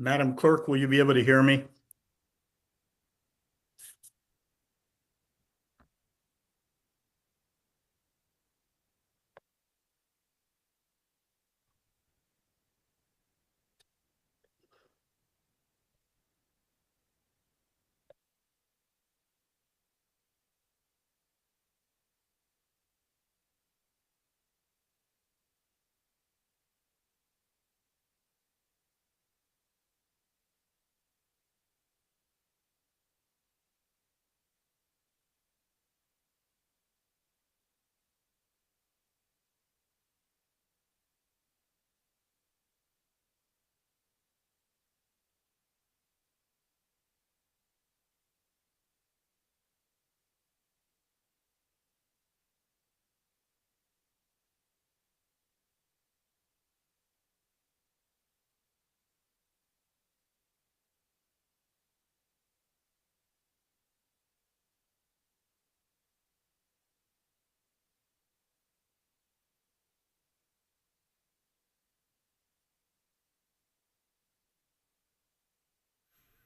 Madam Clerk, will you be able to hear me?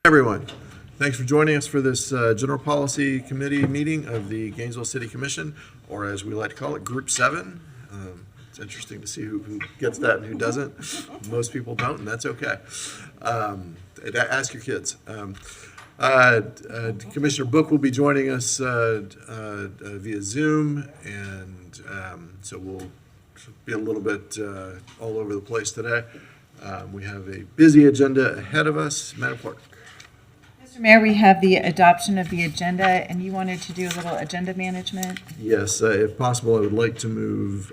Everyone, thanks for joining us for this General Policy Committee meeting of the Gainesville City Commission, or as we like to call it, Group 7. It's interesting to see who gets that and who doesn't. Most people don't, and that's okay. Ask your kids. Commissioner Book will be joining us via Zoom, and so we'll be a little bit all over the place today. We have a busy agenda ahead of us. Madam Clerk. Mr. Mayor, we have the adoption of the agenda, and you wanted to do a little agenda management. Yes, if possible, I would like to move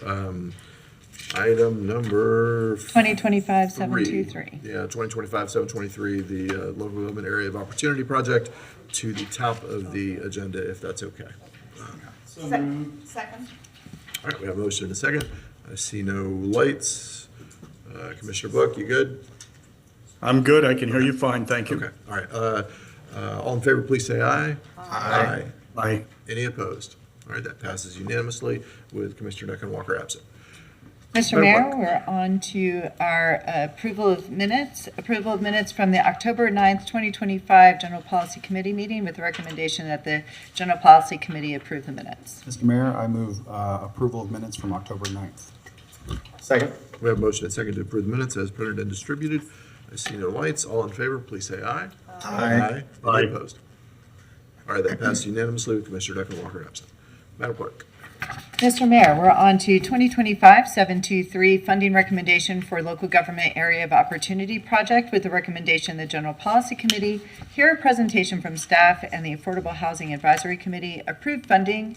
item number 2025-723. Yeah, 2025-723, the Local Government Area of Opportunity Project, to the top of the agenda, if that's okay. Second. All right, we have a motion and a second. I see no lights. Commissioner Book, you good? I'm good. I can hear you fine. Thank you. Okay, all right. All in favor, please say aye. Aye. Aye. Any opposed? All right, that passes unanimously with Commissioner Duncan Walker absent. Mr. Mayor, we're on to our approval of minutes. Approval of minutes from the October 9th, 2025 General Policy Committee meeting with the recommendation that the General Policy Committee approve the minutes. Mr. Mayor, I move approval of minutes from October 9th. Second. We have a motion and second to approve the minutes as printed and distributed. I see no lights. All in favor, please say aye. Aye. Any opposed? All right, that passed unanimously with Commissioner Duncan Walker absent. Madam Clerk. Mr. Mayor, we're on to 2025-723 funding recommendation for Local Government Area of Opportunity Project with the recommendation the General Policy Committee hear a presentation from staff and the Affordable Housing Advisory Committee approve funding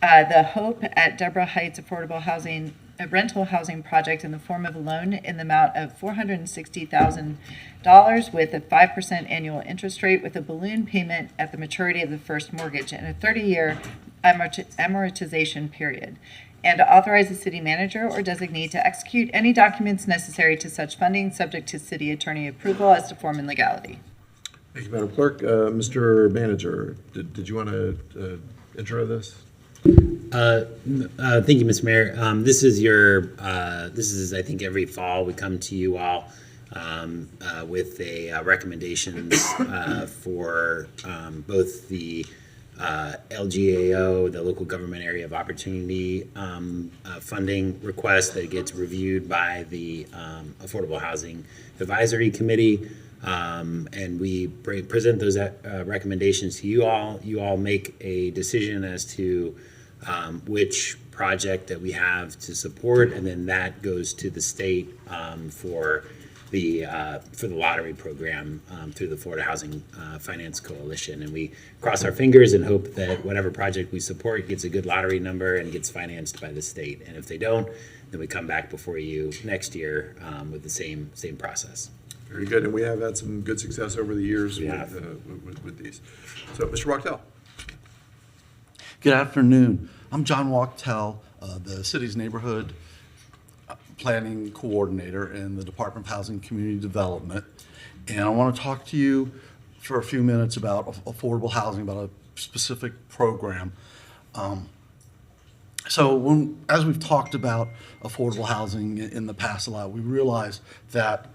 the Hope at Deborah Heights Affordable Housing rental housing project in the form of a loan in the amount of $460,000 with a 5% annual interest rate with a balloon payment at the maturity of the first mortgage and a 30-year amortization period, and to authorize the city manager or designee to execute any documents necessary to such funding subject to city attorney approval as to form and legality. Thank you, Madam Clerk. Mr. Manager, did you want to intro this? Thank you, Mr. Mayor. This is I think every fall we come to you all with a recommendations for both the LGAO, the Local Government Area of Opportunity funding request that gets reviewed by the Affordable Housing Advisory Committee. And we present those recommendations to you all. You all make a decision as to which project that we have to support, and then that goes to the state for the lottery program through the Florida Housing Finance Coalition. And we cross our fingers and hope that whatever project we support gets a good lottery number and gets financed by the state. And if they don't, then we come back before you next year with the same process. Very good, and we have had some good success over the years with these. So, Mr. Wachtel. Good afternoon. I'm John Wachtel, the city's neighborhood planning coordinator in the Department of Housing and Community Development. And I want to talk to you for a few minutes about affordable housing, about a specific program. As we've talked about affordable housing in the past a lot, we realize that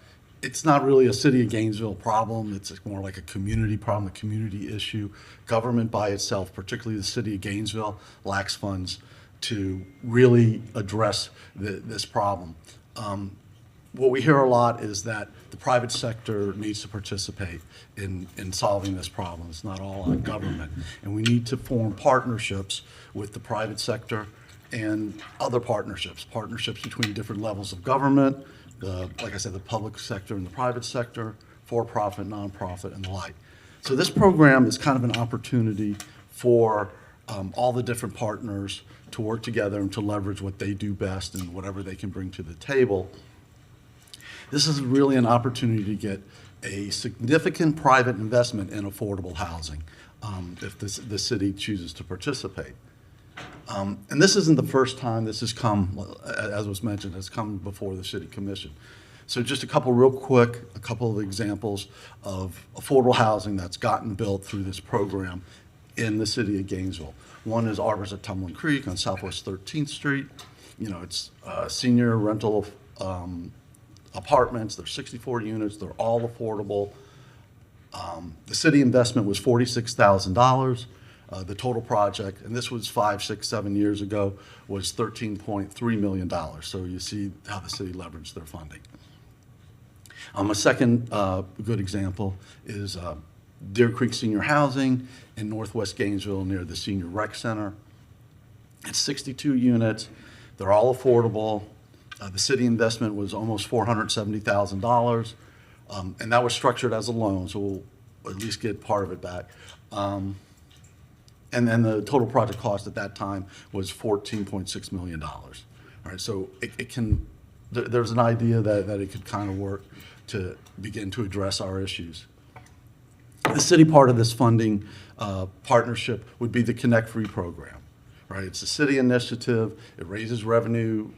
it's not really a city of Gainesville problem. It's more like a community problem, a community issue. Government by itself, particularly the city of Gainesville, lacks funds to really address this problem. What we hear a lot is that the private sector needs to participate in solving this problem. It's not all on government. And we need to form partnerships with the private sector and other partnerships between different levels of government, like I said, the public sector and the private sector, for-profit, nonprofit, and the like. So this program is kind of an opportunity for all the different partners to work together and to leverage what they do best and whatever they can bring to the table. This is really an opportunity to get a significant private investment in affordable housing if the city chooses to participate. And this isn't the first time this has come, as was mentioned, has come before the City Commission. So just a couple of examples of affordable housing that's gotten built through this program in the city of Gainesville. One is Arbors at Tumblin Creek on Southwest 13th Street. You know, it's senior rental apartments. There's 64 units. They're all affordable. The city investment was $46,000. The total project, and this was 5, 6, 7 years ago, was $13.3 million. So you see how the city leveraged their funding. A second good example is Deer Creek Senior Housing in Northwest Gainesville near the Senior Rec Center. It's 62 units. They're all affordable. The city investment was almost $470,000, and that was structured as a loan, so we'll at least get part of it back. And then the total project cost at that time was $14.6 million. All right, so there's an idea that it could kind of work to begin to address our issues. The city part of this funding partnership would be the Connect Free program, right? It's a city initiative. It raises revenue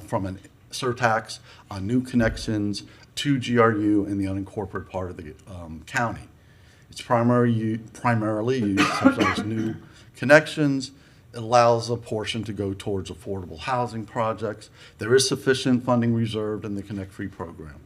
from a surtax on new connections to GRU in the unincorporated part of the county. It's primarily used to subsidize new connections. It allows a portion to go towards affordable housing projects. There is sufficient funding reserved in the Connect Free program.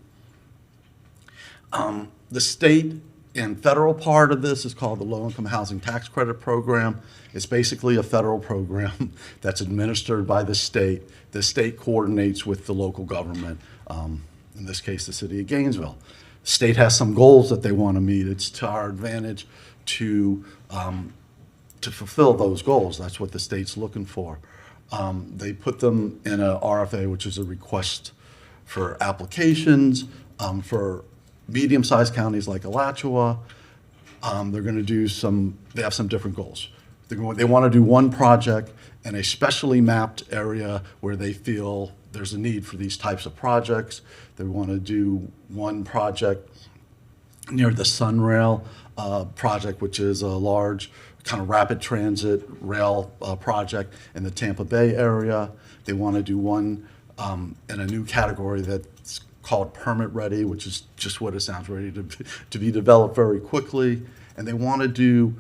The state and federal part of this is called the Low Income Housing Tax Credit Program. It's basically a federal program that's administered by the state. The state coordinates with the local government, in this case, the city of Gainesville. The state has some goals that they want to meet. It's to our advantage to fulfill those goals. That's what the state's looking for. They put them in a RFA, which is a request for applications for medium-sized counties like Alachua. They're going to do they have some different goals. They want to do one project in a specially mapped area where they feel there's a need for these types of projects. They want to do one project near the Sunrail project, which is a large kind of rapid transit rail project in the Tampa Bay area. They want to do one in a new category that's called permit ready, which is just what it sounds, ready to be developed very quickly. And they want to do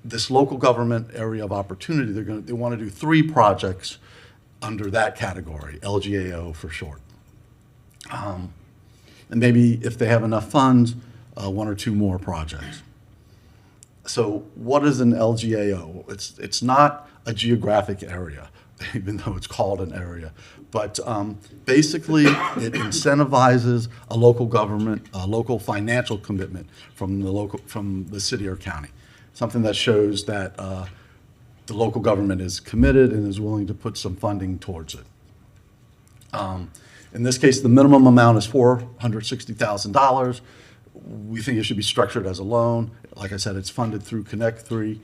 this local government area of opportunity. They want to do 3 projects under that category, LGAO for short. And maybe if they have enough funds, 1 or 2 more projects. So what is an LGAO? It's not a geographic area, even though it's called an area. But basically, it incentivizes a local government, a local financial commitment from the city or county. Something that shows that the local government is committed and is willing to put some funding towards it. In this case, the minimum amount is $460,000. We think it should be structured as a loan. Like I said, it's funded through Connect 3.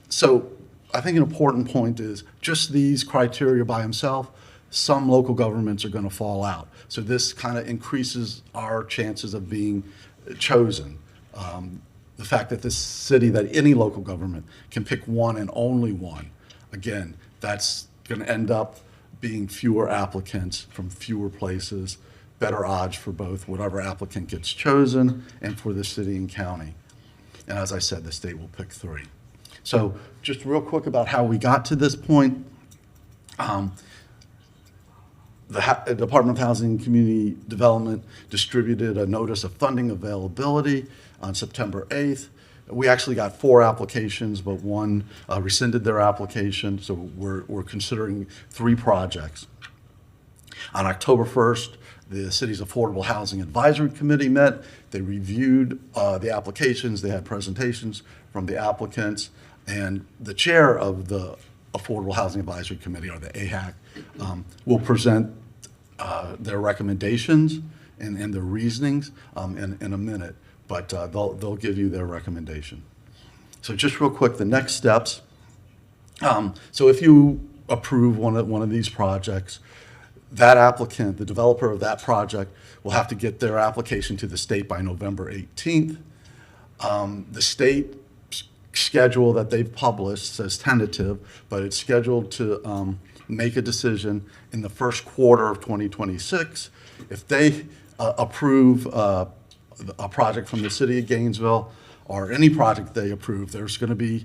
So I think an important point is just these criteria by themselves, some local governments are going to fall out. So this kind of increases our chances of being chosen. The fact that this city, that any local government can pick one and only one, again, that's going to end up being fewer applicants from fewer places, better odds for both whatever applicant gets chosen and for the city and county. And as I said, the state will pick 3. So just real quick about how we got to this point. the Department of Housing and Community Development distributed a notice of funding availability on September 8th. We actually got 4 applications, but one rescinded their application, so we're considering 3 projects. On October 1st, the city's Affordable Housing Advisory Committee met. They reviewed the applications. They had presentations from the applicants, and the chair of the Affordable Housing Advisory Committee, or the AHAC, will present their recommendations and their reasonings in a minute, but they'll give you their recommendation. So just real quick, the next steps. So if you approve one of these projects, that applicant, the developer of that project, will have to get their application to the state by November 18th. The state schedule that they've published says tentative, but it's scheduled to make a decision in the first quarter of 2026. If they approve a project from the city of Gainesville, or any project they approve, there's going to be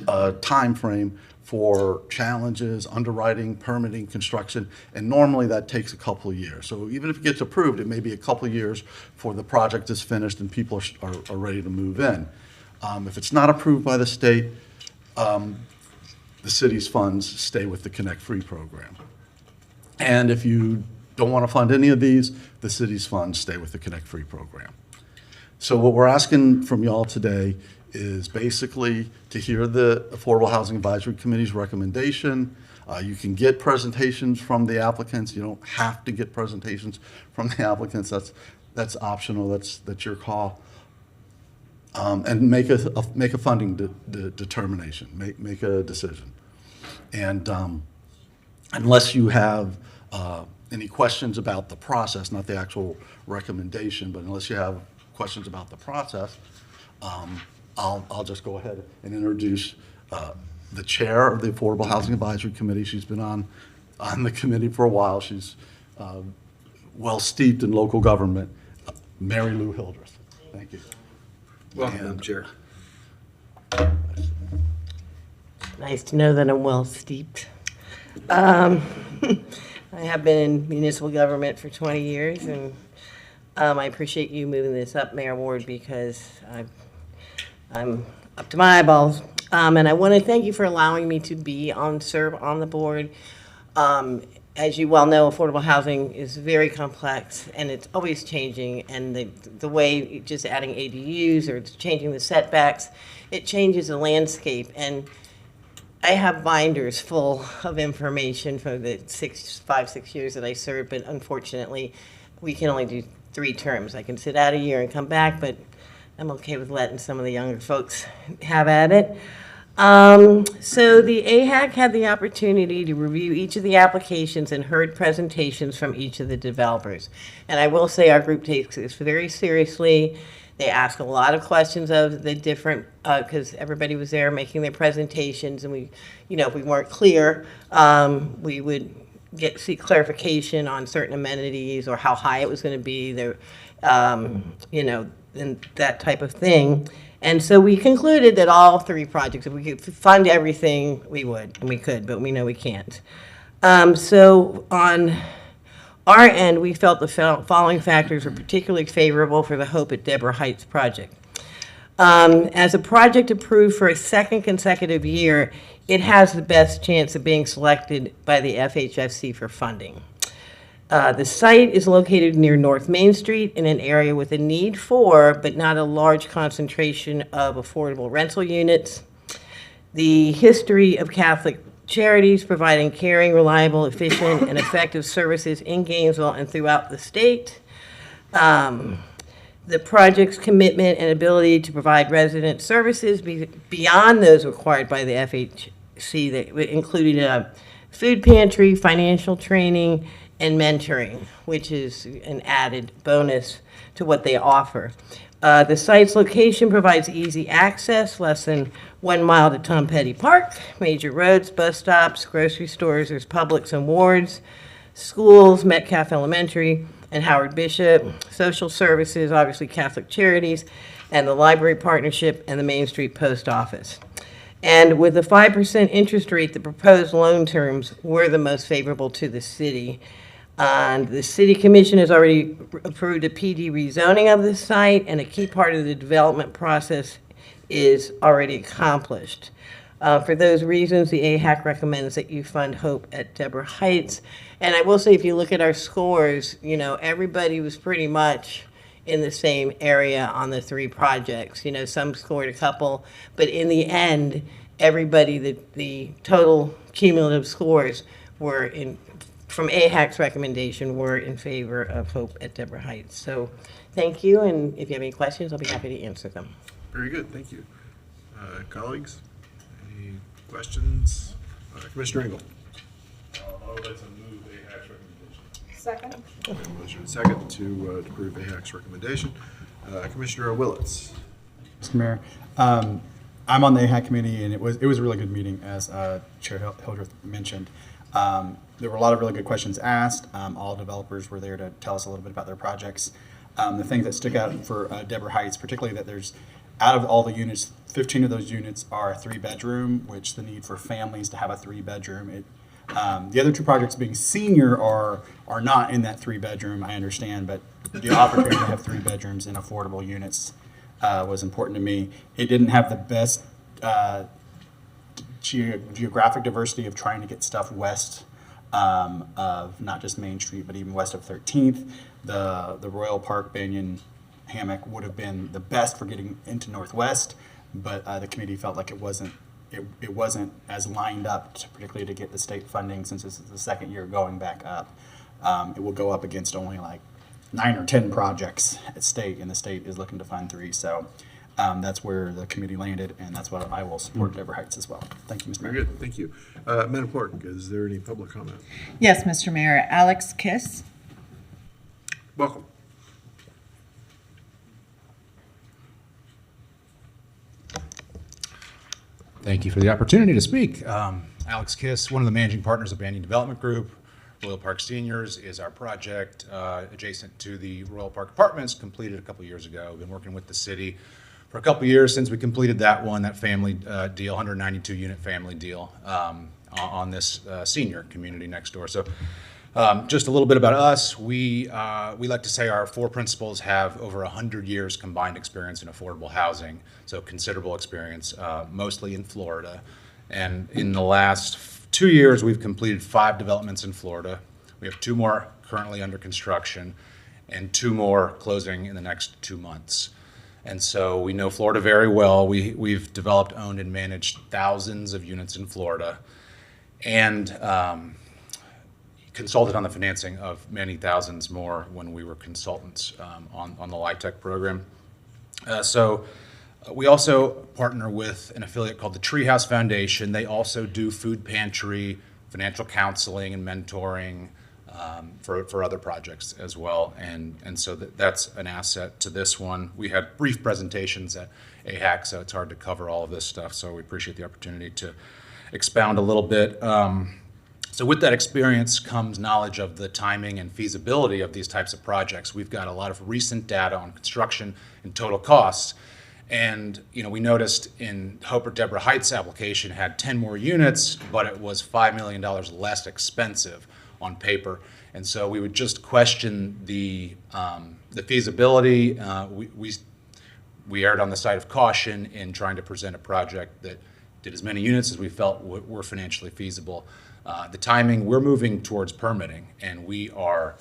a time frame for challenges, underwriting, permitting, construction, and normally that takes a couple of years. So even if it gets approved, it may be a couple of years before the project is finished and people are ready to move in. If it's not approved by the state, the city's funds stay with the Connect Free program. And if you don't want to fund any of these, the city's funds stay with the Connect Free program. So what we're asking from y'all today is basically to hear the Affordable Housing Advisory Committee's recommendation. You can get presentations from the applicants. You don't have to get presentations from the applicants. That's optional. That's your call. And make a funding determination. Make a decision. And unless you have any questions about the process, not the actual recommendation, but unless you have questions about the process, I'll just go ahead and introduce the chair of the Affordable Housing Advisory Committee. She's been on the committee for a while. She's well steeped in local government, Mary Lou Hildreth. Thank you. Welcome, Madam Chair. Nice to know that I'm well steeped. I have been in municipal government for 20 years, and I appreciate you moving this up, Mayor Ward, because I'm up to my eyeballs. And I want to thank you for allowing me to serve on the board. As you well know, affordable housing is very complex, and it's always changing. And the way just adding ADUs or changing the setbacks, it changes the landscape. And I have binders full of information for the 5-6 years that I served, but unfortunately, we can only do 3 terms. I can sit out a year and come back, but I'm okay with letting some of the younger folks have at it. So the AHAC had the opportunity to review each of the applications and heard presentations from each of the developers. And I will say our group takes this very seriously. They ask a lot of questions of the different, because everybody was there making their presentations, and if we weren't clear, we would seek clarification on certain amenities or how high it was going to be, and that type of thing. And so we concluded that all 3 projects, if we could fund everything, we would, and we could, but we know we can't. So on our end, we felt the following factors were particularly favorable for the Hope at Deborah Heights project. As a project approved for a 2nd consecutive year, it has the best chance of being selected by the FHFC for funding. The site is located near North Main Street in an area with a need for, but not a large concentration of affordable rental units. The history of Catholic Charities providing caring, reliable, efficient, and effective services in Gainesville and throughout the state. The project's commitment and ability to provide resident services beyond those required by the FHC, that included a food pantry, financial training, and mentoring, which is an added bonus to what they offer. The site's location provides easy access, less than 1 mile to Tom Petty Park, major roads, bus stops, grocery stores, there's Publix and Wards, schools, Metcalf Elementary and Howard Bishop, social services, obviously Catholic Charities, and the Library Partnership and the Main Street Post Office. And with a 5% interest rate, the proposed loan terms were the most favorable to the city. And the city commission has already approved a PD rezoning of the site, and a key part of the development process is already accomplished. For those reasons, the AHAC recommends that you fund Hope at Deborah Heights. And I will say, if you look at our scores, you know, everybody was pretty much in the same area on the three projects. You know, some scored a couple, but in the end, everybody, the total cumulative scores were in, from AHAC's recommendation, were in favor of Hope at Deborah Heights. So thank you, and if you have any questions, I'll be happy to answer them. Very good, thank you. Colleagues, any questions? Commissioner Engel. I would like to move AHAC's recommendation. Second. We have a motion and second to approve AHAC's recommendation. Commissioner Willetts. Mr. Mayor, I'm on the AHAC committee, and it was a really good meeting, as Chair Hildreth mentioned. There were a lot of really good questions asked. All developers were there to tell us a little bit about their projects. The thing that stuck out for Deborah Heights, particularly, that there's, out of all the units, 15 of those units are 3-bedroom, which the need for families to have a 3-bedroom. The other two projects, being senior, are not in that 3-bedroom, I understand, but the opportunity to have 3 bedrooms in affordable units was important to me. It didn't have the best geographic diversity of trying to get stuff west of not just Main Street, but even west of 13th. The Royal Park Banyan Hammock would have been the best for getting into Northwest, but the committee felt like it wasn't as lined up, particularly to get the state funding, since this is the second year going back up. It will go up against only like 9 or 10 projects at state, and the state is looking to fund 3. So that's where the committee landed, and that's what I will support Deborah Heights as well. Thank you, Mr. Mayor. Very good, thank you. Madam Clerk, is there any public comment? Yes, Mr. Mayor. Alex Kiss. Welcome. Thank you for the opportunity to speak. Alex Kiss, one of the managing partners of Banyan Development Group. Royal Park Seniors is our project adjacent to the Royal Park Apartments, completed a couple years ago. We've been working with the city for a couple years since we completed that one, that family deal, 192-unit family deal on this senior community next door. So just a little bit about us. We like to say our 4 principals have over 100 years combined experience in affordable housing, so considerable experience, mostly in Florida. And in the last 2 years, we've completed 5 developments in Florida. We have 2 more currently under construction and 2 more closing in the next 2 months. And so we know Florida very well. We've developed, owned, and managed thousands of units in Florida, and consulted on the financing of many thousands more when we were consultants on the LIHTC program. We also partner with an affiliate called the Treehouse Foundation. They also do food pantry, financial counseling, and mentoring for other projects as well. And so that's an asset to this one. We had brief presentations at AHAC, so it's hard to cover all of this stuff. So we appreciate the opportunity to expound a little bit. So with that experience comes knowledge of the timing and feasibility of these types of projects. We've got a lot of recent data on construction and total costs. And we noticed in Hope at Deborah Heights application had 10 more units, but it was $5 million less expensive on paper. And so we would just question the feasibility. We erred on the side of caution in trying to present a project that did as many units as we felt were financially feasible. The timing, we're moving towards permitting, and we're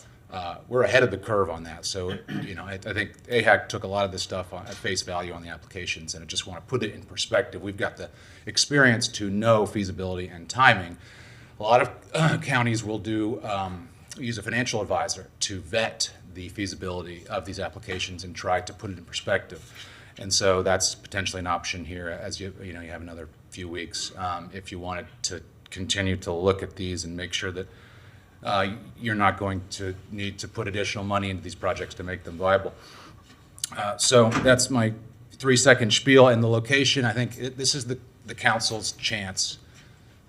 ahead of the curve on that. So, I think AHAC took a lot of this stuff at face value on the applications, and I just want to put it in perspective. We've got the experience to know feasibility and timing. A lot of counties will use a financial advisor to vet the feasibility of these applications and try to put it in perspective. And so that's potentially an option here as you have another few weeks if you wanted to continue to look at these and make sure that you're not going to need to put additional money into these projects to make them viable. So that's my 3-second spiel. And the location, I think this is the council's chance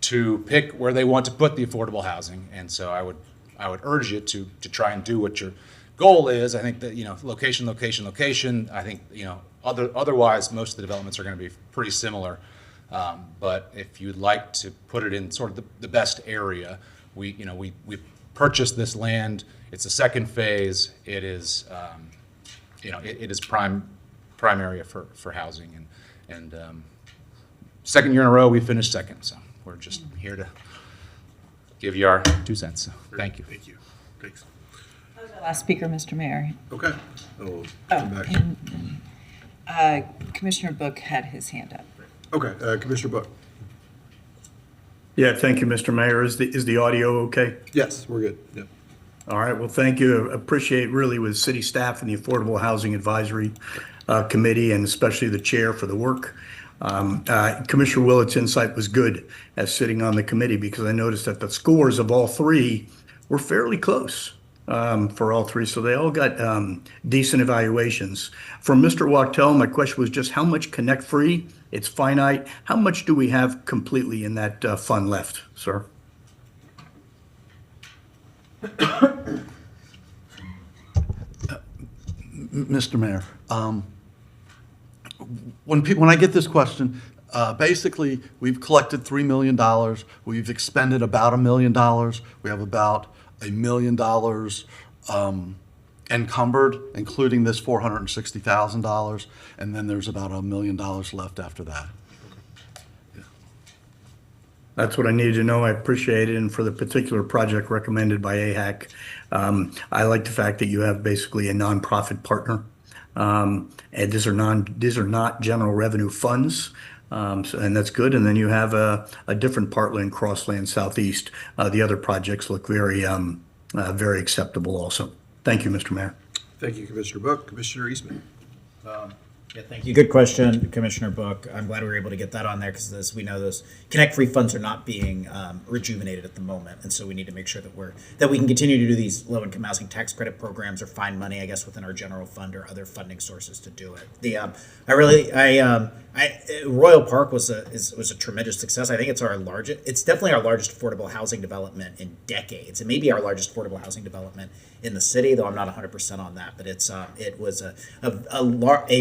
to pick where they want to put the affordable housing. And so I would urge you to try and do what your goal is. I think that, location. I think, otherwise most of the developments are going to be pretty similar. But if you'd like to put it in sort of the best area, we purchased this land. It's the second phase. It is, it is prime area for housing. And second year in a row, we finished second. So we're just here to give you our 2 cents. So thank you. Thank you. Thanks. Last speaker, Mr. Mayor. Okay. I'll come back. Commissioner Book had his hand up. Okay, Commissioner Book. Yeah, thank you, Mr. Mayor. Is the audio okay? Yes, we're good. Yep. All right, well, thank you. Appreciate really with city staff and the Affordable Housing Advisory Committee, and especially the chair for the work. Commissioner Willett's insight was good as sitting on the committee, because I noticed that the scores of all three were fairly close for all three. So they all got decent evaluations. From Mr. Wachtel, my question was just how much Connect Free? It's finite. How much do we have completely in that fund left, sir? Mr. Mayor, when I get this question, basically, we've collected $3 million. We've expended about $1 million. We have about $1 million encumbered, including this $460,000, and then there's about $1 million left after that. That's what I needed to know. I appreciate it. And for the particular project recommended by AHAC, I like the fact that you have basically a nonprofit partner. And these are not general revenue funds. And that's good. And then you have a different Parkland, Crossland, Southeast. The other projects look very acceptable also. Thank you, Mr. Mayor. Thank you, Commissioner Book. Commissioner Eastman. Yeah, thank you. Good question, Commissioner Book. I'm glad we were able to get that on there because, as we know, those Connect Free funds are not being rejuvenated at the moment, and so we need to make sure that we can continue to do these low-income housing tax credit programs or find money, I guess, within our general fund or other funding sources to do it. Royal Park was a tremendous success. I think it's definitely our largest affordable housing development in decades. It may be our largest affordable housing development in the city, though I'm not 100% on that. But it was a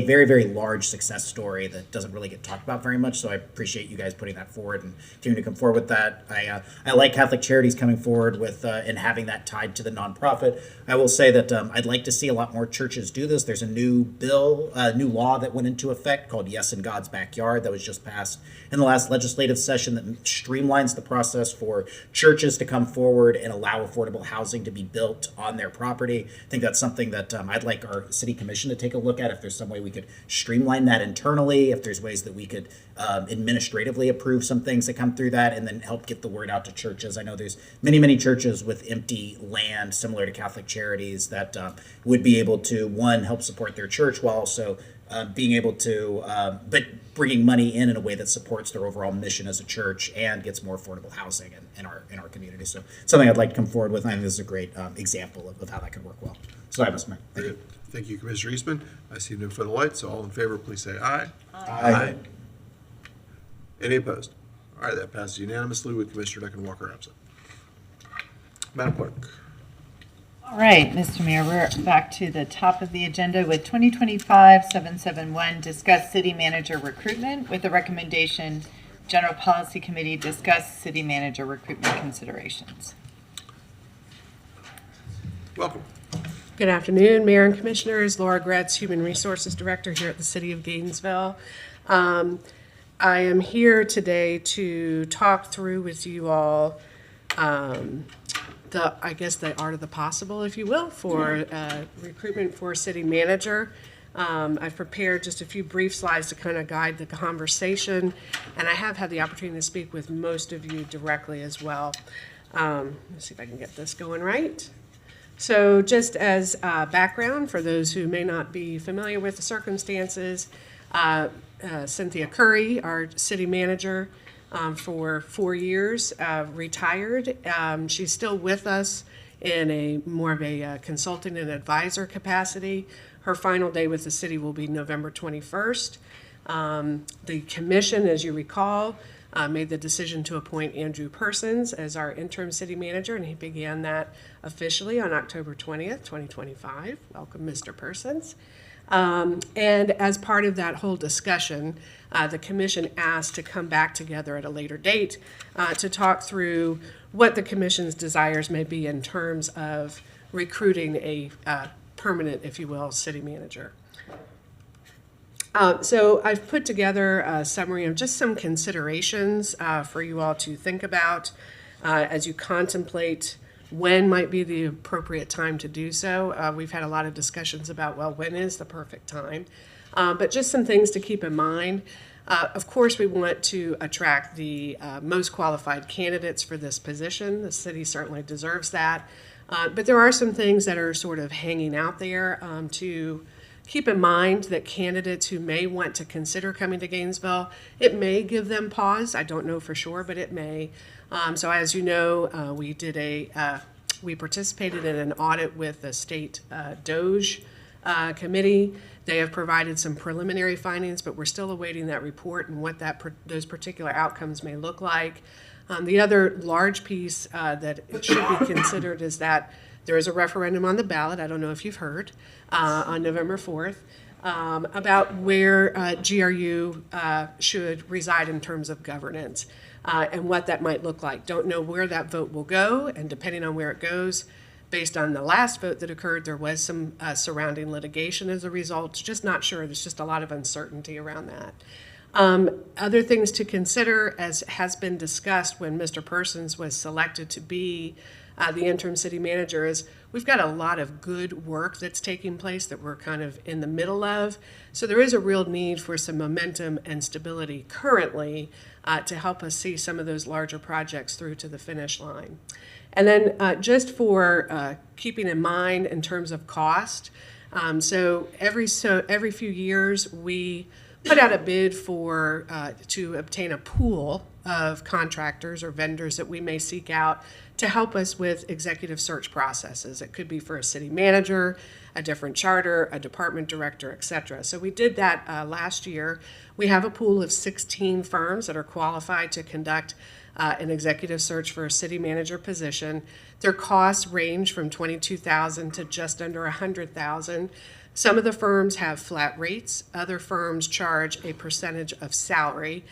very, very large success story that doesn't really get talked about very much. So I appreciate you guys putting that forward and continuing to come forward with that. I like Catholic Charities coming forward with and having that tied to the nonprofit. I will say that I'd like to see a lot more churches do this. There's a new new law that went into effect called Yes in God's Backyard that was just passed in the last legislative session that streamlines the process for churches to come forward and allow affordable housing to be built on their property. I think that's something that I'd like our city commission to take a look at, if there's some way we could streamline that internally, if there's ways that we could administratively approve some things that come through that and then help get the word out to churches. I know there's many churches with empty land similar to Catholic Charities that would be able to, one, help support their church while also being able to, but bringing money in a way that supports their overall mission as a church and gets more affordable housing in our community. So something I'd like to come forward with. I think this is a great example of how that could work well. So I must make. Thank you. Thank you, Commissioner Eastman. I see no further lights, so all in favor, please say aye. Aye. Any opposed? All right, that passes unanimously with Commissioner Duncan Walker absent. Madam Clerk. All right, Mr. Mayor, we're back to the top of the agenda with 2025-771, discuss city manager recruitment with the recommendation, General Policy Committee discuss city manager recruitment considerations. Welcome. Good afternoon, Mayor and Commissioners. Laura Gretz, Human Resources Director here at the City of Gainesville. I am here today to talk through with you all the art of the possible, if you will, for recruitment for city manager. I've prepared just a few brief slides to kind of guide the conversation, and I have had the opportunity to speak with most of you directly as well. Let's see if I can get this going right. So just as background, for those who may not be familiar with the circumstances, Cynthia Curry, our city manager for 4 years, retired. She's still with us in a more of a consultant and advisor capacity. Her final day with the city will be November 21st. The commission, as you recall, made the decision to appoint Andrew Persons as our interim city manager, and he began that officially on October 20th, 2025. Welcome, Mr. Persons. And as part of that whole discussion, the commission asked to come back together at a later date to talk through what the commission's desires may be in terms of recruiting a permanent, if you will, city manager. So I've put together a summary of just some considerations for you all to think about as you contemplate when might be the appropriate time to do so. We've had a lot of discussions about, well, when is the perfect time? But just some things to keep in mind. Of course, we want to attract the most qualified candidates for this position. The city certainly deserves that. But there are some things that are sort of hanging out there to keep in mind that candidates who may want to consider coming to Gainesville, it may give them pause. I don't know for sure, but it may. So as you know, we participated in an audit with the state DOJ committee. They have provided some preliminary findings, but we're still awaiting that report and what those particular outcomes may look like. The other large piece that should be considered is that there is a referendum on the ballot, I don't know if you've heard, on November 4th, about where GRU should reside in terms of governance and what that might look like. Don't know where that vote will go, and depending on where it goes, based on the last vote that occurred, there was some surrounding litigation as a result. Just not sure. There's just a lot of uncertainty around that. Other things to consider, as has been discussed when Mr. Persons was selected to be the interim city manager, is we've got a lot of good work that's taking place that we're kind of in the middle of. So there is a real need for some momentum and stability currently to help us see some of those larger projects through to the finish line. And then just for keeping in mind in terms of cost, so every few years we put out a bid for to obtain a pool of contractors or vendors that we may seek out to help us with executive search processes. It could be for a city manager, a different charter, a department director, et cetera. So we did that last year. We have a pool of 16 firms that are qualified to conduct an executive search for a city manager position. Their costs range from $22,000 to just under $100,000. Some of the firms have flat rates. Other firms charge a percentage of salary.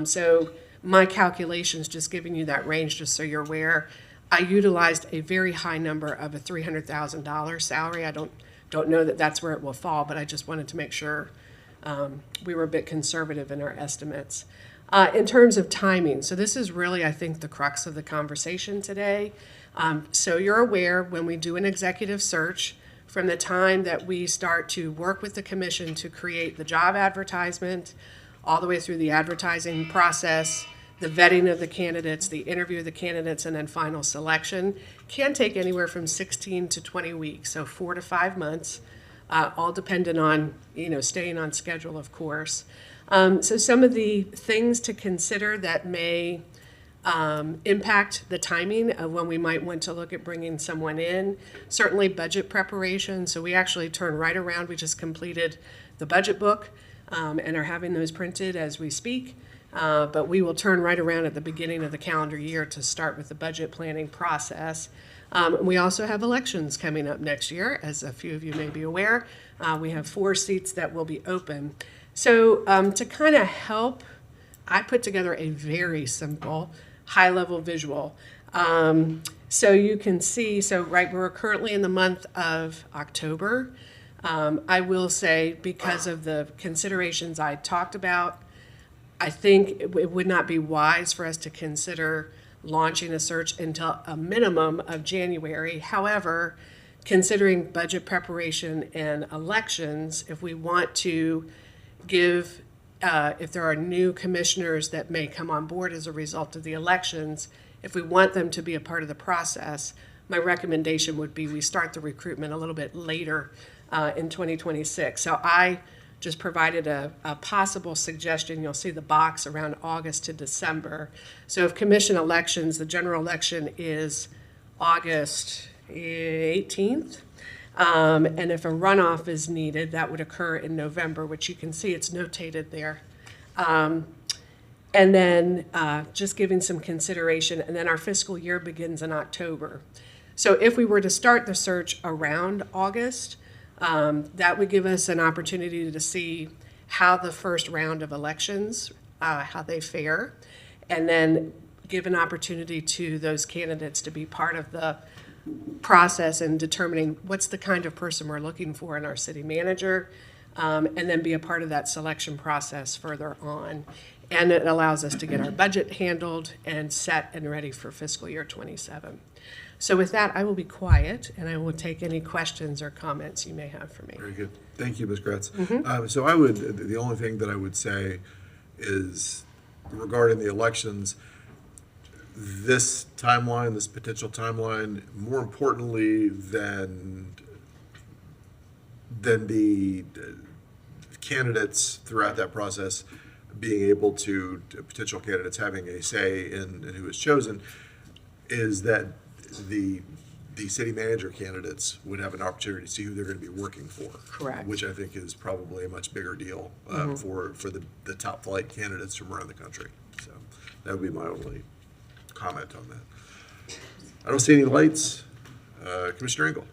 So my calculations, just giving you that range, just so you're aware, I utilized a very high number of a $300,000 salary. I don't know that that's where it will fall, but I just wanted to make sure we were a bit conservative in our estimates. In terms of timing, so this is really, I think, the crux of the conversation today. So you're aware, when we do an executive search, from the time that we start to work with the commission to create the job advertisement, all the way through the advertising process, the vetting of the candidates, the interview of the candidates, and then final selection, can take anywhere from 16 to 20 weeks, so 4 to 5 months, all dependent on, staying on schedule, of course. So some of the things to consider that may impact the timing of when we might want to look at bringing someone in. Certainly budget preparation. So we actually turn right around. We just completed the budget book and are having those printed as we speak. But we will turn right around at the beginning of the calendar year to start with the budget planning process. We also have elections coming up next year, as a few of you may be aware. We have 4 seats that will be open. So to kind of help, I put together a very simple high-level visual. So you can see, we're currently in the month of October. I will say, because of the considerations I talked about, I think it would not be wise for us to consider launching a search until a minimum of January. However, considering budget preparation and elections, if we want to give, if there are new commissioners that may come on board as a result of the elections, if we want them to be a part of the process, my recommendation would be we start the recruitment a little bit later in 2026. So I just provided a possible suggestion. You'll see the box around August to December. So if commission elections, the general election is August 18th. And if a runoff is needed, that would occur in November, which you can see it's notated there. And then just giving some consideration, and then our fiscal year begins in October. So if we were to start the search around August, That would give us an opportunity to see how the first round of elections, how they fare, and then give an opportunity to those candidates to be part of the process in determining what's the kind of person we're looking for in our city manager, and then be a part of that selection process further on. And it allows us to get our budget handled and set and ready for fiscal year '27. So with that, I will be quiet, and I will take any questions or comments you may have for me. Very good. Thank you, Ms. Gretz. Mm-hmm. So the only thing that I would say is regarding the elections, this timeline, this potential timeline, more importantly than the candidates throughout that process being able to potential candidates having a say in who is chosen, is that the city manager candidates would have an opportunity to see who they're going to be working for. Correct. Which I think is probably a much bigger deal for the top flight candidates from around the country. So that would be my only comment on that. I don't see any lights. Commissioner Engel.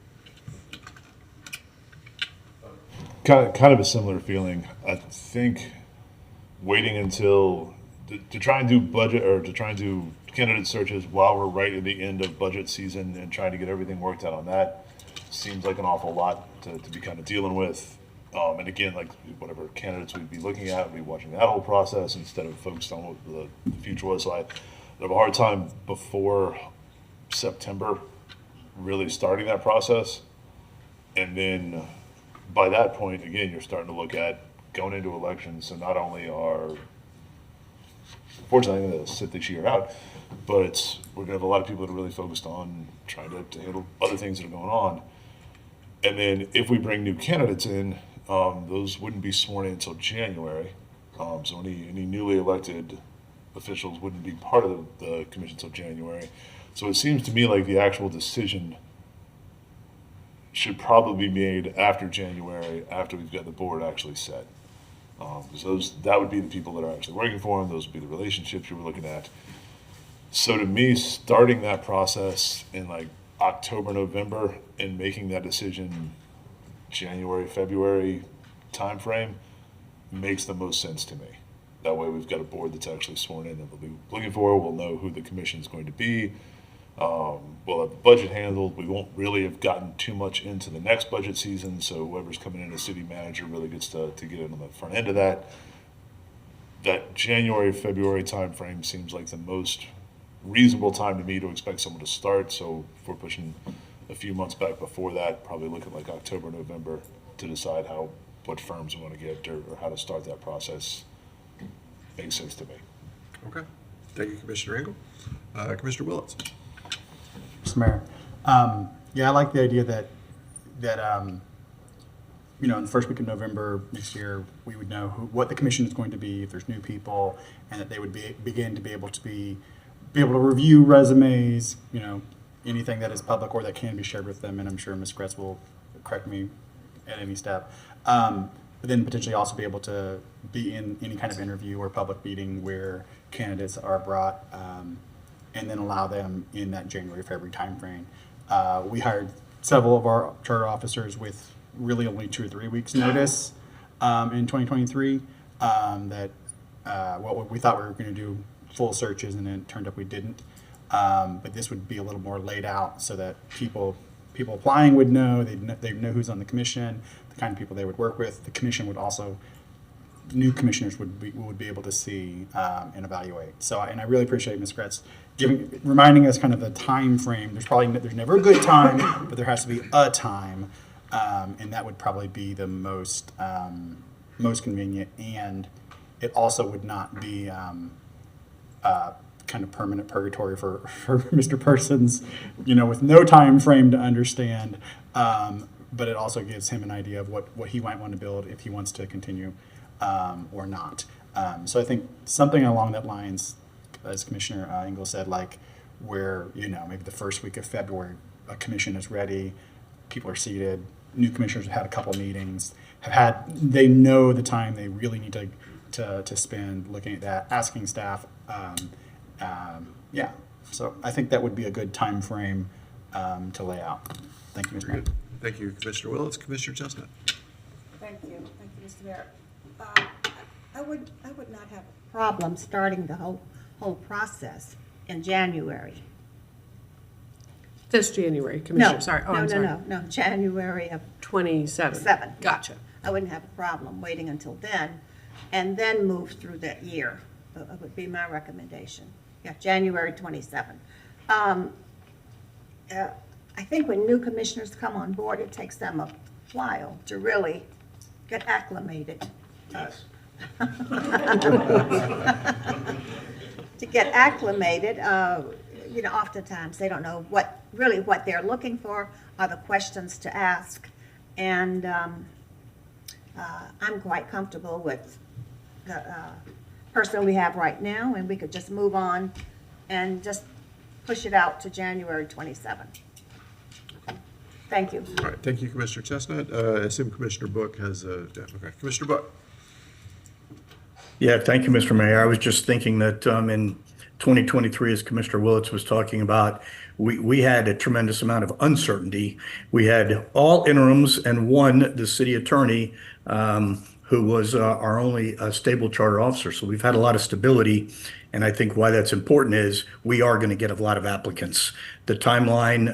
Kind of a similar feeling. I think waiting until to try and do budget or to try and do candidate searches while we're right at the end of budget season and trying to get everything worked out on that seems like an awful lot to be kind of dealing with. And again, like whatever candidates we'd be looking at, we'd be watching that whole process instead of focused on what the future was. So I have a hard time before September really starting that process. And then by that point, again, you're starting to look at going into elections. So not only are, unfortunately, going to sit this year out, but we're going to have a lot of people that are really focused on trying to handle other things that are going on. And then if we bring new candidates in, those wouldn't be sworn in until January. So any newly elected officials wouldn't be part of the commission until January. So it seems to me like the actual decision should probably be made after January, after we've got the board actually set. Because that would be the people that are actually working for them. Those would be the relationships you were looking at. So to me, starting that process in like October, November, and making that decision January, February timeframe makes the most sense to me. That way we've got a board that's actually sworn in that we'll be looking for. We'll know who the commission is going to be. We'll have the budget handled. We won't really have gotten too much into the next budget season, so whoever's coming in as city manager really gets to get in on the front end of that. That January, February timeframe seems like the most reasonable time to me to expect someone to start. So if we're pushing a few months back before that, probably looking like October, November to decide what firms we want to get or how to start that process makes sense to me. Okay. Thank you, Commissioner Engel. Commissioner Willits. Mr. Mayor, yeah, I like the idea that in the first week of November next year, we would know what the commission is going to be, if there's new people, and that they would begin to be able to review resumes, anything that is public or that can be shared with them. And I'm sure Ms. Gretz will correct me at any step. But then potentially also be able to be in any kind of interview or public meeting where candidates are brought, and then allow them in that January, February timeframe. We hired several of our charter officers with really only 2 or 3 weeks notice in 2023. What we thought we were going to do full searches, and then it turned up we didn't. But this would be a little more laid out so that people applying would know, they'd know who's on the commission, the kind of people they would work with. The commission would also, new commissioners would be able to see and evaluate. So, and I really appreciate Ms. Gretz reminding us kind of the time frame. There's never a good time, but there has to be a time, and that would probably be the most convenient. And it also would not be kind of permanent purgatory for Mr. Persons, with no time frame to understand. But it also gives him an idea of what he might want to build if he wants to continue or not. So I think something along that lines, as Commissioner Engel said, like where, maybe the first week of February, a commission is ready, people are seated, new commissioners have had a couple meetings, they know the time they really need to spend looking at that, asking staff. So I think that would be a good time frame to lay out. Thank you, Mr. Mayor. Thank you, Commissioner Willetts. Commissioner Chestnut. Thank you, Mr. Mayor. I would not have a problem starting the whole process in January. This January, No, Commissioner, sorry. Oh, no, I'm no, sorry. no, January of 27. 7. Gotcha. I wouldn't have a problem waiting until then, and then move through that year. That would be my recommendation. Yeah, January 27. I think when new commissioners come on board, it takes them a while to really get acclimated. Yes. To get acclimated, oftentimes they don't know what they're looking for, are the questions to ask. And I'm quite comfortable with the person we have right now, and we could just move on and just push it out to January 27. Thank you. All right, thank you, Commissioner Chestnut. I assume Commissioner Book has okay. Commissioner Book. Yeah, thank you, Mr. Mayor. I was just thinking that in 2023, as Commissioner Willetts was talking about, we had a tremendous amount of uncertainty. We had all interims and one, the city attorney, who was our only stable charter officer. So we've had a lot of stability. And I think why that's important is we are going to get a lot of applicants. The timeline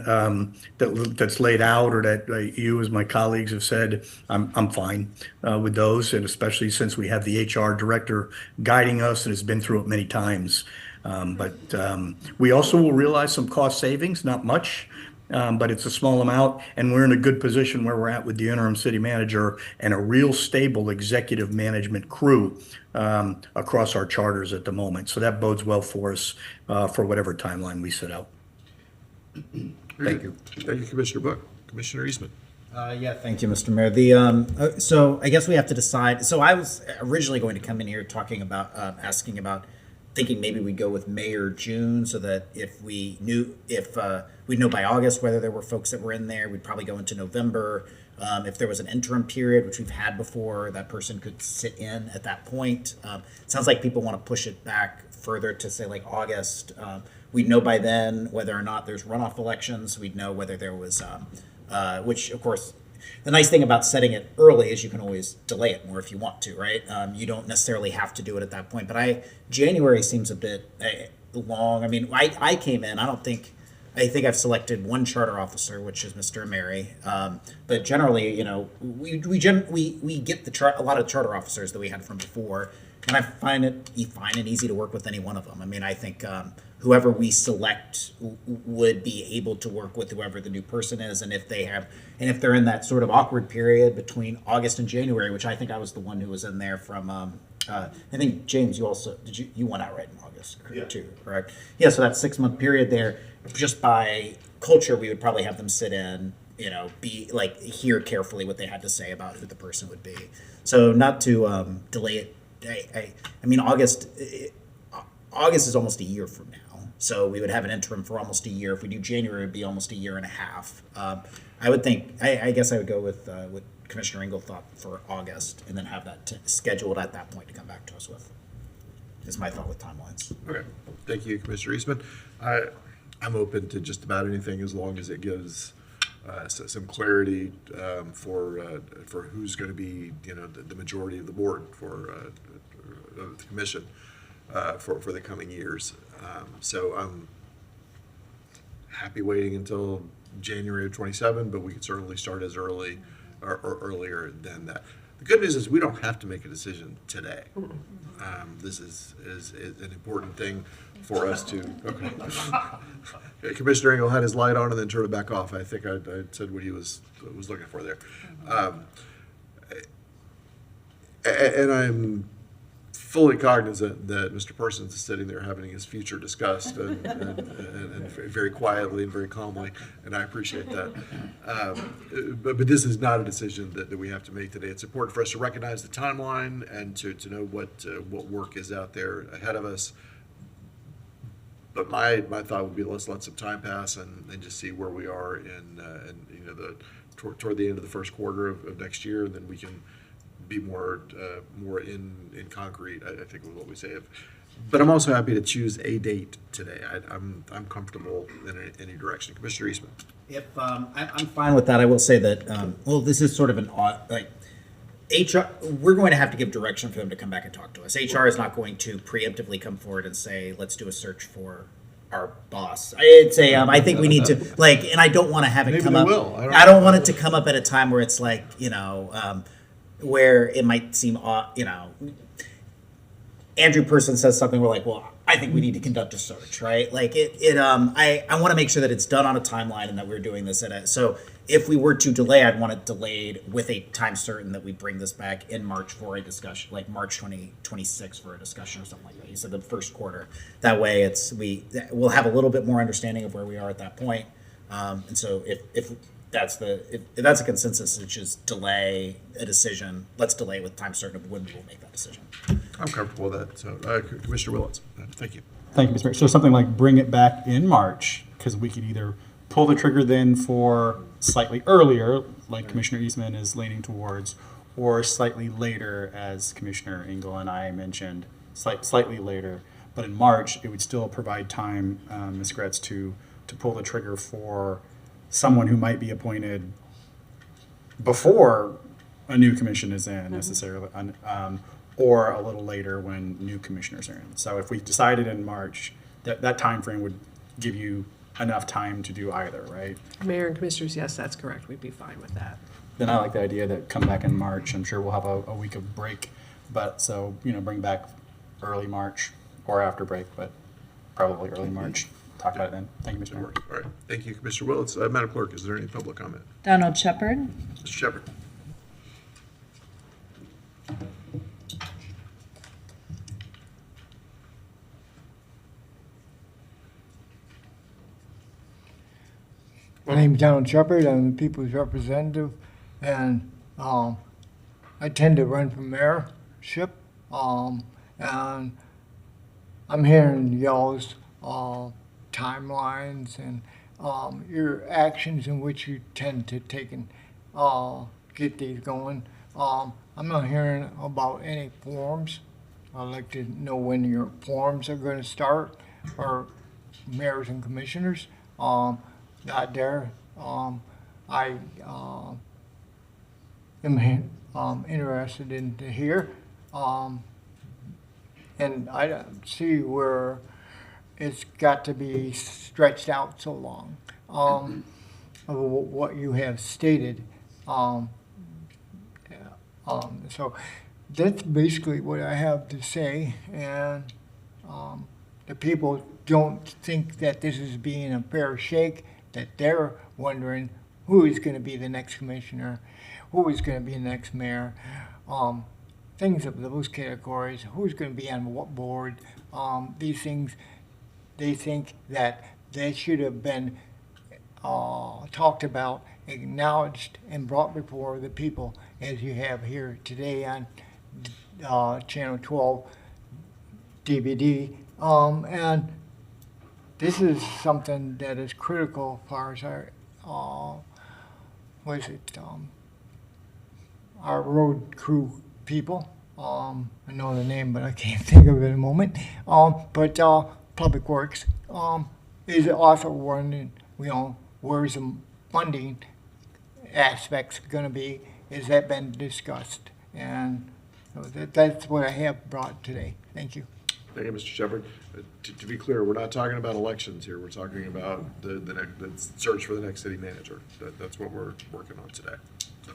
that's laid out, or that you as my colleagues have said, I'm fine with those. And especially since we have the HR director guiding us and has been through it many times. But we also will realize some cost savings, not much, but it's a small amount. And we're in a good position where we're at with the interim city manager and a real stable executive management crew across our charters at the moment. So that bodes well for us for whatever timeline we set out. Thank you. Thank you, Commissioner Book. Commissioner Eastman. Yeah, thank you, Mr. Mayor. The so I guess we have to decide. So I was originally going to come in here talking about asking about thinking maybe we'd go with May or June, so that if we knew we'd know by August whether there were folks that were in there, we'd probably go into November. If there was an interim period, which we've had before, that person could sit in at that point. It sounds like people want to push it back further to say like August. We'd know by then whether or not there's runoff elections. We'd know whether there was, which of course, the nice thing about setting it early is you can always delay it more if you want to, right? You don't necessarily have to do it at that point. But January seems a bit long. I mean, I came in. I think I've selected one charter officer, which is Mr. Ameri. But generally, we get a lot of charter officers that we had from before, and I find it fine and easy to work with any one of them. I mean, I think whoever we select would be able to work with whoever the new person is, and if they're in that sort of awkward period between August and January, which I think I was the one who was in there from. I think James, you went out right in August too, correct? Yeah, so that 6-month period there, just by culture, we would probably have them sit in, be like hear carefully what they had to say about who the person would be. So not to delay it. I mean, August is almost a year from now, so we would have an interim for almost a year. If we do January, it would be almost a year and a half. I would think. I guess I would go with Commissioner Engel thought for August, and then have that scheduled at that point to come back to us with. Is my thought with timelines. Okay, thank you, Commissioner Eastman. I'm open to just about anything as long as it gives some clarity for who's going to be, the majority of the board for the commission for the coming years. So I'm happy waiting until January of 27, but we could certainly start as early or earlier than that. The good news is we don't have to make a decision today. This is an important thing for us to. Okay. Commissioner Engel had his light on and then turned it back off. I think I said what he was looking for there. And I'm fully cognizant that Mr. Parsons is sitting there having his future discussed and very quietly and very calmly, and I appreciate that. But this is not a decision that we have to make today. It's important for us to recognize the timeline and to know what work is out there ahead of us. But my thought would be let's let some time pass and just see where we are in toward the end of the first quarter of next year, and then we can be more in concrete, I think, with what we say. But I'm also happy to choose a date today. I'm comfortable in any direction. Commissioner Eastman. If I'm fine with that, I will say that well, this is sort of an odd like HR. We're going to have to give direction for them to come back and talk to us. HR is not going to preemptively come forward and say, "Let's do a search for our boss." I'd say I think we need to like, and I don't want to have it Maybe come they up. will. I don't want it to come up at a time where it's like where it might seem Andrew Person says something, we're like, well, I think we need to conduct a search, right? Like I want to make sure that it's done on a timeline and that we're doing this so if we were to delay, I'd want it delayed with a time certain that we bring this back in March for a discussion, like March 2026 for a discussion or something like that. You said the first quarter. That way we'll have a little bit more understanding of where we are at that point. And so if that's a consensus, which is delay a decision, let's delay with time certain of when we will make that decision. I'm comfortable with that. So, Commissioner Willetts, thank you. Thank you, Mr. Mayor. So something like bring it back in March, because we could either pull the trigger then for slightly earlier, like Commissioner Eastman is leaning towards, or slightly later, as Commissioner Engel and I mentioned, slightly later. But in March, it would still provide time, Ms. Gretz, to pull the trigger for someone who might be appointed before a new commission is in necessarily, or a little later when new commissioners are in. So if we decided in March, that time frame would give you enough time to do either, right? Mayor and Commissioners, yes, that's correct. We'd be fine with that. Then I like the idea that come back in March. I'm sure we'll have a week of break, but so, bring back early March or after break, but probably early March. Talk about it then. Thank you, Mr. Mayor. All right. Thank you, Commissioner Willetts. Madam Clerk, is there any public comment? Donald Shepard. Mr. Shepard. My name is Donald Shepard. I'm the people's representative, and I tend to run for mayorship. And I'm hearing y'all's timelines and your actions in which you tend to take and get these going. I'm not hearing about any forums. I'd like to know when your forums are going to start, or mayors and commissioners. Not there. I am interested in to hear, and I don't see where it's got to be stretched out so long. Of what you have stated. So that's basically what I have to say, and the people don't think that this is being a fair shake, that they're wondering who is going to be the next commissioner, who is going to be the next mayor, things of those categories, who's going to be on what board, these things. They think that they should have been talked about, acknowledged, and brought before the people, as you have here today on Channel 12 DVD. And this is something that is critical as far as our road crew people. I know the name, but I can't think of it at the moment. But Public Works is also one. Where's the funding aspects going to be? Has that been discussed? And so that's what I have brought today. Thank you. Thank you, Mr. Shepard. To be clear, we're not talking about elections here. We're talking about the search for the next city manager. That's what we're working on today. So,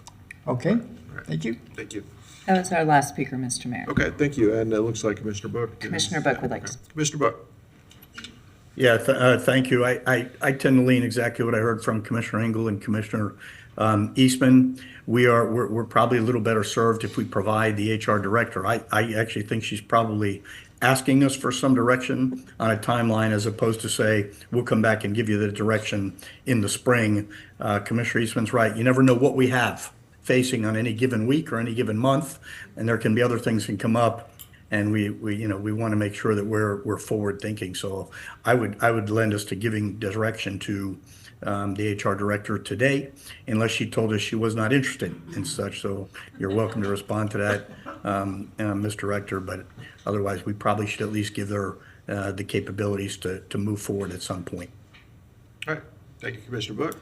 Okay. all right. Thank you. Thank you. That was our last speaker, Mr. Mayor. Okay, thank you. And it looks like Commissioner Book. Commissioner Book would like to. Commissioner Book. Yeah, thank you. I tend to lean exactly what I heard from Commissioner Engel and Commissioner Eastman. We're probably a little better served if we provide the HR director. I actually think she's probably asking us for some direction on a timeline, as opposed to say, we'll come back and give you the direction in the spring. Commissioner Eastman's right. You never know what we have facing on any given week or any given month, and there can be other things that come up. And we want to make sure that we're forward thinking. So I would lend us to giving direction to the HR director today, unless she told us she was not interested in such. So you're welcome to respond to that, Ms. Director, but otherwise, we probably should at least give her the capabilities to move forward at some point. All right, thank you, Commissioner Book.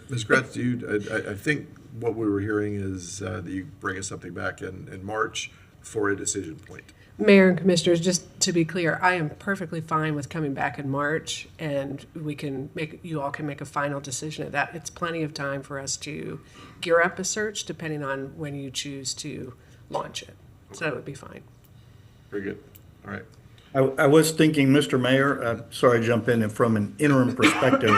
Ms. Gratz, I think what we were hearing is that you bring us something back in March for a decision point. Mayor and Commissioners, just to be clear, I am perfectly fine with coming back in March, and you all can make a final decision at that. It's plenty of time for us to gear up a search, depending on when you choose to launch it. So that would be fine. Very good. All right. I was thinking, Mr. Mayor, sorry to jump in, and from an interim perspective,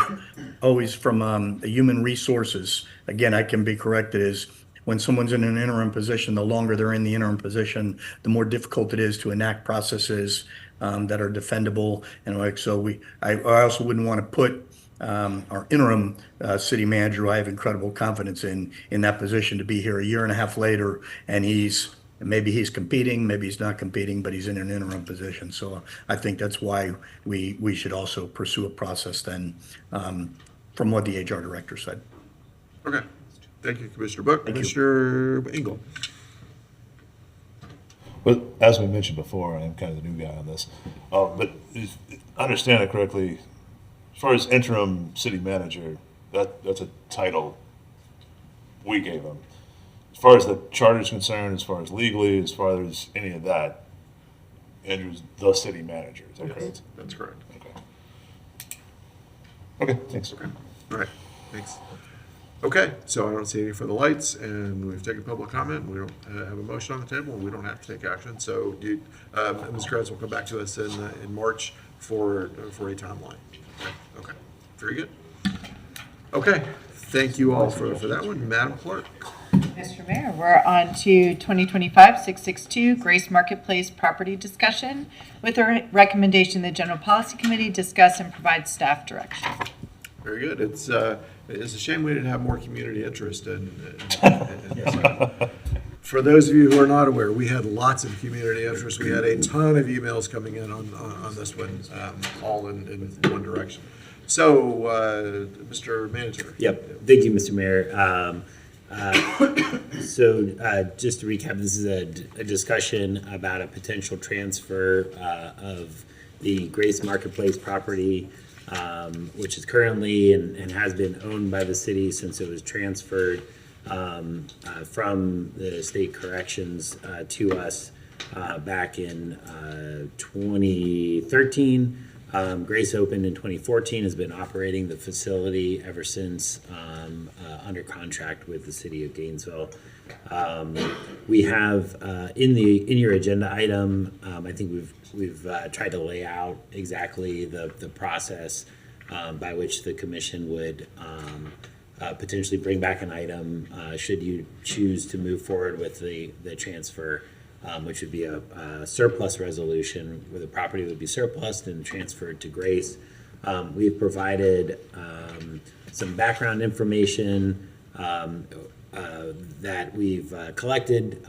always from the human resources, again, I can be corrected, is when someone's in an interim position, the longer they're in the interim position, the more difficult it is to enact processes that are defendable. And like, so I also wouldn't want to put our interim city manager, who I have incredible confidence in that position, to be here a year and a half later, and maybe he's competing, maybe he's not competing, but he's in an interim position. So I think that's why we should also pursue a process then, from what the HR director said. Okay. Thank you, Commissioner Book. Commissioner Engel. But as we mentioned before, I'm kind of the new guy on this, but if I understand it correctly, as far as interim city manager, that's a title we gave him. As far as the charter is concerned, as far as legally, as far as any of that, Andrew's the city manager. Is that correct? That's correct. Okay, thanks. Okay. All right, thanks. Okay, so I don't see any further lights, and we've taken public comment. We don't have a motion on the table, and we don't have to take action. So Ms. Kratz will come back to us in March for a timeline. Okay, very good. Okay, thank you all for that one. Madam Clerk. Mr. Mayor, we're on to 2025-662 Grace Marketplace property discussion with a recommendation the General Policy Committee discuss and provide staff direction. Very good. It's a shame we didn't have more community interest For those of you who are not aware, we had lots of community interest. We had a ton of emails coming in on this one, all in one direction. So, Mr. Manager. Yep. Thank you, Mr. Mayor. So just to recap, this is a discussion about a potential transfer of the Grace Marketplace property, which is currently and has been owned by the city since it was transferred from the state corrections to us back in 2013. Grace opened in 2014, has been operating the facility ever since, under contract with the city of Gainesville. We have in your agenda item, I think we've tried to lay out exactly the process by which the commission would potentially bring back an item should you choose to move forward with the transfer. Which would be a surplus resolution where the property would be surplused and transferred to Grace. We've provided some background information that we've collected.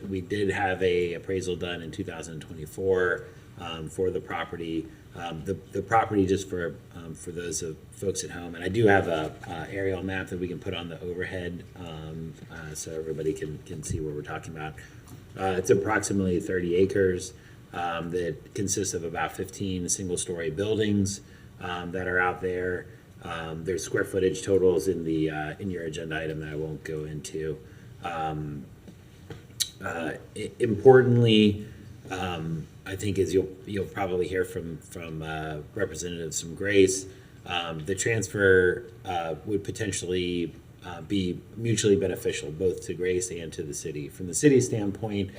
We did have a appraisal done in 2024 for the property. The property, just for those of folks at home, and I do have a aerial map that we can put on the overhead so everybody can see what we're talking about. It's approximately 30 acres that consists of about 15 single-story buildings that are out there. There's square footage totals in your agenda item that I won't go into. Importantly, I think as you'll probably hear from representatives from Grace, the transfer would potentially be mutually beneficial both to Grace and to the city. From the city standpoint,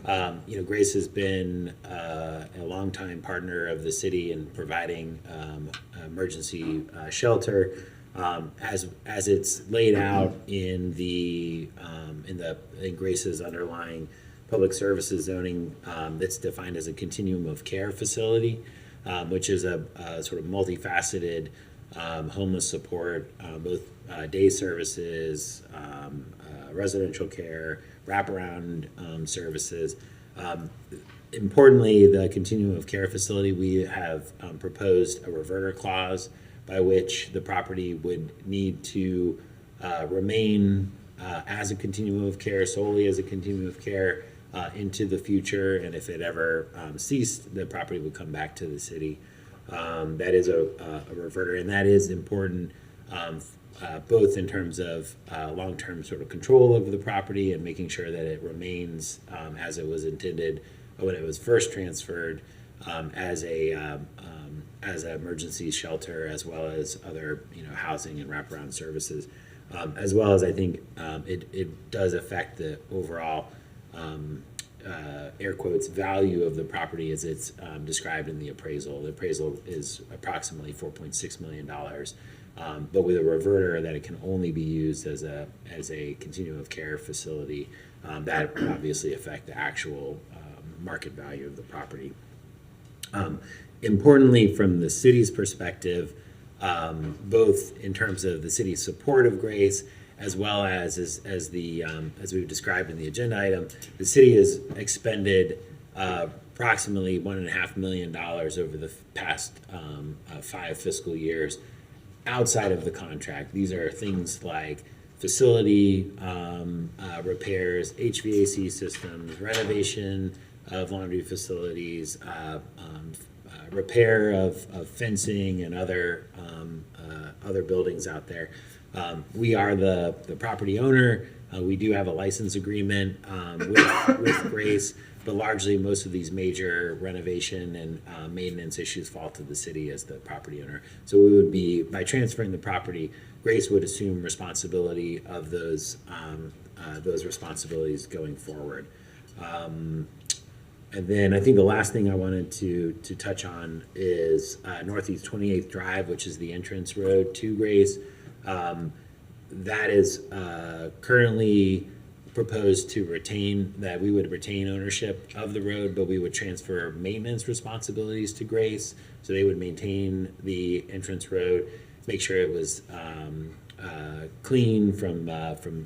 Grace has been a longtime partner of the city in providing emergency shelter. As it's laid out in Grace's underlying public services zoning, that's defined as a continuum of care facility, which is a sort of multifaceted homeless support, both day services, residential care, wraparound services. Importantly, the continuum of care facility, we have proposed a reverter clause by which the property would need to remain as a continuum of care, solely as a continuum of care into the future. And if it ever ceased, the property would come back to the city. That is a reverter, and that is important both in terms of long-term sort of control over the property and making sure that it remains as it was intended when it was first transferred, as an emergency shelter, as well as other housing and wraparound services, as well as I think it does affect the overall air quotes value of the property as it's described in the appraisal. The appraisal is approximately $4.6 million. But with a reverter that it can only be used as a continuum of care facility, that would obviously affect the actual market value of the property. Importantly, from the city's perspective, both in terms of the city's support of Grace, as well as we've described in the agenda item, the city has expended approximately $1.5 million over the past 5 fiscal years outside of the contract. These are things like facility repairs, HVAC systems, renovation of laundry facilities, repair of fencing and other buildings out there. We are the property owner. We do have a license agreement with Grace, but largely most of these major renovation and maintenance issues fall to the city as the property owner. So we would be, by transferring the property, Grace would assume responsibility of those responsibilities going forward. And then I think the last thing I wanted to touch on is Northeast 28th Drive, which is the entrance road to Grace. That is currently proposed to we would retain ownership of the road, but we would transfer maintenance responsibilities to Grace. So they would maintain the entrance road, make sure it was clean from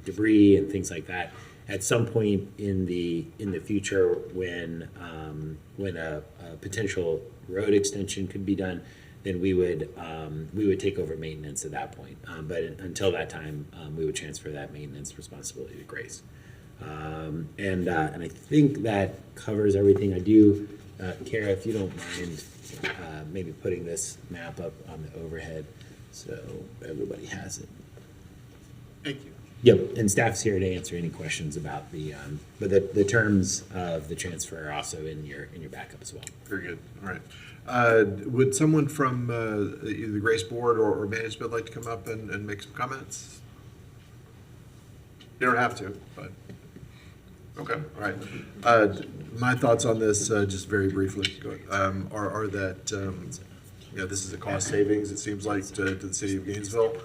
debris and things like that. At some point in the future, when a potential road extension could be done, then we would take over maintenance at that point. But until that time, we would transfer that maintenance responsibility to Grace. And I think that covers everything. I do, Kara, if you don't mind, maybe putting this map up on the overhead so everybody has it. Thank you. Yep, and staff's here to answer any questions about but the terms of the transfer are also in your backup as well. Very good. All right. Would someone from either the Grace Board or management like to come up and make some comments? You don't have to, but okay. All right. My thoughts on this, just very briefly, are that this is a cost savings. It seems like to the city of Gainesville.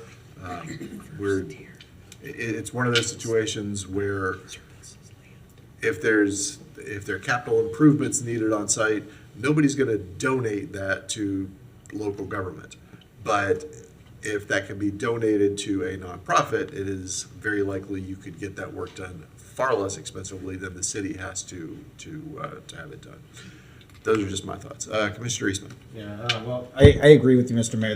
It's one of those situations where if there are capital improvements needed on site, nobody's going to donate that to local government. But if that can be donated to a nonprofit, it is very likely you could get that work done far less expensively than the city has to have it done. Those are just my thoughts. Commissioner Eastman. Yeah, well, I agree with you, Mr. Mayor.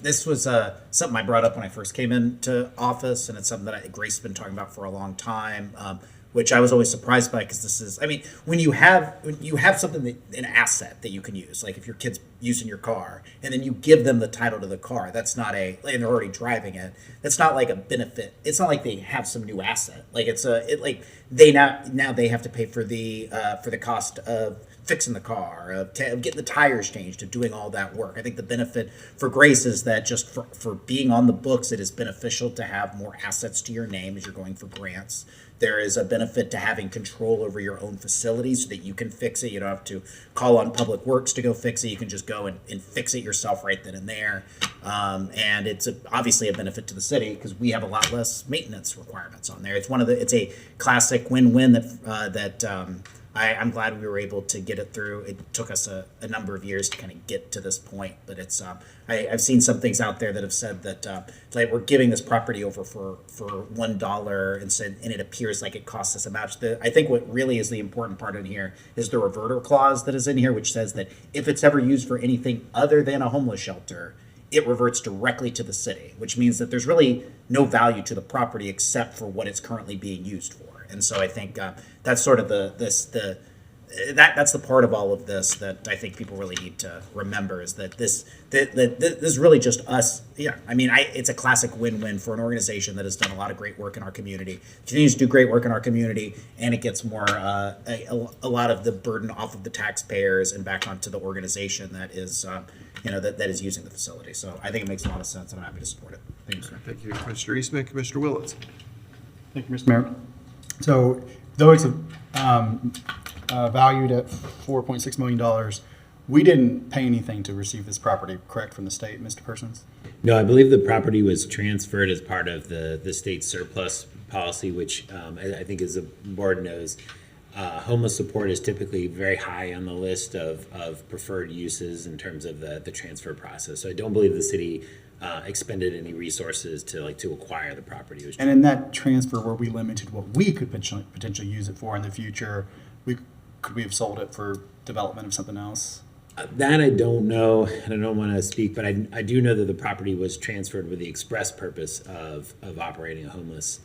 This was something I brought up when I first came into office, and it's something that Grace has been talking about for a long time, which I was always surprised by because this is, I mean, when you have something, an asset that you can use, like if your kid's using your car, and then you give them the title to the car, that's not and they're already driving it, that's not like a benefit. It's not like they have some new asset. Like they now they have to pay for the cost of fixing the car, of getting the tires changed, of doing all that work. I think the benefit for Grace is that just for being on the books, it is beneficial to have more assets to your name as you're going for grants. There is a benefit to having control over your own facility so that you can fix it. You don't have to call on Public Works to go fix it. You can just go and fix it yourself right then and there. And it's obviously a benefit to the city because we have a lot less maintenance requirements on there. It's a classic win-win that I'm glad we were able to get it through. It took us a number of years to kind of get to this point, but it's I've seen some things out there that have said that like we're giving this property over for $1 and it appears like it costs this amount. I think what really is the important part in here is the reverter clause that is in here, which says that if it's ever used for anything other than a homeless shelter, it reverts directly to the city, which means that there's really no value to the property except for what it's currently being used for. And so I think that's sort of that's the part of all of this that I think people really need to remember, is that this is really just us. Yeah, I mean, it's a classic win-win for an organization that has done a lot of great work in our community, continues to do great work in our community, and it gets more a lot of the burden off of the taxpayers and back onto the organization that is that is using the facility. So I think it makes a lot of sense, and I'm happy to support it. Thank you, sir. Thank you, Commissioner Eastman. Commissioner Willetts. Thank you, Mr. Mayor. So though it's valued at $4.6 million, we didn't pay anything to receive this property, correct, from the state, Mr. Persons? No, I believe the property was transferred as part of the state surplus policy, which I think, as the board knows, homeless support is typically very high on the list of preferred uses in terms of the transfer process. So I don't believe the city expended any resources to acquire the property. It was And in that transfer, were we limited what we could potentially use it for in the future? Could we have sold it for development of something else? That I don't know, and I don't want to speak, but I do know that the property was transferred with the express purpose of operating a homeless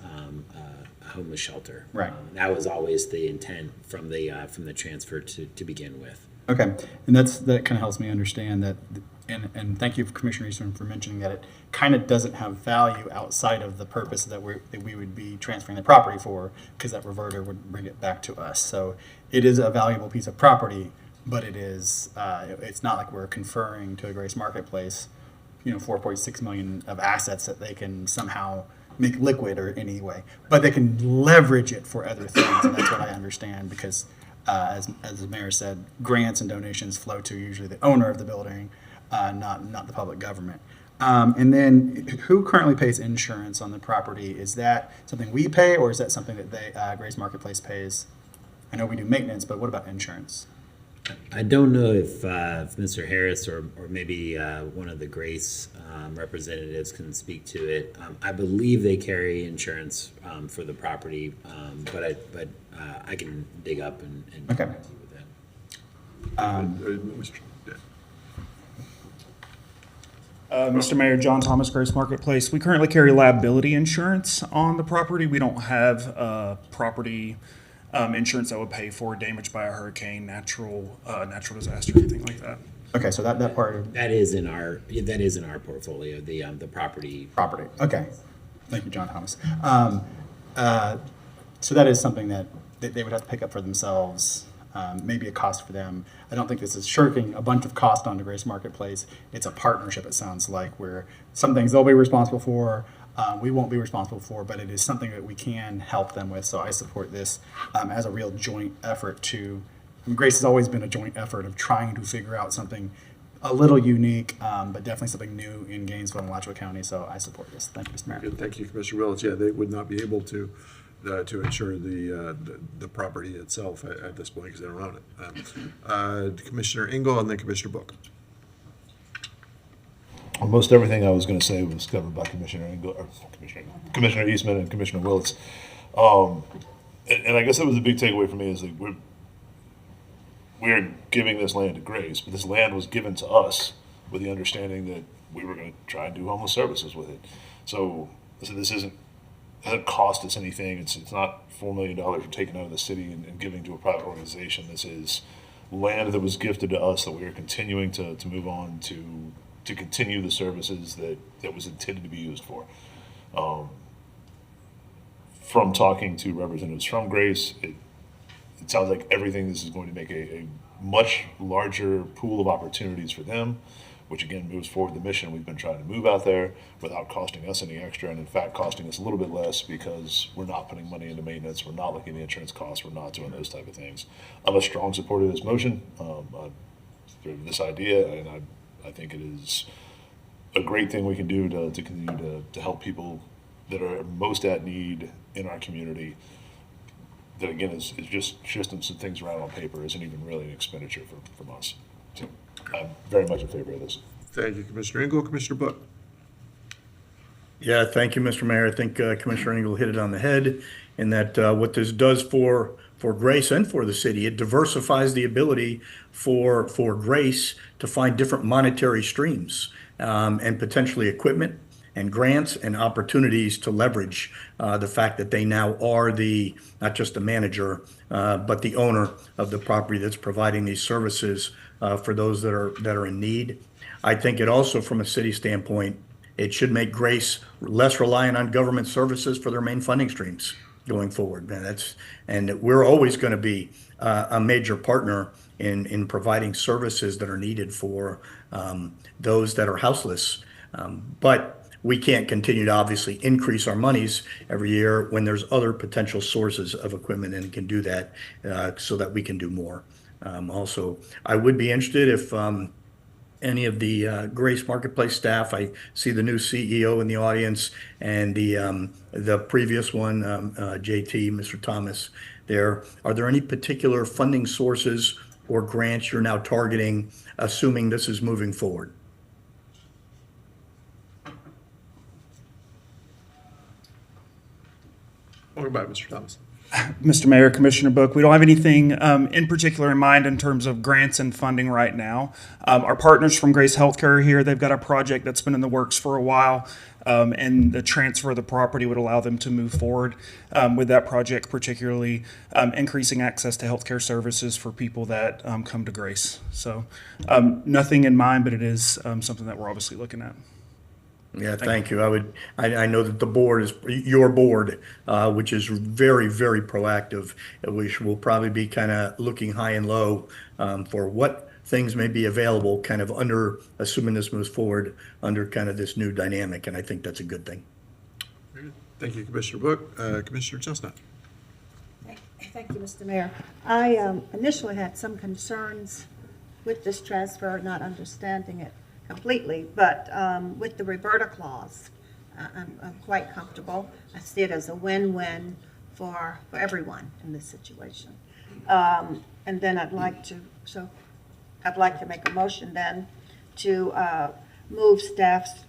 shelter. Right. That was always the intent from the transfer to begin with. Okay, and that kind of helps me understand that, and thank you, Commissioner Eastman, for mentioning that it kind of doesn't have value outside of the purpose that we would be transferring the property for, because that reverter would bring it back to us. So it is a valuable piece of property, but it's not like we're conferring to a Grace Marketplace, $4.6 million of assets that they can somehow make liquid or any way, but they can leverage it for other things, and that's what I understand, because as the mayor said, grants and donations flow to usually the owner of the building, not the public government. And then who currently pays insurance on the property? Is that something we pay, or is that something that Grace Marketplace pays? I know we do maintenance, but what about insurance? I don't know if Mr. Harris or maybe one of the Grace representatives can speak to it. I believe they carry insurance for the property, but I can dig up and Okay. get back to you with that. Mr. Mayor, John Thomas, Grace Marketplace. We currently carry liability insurance on the property. We don't have property insurance that would pay for damage by a hurricane, natural disaster, anything like that. Okay, so that part of That is in our portfolio, the property. property. Okay, thank you, John Thomas. So that is something that they would have to pick up for themselves. Maybe a cost for them. I don't think this is shirking a bunch of cost onto Grace Marketplace. It's a partnership, it sounds like, where some things they'll be responsible for, we won't be responsible for, but it is something that we can help them with. So I support this as a real joint effort Grace has always been a joint effort of trying to figure out something a little unique, but definitely something new in Gainesville and Alachua County. So I support this. Thank you, Mr. Mayor. Good, thank you, Commissioner Willetts. Yeah, they would not be able to insure the property itself at this point because they don't own it. Commissioner Engel and then Commissioner Book. Almost everything I was going to say was covered by Commissioner Eastman and Commissioner Willetts. And I guess that was a big takeaway for me, is that we're giving this land to Grace, but this land was given to us with the understanding that we were going to try and do homeless services with it. So this doesn't cost us anything. It's not $4 million we're taking out of the city and giving to a private organization. This is land that was gifted to us that we are continuing to move on to continue the services that was intended to be used for. From talking to representatives from Grace, it sounds like everything this is going to make a much larger pool of opportunities for them, which again moves forward the mission we've been trying to move out there without costing us any extra, and in fact costing us a little bit less because we're not putting money into maintenance, we're not looking at the insurance costs, we're not doing those type of things. I'm a strong supporter of this motion, this idea, and I think it is a great thing we can do to continue to help people that are most at need in our community. That again is just shifting some things around on paper, isn't even really an expenditure from us. So I'm very much in favor of this. Thank you, Commissioner Engel. Commissioner Book. Yeah, thank you, Mr. Mayor. I think Commissioner Engel hit it on the head in that what this does for for Grace and for the city. It diversifies the ability for Grace to find different monetary streams, and potentially equipment and grants and opportunities to leverage the fact that they now are not just the manager, but the owner of the property that's providing these services for those that are in need. I think it also, from a city standpoint, it should make Grace less reliant on government services for their main funding streams going forward. And we're always going to be a major partner in providing services that are needed for those that are houseless. But we can't continue to obviously increase our monies every year when there's other potential sources of equipment and can do that so that we can do more. Also, I would be interested if any of the Grace Marketplace staff, I see the new CEO in the audience and the previous one, JT, Mr. Thomas there. Are there any particular funding sources or grants you're now targeting, assuming this is moving forward? Welcome back, Mr. Thomas. Mr. Mayor, Commissioner Book, we don't have anything in particular in mind in terms of grants and funding right now. Our partners from Grace Healthcare are here. They've got a project that's been in the works for a while, and the transfer of the property would allow them to move forward with that project, particularly increasing access to healthcare services for people that come to Grace. So nothing in mind, but it is something that we're obviously looking at. Yeah, thank you. I know that the board is your board, which is very, very proactive, which will probably be kind of looking high and low for what things may be available kind of assuming this moves forward under kind of this new dynamic. And I think that's a good thing. Very good. Thank you, Commissioner Book. Commissioner Chestnut. Thank you, Mr. Mayor. I initially had some concerns with this transfer, not understanding it completely, but with the reverter clause, I'm quite comfortable. I see it as a win-win for everyone in this situation. And then I'd like to make a motion then to move staff's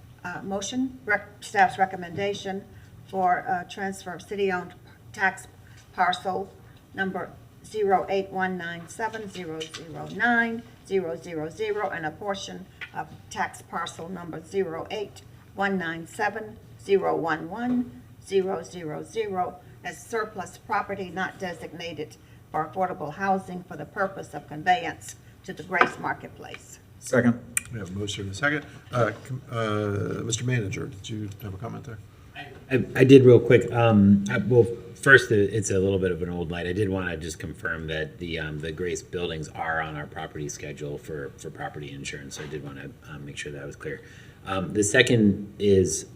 staff's recommendation for transfer of city-owned tax parcel number 08197009000 and a portion of tax parcel number 08197011000 as surplus property not designated for affordable housing for the purpose of conveyance to the Grace Marketplace. Second. We have a motion and a second. Mr. Manager, did you have a comment there? I did real quick. Well, first, it's a little bit of an old light. I did want to just confirm that the Grace buildings are on our property schedule for property insurance. So I did want to make sure that was clear. The second is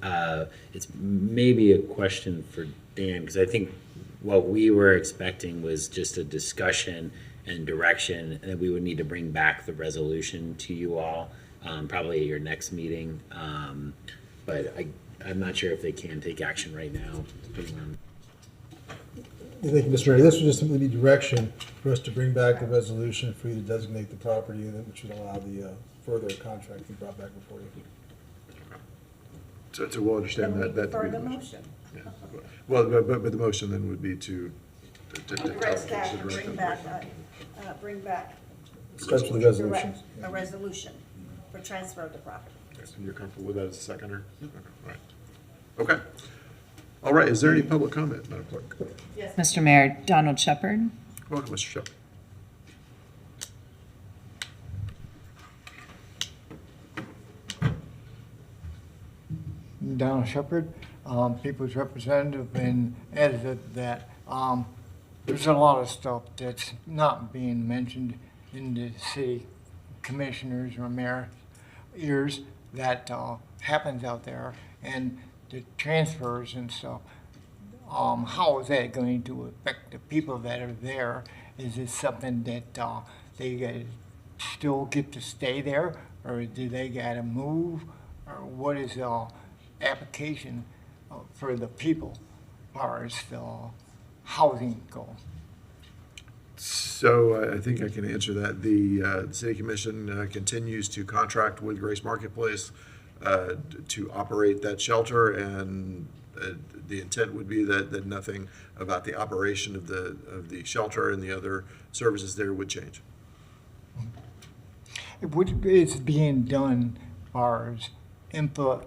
it's maybe a question for Dan, because I think what we were expecting was just a discussion and direction, and we would need to bring back the resolution to you all, probably at your next meeting. But I'm not sure if they can take action right now. Thank you, Mr. Mayor. This would just simply be direction for us to bring back the resolution for you to designate the property, which would allow the further contract to be brought back before you. So we'll understand Then we that to defer be the the motion. motion. Yeah. Well, but the motion then would be to Direct staff to bring back Starts with the resolution. a resolution for transfer of the property. And you're comfortable with that as a seconder? Okay, all right. Okay. All right, is there any public comment, Madam Clerk? Yes, Mr. Mayor, Donald Shepard. Welcome, Mr. Shepard. Donald Shepard, People's Representative, and edited that there's a lot of stuff that's not being mentioned in the city commissioners or mayor's ears that happens out there, and the transfers and stuff. How is that going to affect the people that are there? Is it something that they still get to stay there, or do they gotta move, or what is the application for the people as far as the housing goes? So I think I can answer that. The City Commission continues to contract with Grace Marketplace to operate that shelter, and The intent would be that nothing about the operation of the shelter and the other services there would change. It's being done as far as input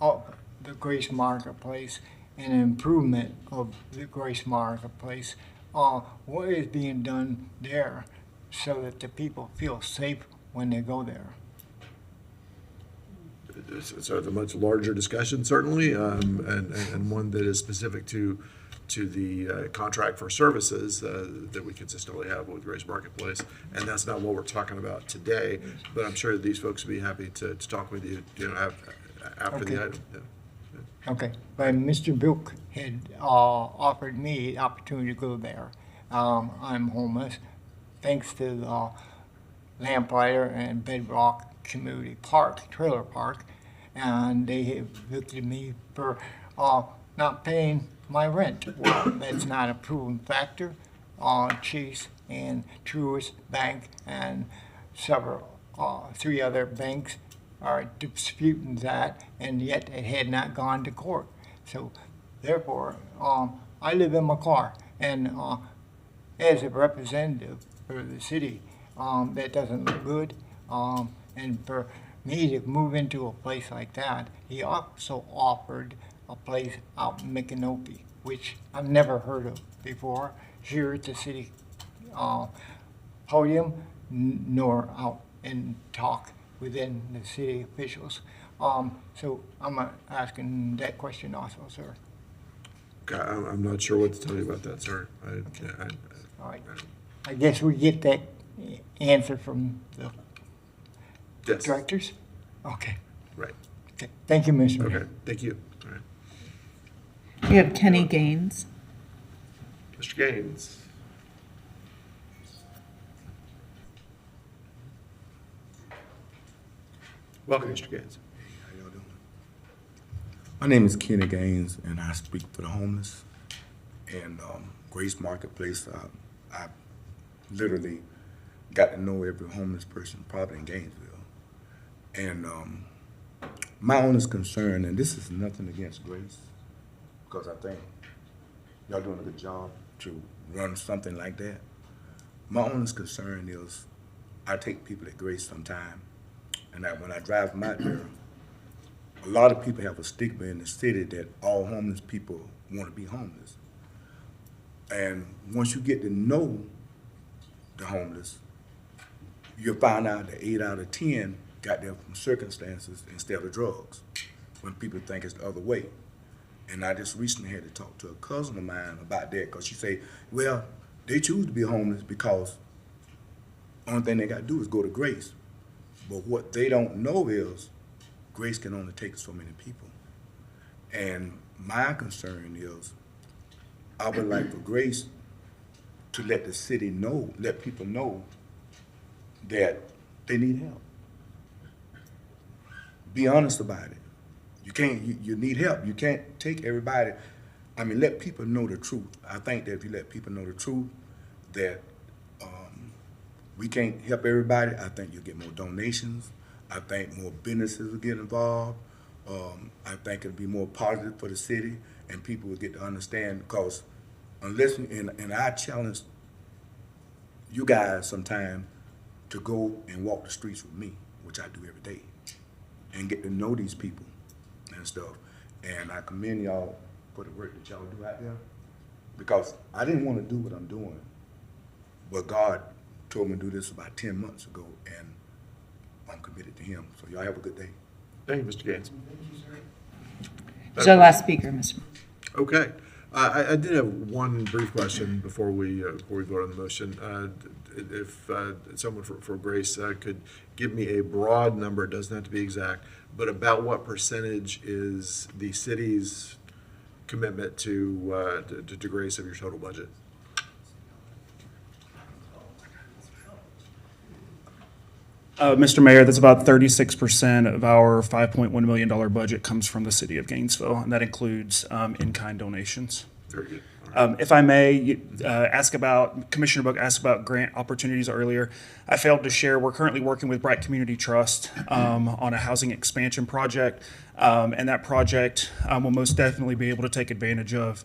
of the Grace Marketplace and improvement of the Grace Marketplace. What is being done there so that the people feel safe when they go there? So it's a much larger discussion, certainly, and one that is specific to the contract for services that we consistently have with Grace Marketplace. And that's not what we're talking about today, but I'm sure these folks would be happy to talk with you, after the item. Yeah. Okay, but Mr. Bilk had offered me the opportunity to go there. I'm homeless, thanks to the Lamplighter and Bedrock Community Park, Trailer Park, and they have looked at me for not paying my rent. Well, that's not a proven factor. Chase and Truist Bank and three other banks are disputing that, and yet it had not gone to court. So therefore, I live in my car, and as a representative for the city, that doesn't look good. And for me to move into a place like that, he also offered a place out in Micanopy, which I've never heard of before, here at the city podium, nor out and talk within the city officials. So I'm asking that question also, sir. Okay, I'm not sure what to tell you about that, sir. All right. I guess we get that answer from the Yes. directors? Okay. Right. Okay. Thank you, Mr. Mayor. Okay, thank you. All right. We have Kenny Gaines. Mr. Gaines. Welcome, Mr. Gaines. My name is Kenny Gaines, and I speak for the homeless. And Grace Marketplace, I literally got to know every homeless person probably in Gainesville. And my honest concern, and this is nothing against Grace, because I think y'all doing a good job to run something like that. My honest concern is I take people at Grace sometime, and when I drive them out there, a lot of people have a stigma in the city that all homeless people want to be homeless. And once you get to know the homeless, you'll find out that 8 out of 10 got there from circumstances instead of drugs, when people think it's the other way. And I just recently had to talk to a cousin of mine about that, because she said, well, they choose to be homeless because the only thing they got to do is go to Grace. But what they don't know is Grace can only take so many people. And my concern is I would like for Grace to let the city know, let people know that they need help. Be honest about it. You can't, you need help. You can't take everybody. I mean, let people know the truth. I think that if you let people know the truth, that we can't help everybody, I think you'll get more donations. I think more businesses will get involved. I think it'll be more positive for the city, and people will get to understand, because unless, and I challenge you guys sometime to go and walk the streets with me, which I do every day, and get to know these people and stuff. And I commend y'all for the work that y'all do out there, because I didn't want to do what I'm doing, but God told me to do this about 10 months ago, and I'm committed to him. So y'all have a good day. Thank you, Mr. Gaines. Is our last speaker, Mr. Okay. I did have one brief question before we vote on the motion. If someone for Grace could give me a broad number, it doesn't have to be exact, but about what percentage is the city's commitment to Grace of your total budget? Mr. Mayor, that's about 36% of our $5.1 million budget comes from the city of Gainesville, and that includes in-kind donations. Very good. All right. If I may, Commissioner Book asked about grant opportunities earlier. I failed to share, we're currently working with Bright Community Trust on a housing expansion project. And that project will most definitely be able to take advantage of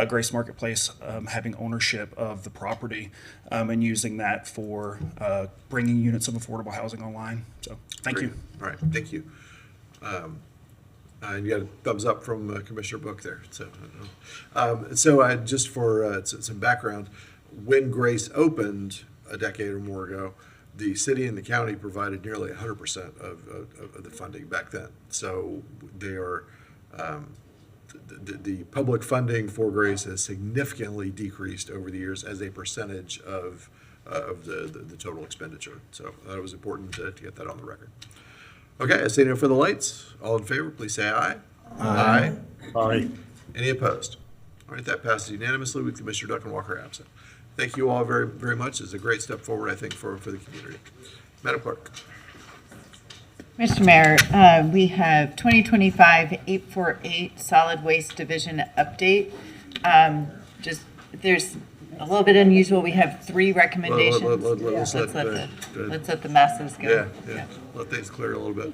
Grace Marketplace having ownership of the property and using that for bringing units of affordable housing online. So, thank you. All right, thank you. And you got a thumbs up from Commissioner Book there. So, just for some background, when Grace opened a decade or more ago, the city and the county provided nearly 100% of the funding back then. So they are the public funding for Grace has significantly decreased over the years as a percentage of the total expenditure. So I thought it was important to get that on the record. Okay, I see no further lights. All in favor, please say aye. Aye. Aye. Any opposed? All right, that passes unanimously with Commissioner Duncan Walker absent. Thank you all very, very much. It's a great step forward, I think, for the community. Madam Clerk. Mr. Mayor, we have 2025-848 Solid Waste Division update. There's a little bit unusual. We have 3 recommendations. Let's let the masses go. Yeah. Let things clear a little bit.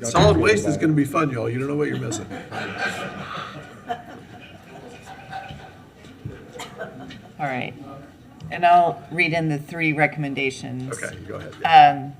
Solid waste is going to be fun, y'all. You don't know what you're missing. All right. And I'll read in the 3 recommendations. Okay, go ahead.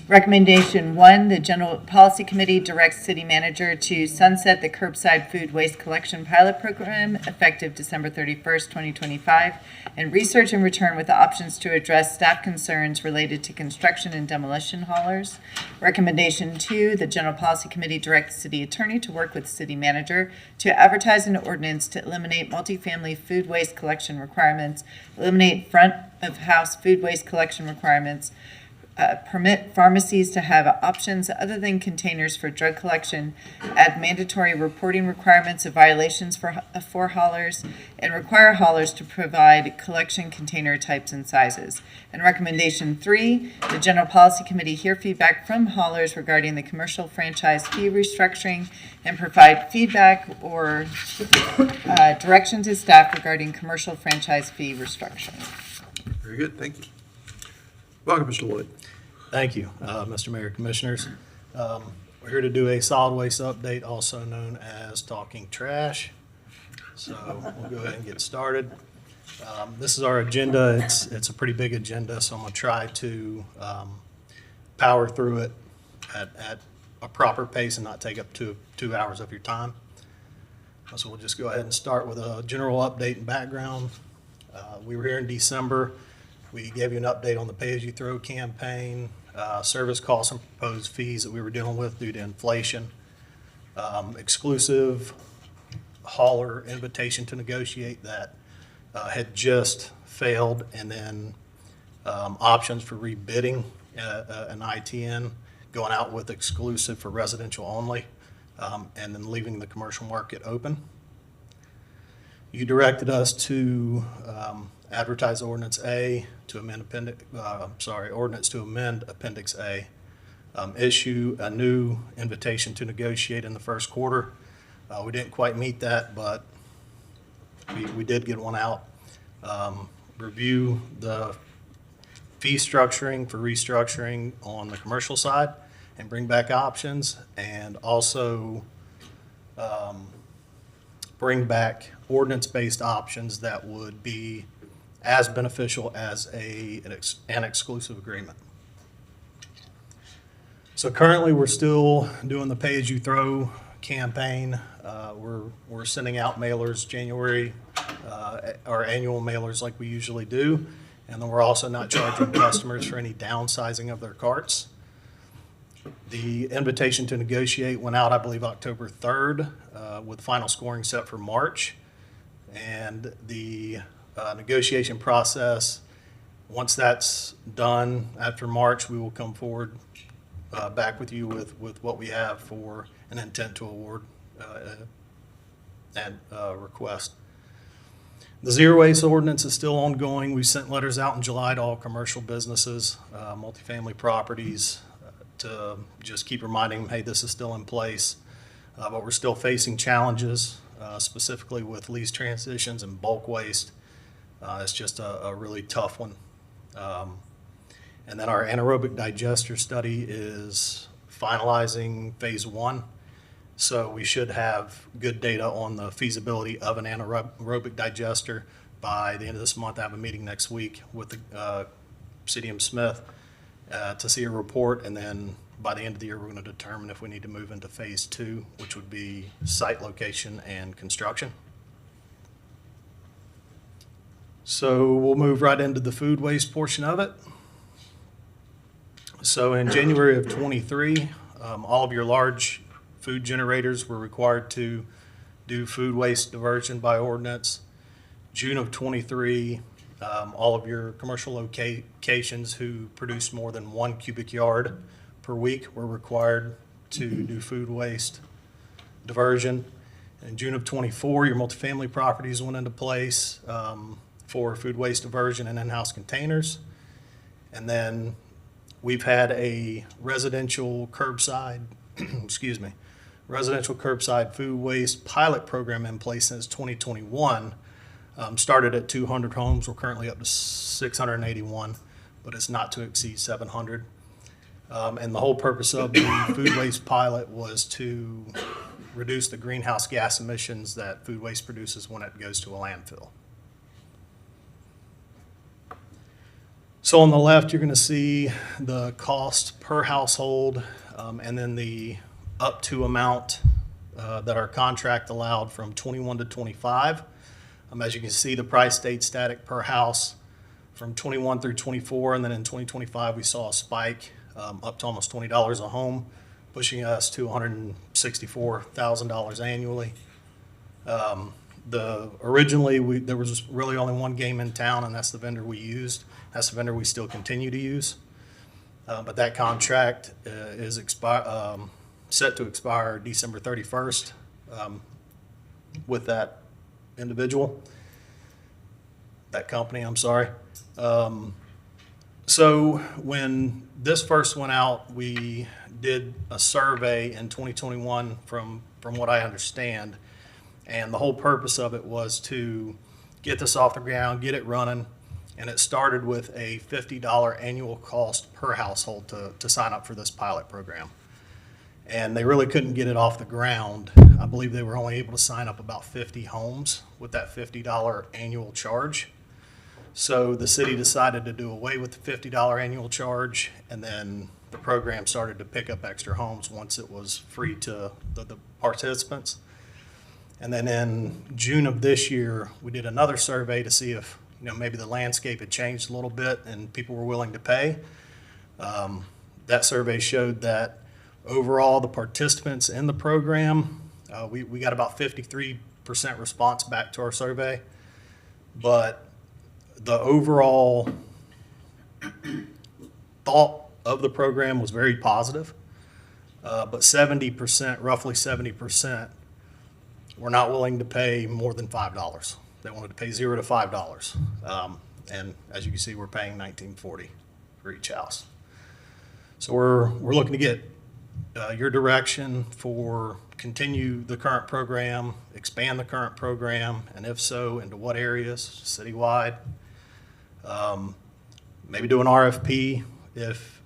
Recommendation 1, the General Policy Committee directs City Manager to sunset the curbside food waste collection pilot program effective December 31st, 2025, and research and return with options to address staff concerns related to construction and demolition haulers. Recommendation 2, the General Policy Committee directs the City Attorney to work with City Manager to advertise an ordinance to eliminate multifamily food waste collection requirements, eliminate front of house food waste collection requirements, permit pharmacies to have options other than containers for drug collection, add mandatory reporting requirements of violations for haulers, and require haulers to provide collection container types and sizes. And recommendation 3, the General Policy Committee hear feedback from haulers regarding the commercial franchise fee restructuring and provide feedback or direction to staff regarding commercial franchise fee restructuring. Very good, thank you. Welcome, Mr. Lloyd. Thank you, Mr. Mayor, Commissioners. We're here to do a solid waste update, also known as Talking Trash. So we'll go ahead and get started. This is our agenda. It's a pretty big agenda, so I'm going to try to power through it at a proper pace and not take up 2 hours of your time. So we'll just go ahead and start with a general update and background. We were here in December. We gave you an update on the pay-as-you-throw campaign, service costs and proposed fees that we were dealing with due to inflation, exclusive hauler invitation to negotiate that had just failed, and then options for rebidding an ITN, going out with exclusive for residential only, and then leaving the commercial market open. You directed us to advertise Ordinance A to amend Ordinance to amend Appendix A, issue a new invitation to negotiate in the first quarter. We didn't quite meet that, but we did get one out. Review the fee structuring for restructuring on the commercial side and bring back options, and also bring back ordinance-based options that would be as beneficial as an exclusive agreement. So currently, we're still doing the pay-as-you-throw campaign. We're sending out mailers January, our annual mailers like we usually do, and then we're also not charging customers for any downsizing of their carts. The invitation to negotiate went out, I believe, October 3rd, with final scoring set for March. And the negotiation process, once that's done after March, we will come forward back with you with what we have for an intent to award and request. The zero waste ordinance is still ongoing. We sent letters out in July to all commercial businesses, multifamily properties, to just keep reminding them, hey, this is still in place. But we're still facing challenges, specifically with lease transitions and bulk waste. It's just a really tough one. And then our anaerobic digester study is finalizing phase 1. So we should have good data on the feasibility of an anaerobic digester by the end of this month. I have a meeting next week with the CDM Smith to see a report, and then by the end of the year, we're going to determine if we need to move into phase 2, which would be site location and construction. So we'll move right into the food waste portion of it. So in January of 23, all of your large food generators were required to do food waste diversion by ordinance. June of 23, all of your commercial locations who produce more than 1 cubic yard per week were required to do food waste diversion. In June of 24, your multifamily properties went into place for food waste diversion and in-house containers. And then we've had a residential curbside, residential curbside food waste pilot program in place since 2021. Started at 200 homes. We're currently up to 681, but it's not to exceed 700. And the whole purpose of the food waste pilot was to reduce the greenhouse gas emissions that food waste produces when it goes to a landfill. So on the left, you're going to see the cost per household, and then the up to amount that our contract allowed from 21 to 25. As you can see, the price stayed static per house from 21 through 24, and then in 2025 we saw a spike up to almost $20 a home, pushing us to $164,000 annually. Originally there was really only one game in town, and that's the vendor we used. That's the vendor we still continue to use. But that contract is set to expire December 31st with that individual, that company, I'm sorry. So when this first went out, we did a survey in 2021 from what I understand, and the whole purpose of it was to get this off the ground, get it running, and it started with a $50 annual cost per household to sign up for this pilot program. And they really couldn't get it off the ground. I believe they were only able to sign up about 50 homes with that $50 annual charge. So the city decided to do away with the $50 annual charge, and then the program started to pick up extra homes once it was free to the participants. And then in June of this year, we did another survey to see if maybe the landscape had changed a little bit and people were willing to pay. That survey showed that overall, the participants in the program, we got about 53% response back to our survey, but the overall thought of the program was very positive. But 70%, roughly 70%, were not willing to pay more than $5. They wanted to pay $0 to $5. And as you can see, we're paying $19.40 for each house. So we're looking to get your direction for continue the current program, expand the current program, and if so, into what areas citywide. Maybe do an RFP if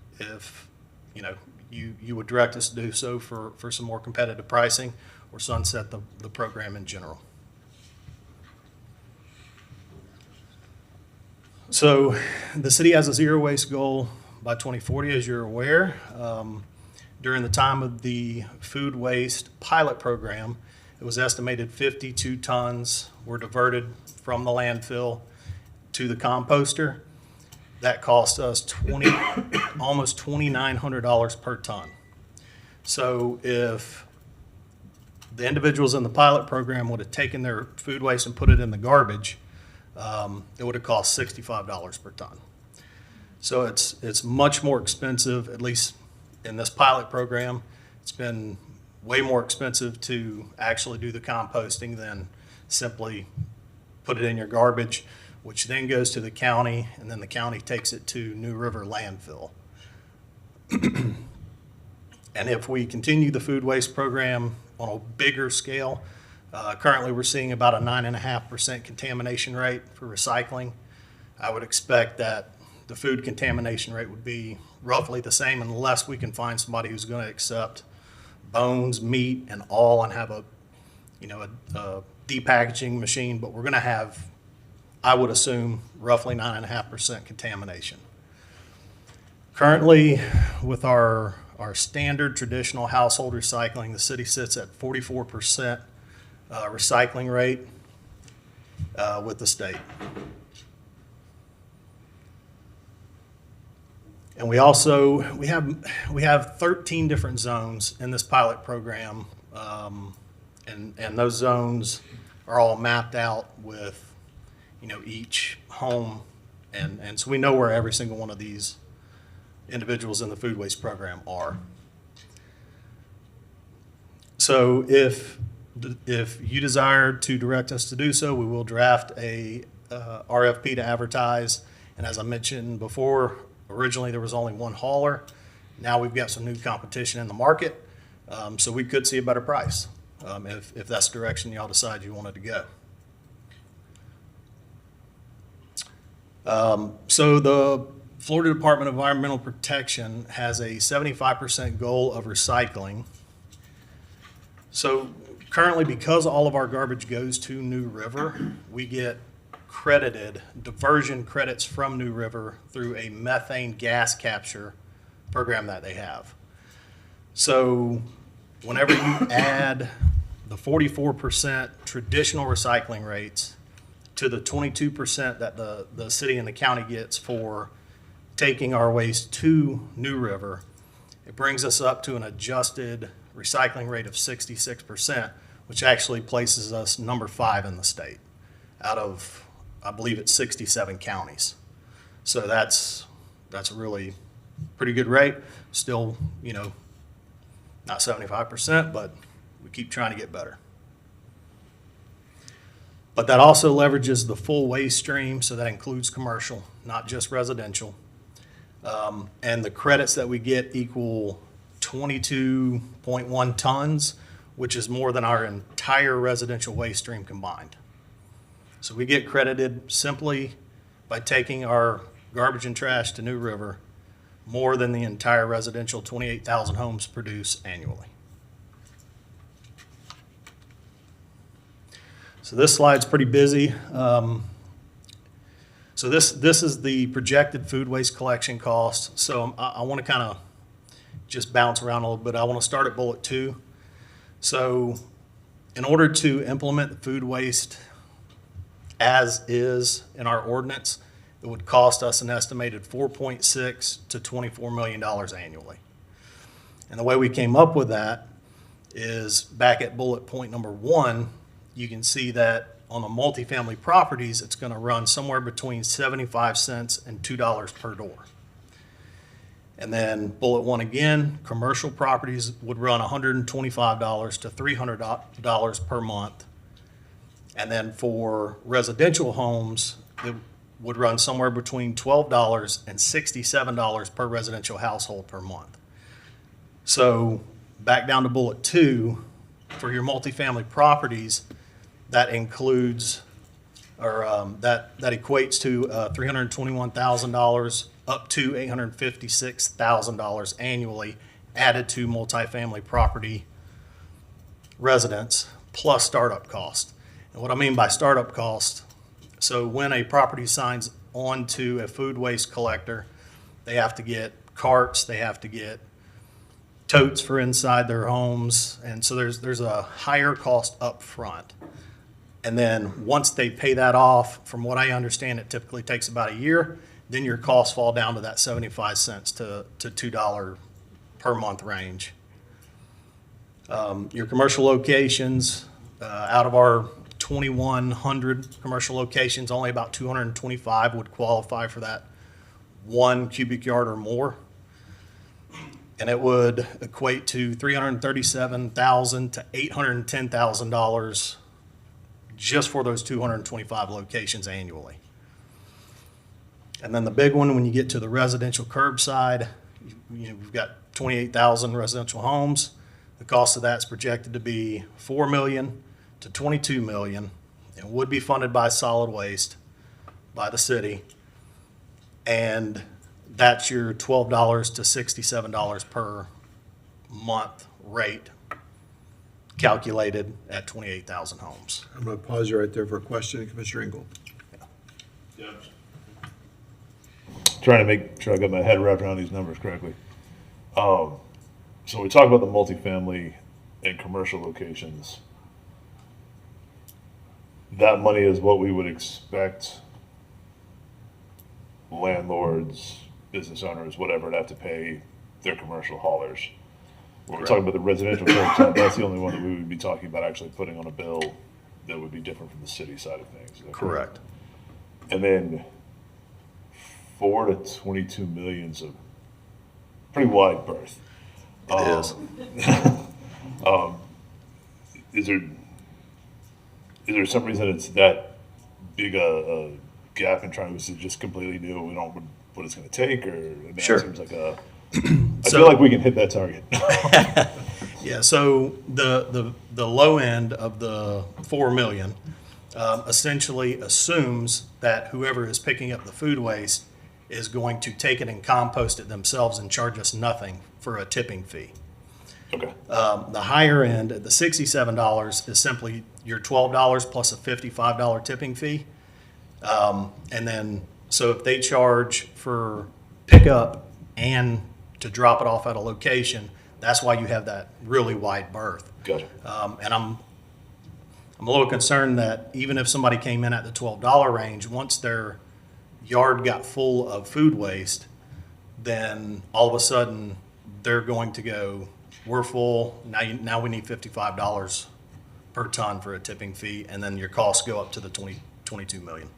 you would direct us to do so for some more competitive pricing, or sunset the program in general. So the city has a zero waste goal by 2040, as you're aware. During the time of the food waste pilot program, it was estimated 52 tons were diverted from the landfill to the composter. That cost us almost $2,900 per ton. So if the individuals in the pilot program would have taken their food waste and put it in the garbage, it would have cost $65 per ton. So it's much more expensive, at least in this pilot program. It's been way more expensive to actually do the composting than simply put it in your garbage, which then goes to the county, and then the county takes it to New River landfill. And if we continue the food waste program on a bigger scale, currently we're seeing about a 9.5% contamination rate for recycling. I would expect that the food contamination rate would be roughly the same unless we can find somebody who's going to accept bones, meat, and all, and have a depackaging machine. But we're going to have, I would assume, roughly 9.5% contamination. Currently, with our standard traditional household recycling, the city sits at 44% recycling rate with the state. And we have 13 different zones in this pilot program, and those zones are all mapped out with each home, and so we know where every single one of these individuals in the food waste program are. So if you desire to direct us to do so, we will draft a RFP to advertise. And as I mentioned before, originally there was only one hauler. Now we've got some new competition in the market, so we could see a better price if that's the direction y'all decide you wanted to go. So the Florida Department of Environmental Protection has a 75% goal of recycling. So currently, because all of our garbage goes to New River, we get credited diversion credits from New River through a methane gas capture program that they have. So whenever you add the 44% traditional recycling rates to the 22% that the city and the county gets for taking our waste to New River, it brings us up to an adjusted recycling rate of 66%, which actually places us number 5 in the state out of, I believe it's 67 counties. So that's a really pretty good rate. Still, not 75%, but we keep trying to get better. But that also leverages the full waste stream, so that includes commercial, not just residential. And the credits that we get equal 22.1 tons, which is more than our entire residential waste stream combined. So we get credited simply by taking our garbage and trash to New River more than the entire residential 28,000 homes produce annually. So this slide's pretty busy. So this is the projected food waste collection cost. So I want to kind of just bounce around a little bit. I want to start at bullet 2. So in order to implement the food waste as is in our ordinance, it would cost us an estimated $4.6 to $24 million annually. And the way we came up with that is back at bullet point number 1, you can see that on the multifamily properties, it's going to run somewhere between 75 cents and $2 per door. And then bullet 1 again, commercial properties would run $125 to $300 per month. And then for residential homes, it would run somewhere between $12 and $67 per residential household per month. So back down to bullet 2, for your multifamily properties, that includes, or that equates to $321,000 up to $856,000 annually added to multifamily property residents plus startup cost. And what I mean by startup cost, so when a property signs on to a food waste collector, they have to get carts, they have to get totes for inside their homes, and so there's a higher cost up front. And then once they pay that off, from what I understand, it typically takes about a year, then your costs fall down to that 75 cents to $2 per month range. Your commercial locations, out of our 2,100 commercial locations, only about 225 would qualify for that 1 cubic yard or more. And it would equate to $337,000 to $810,000 just for those 225 locations annually. And then the big one, when you get to the residential curbside, we've got 28,000 residential homes. The cost of that's projected to be $4 million to $22 million, and would be funded by solid waste, by the city. And that's your $12 to $67 per month rate, calculated at 28,000 homes. I'm going to pause you right there for a question. Commissioner Engel. Trying to make sure I got my head wrapped around these numbers correctly. So we talk about the multifamily and commercial locations. That money is what we would expect landlords, business owners, whatever, to have to pay their commercial haulers. When we're talking about the residential curbside, that's the only one that we would be talking about actually putting on a bill that would be different from the city side of things. Is that Correct. And then 4 to 22 million's a pretty wide berth. It is. Is there some reason it's that big a gap in trying to just completely new? We don't know what it's going to take, or I mean, Sure. It seems like I feel like we can hit that target. Yeah, so the low end of the 4 million essentially assumes that whoever is picking up the food waste is going to take it and compost it themselves and charge us nothing for a tipping fee. Okay. The higher end, the $67, is simply your $12 plus a $55 tipping fee. And then, so if they charge for pickup and to drop it off at a location, that's why you have that really wide berth. Gotcha. And I'm a little concerned that even if somebody came in at the $12 range, once their yard got full of food waste, then all of a sudden they're going to go, we're full, now we need $55 per ton for a tipping fee, and then your costs go up to the 22 million.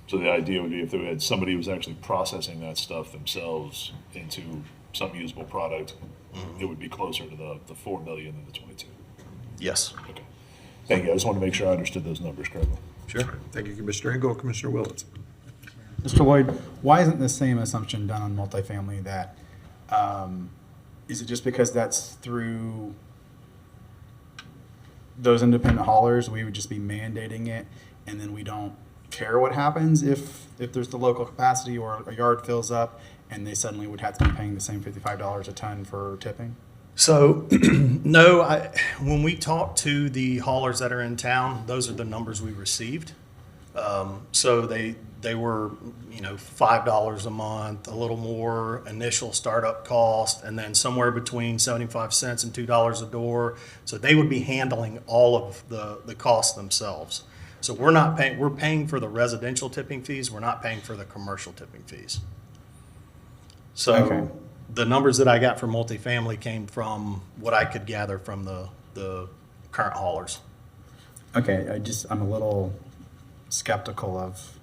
So the idea would be if they had somebody who was actually processing that stuff themselves into some usable product, it would be closer to the 4 million than the 22. Yes. Okay. Thank you. I just wanted to make sure I understood those numbers correctly. Sure. Thank you, Commissioner Engel. Commissioner Willets. Mr. Lloyd, why isn't the same assumption done on multifamily that, is it just because that's through those independent haulers, we would just be mandating it, and then we don't care what happens if there's the local capacity or a yard fills up, and they suddenly would have to be paying the same $55 a ton for tipping? So, no, when we talk to the haulers that are in town, those are the numbers we received. So they were, $5 a month, a little more initial startup cost, and then somewhere between 75 cents and $2 a door. So they would be handling all of the costs themselves. So we're paying for the residential tipping fees. We're not paying for the commercial tipping fees. So Okay. the numbers that I got for multifamily came from what I could gather from the current haulers. Okay, I'm a little skeptical of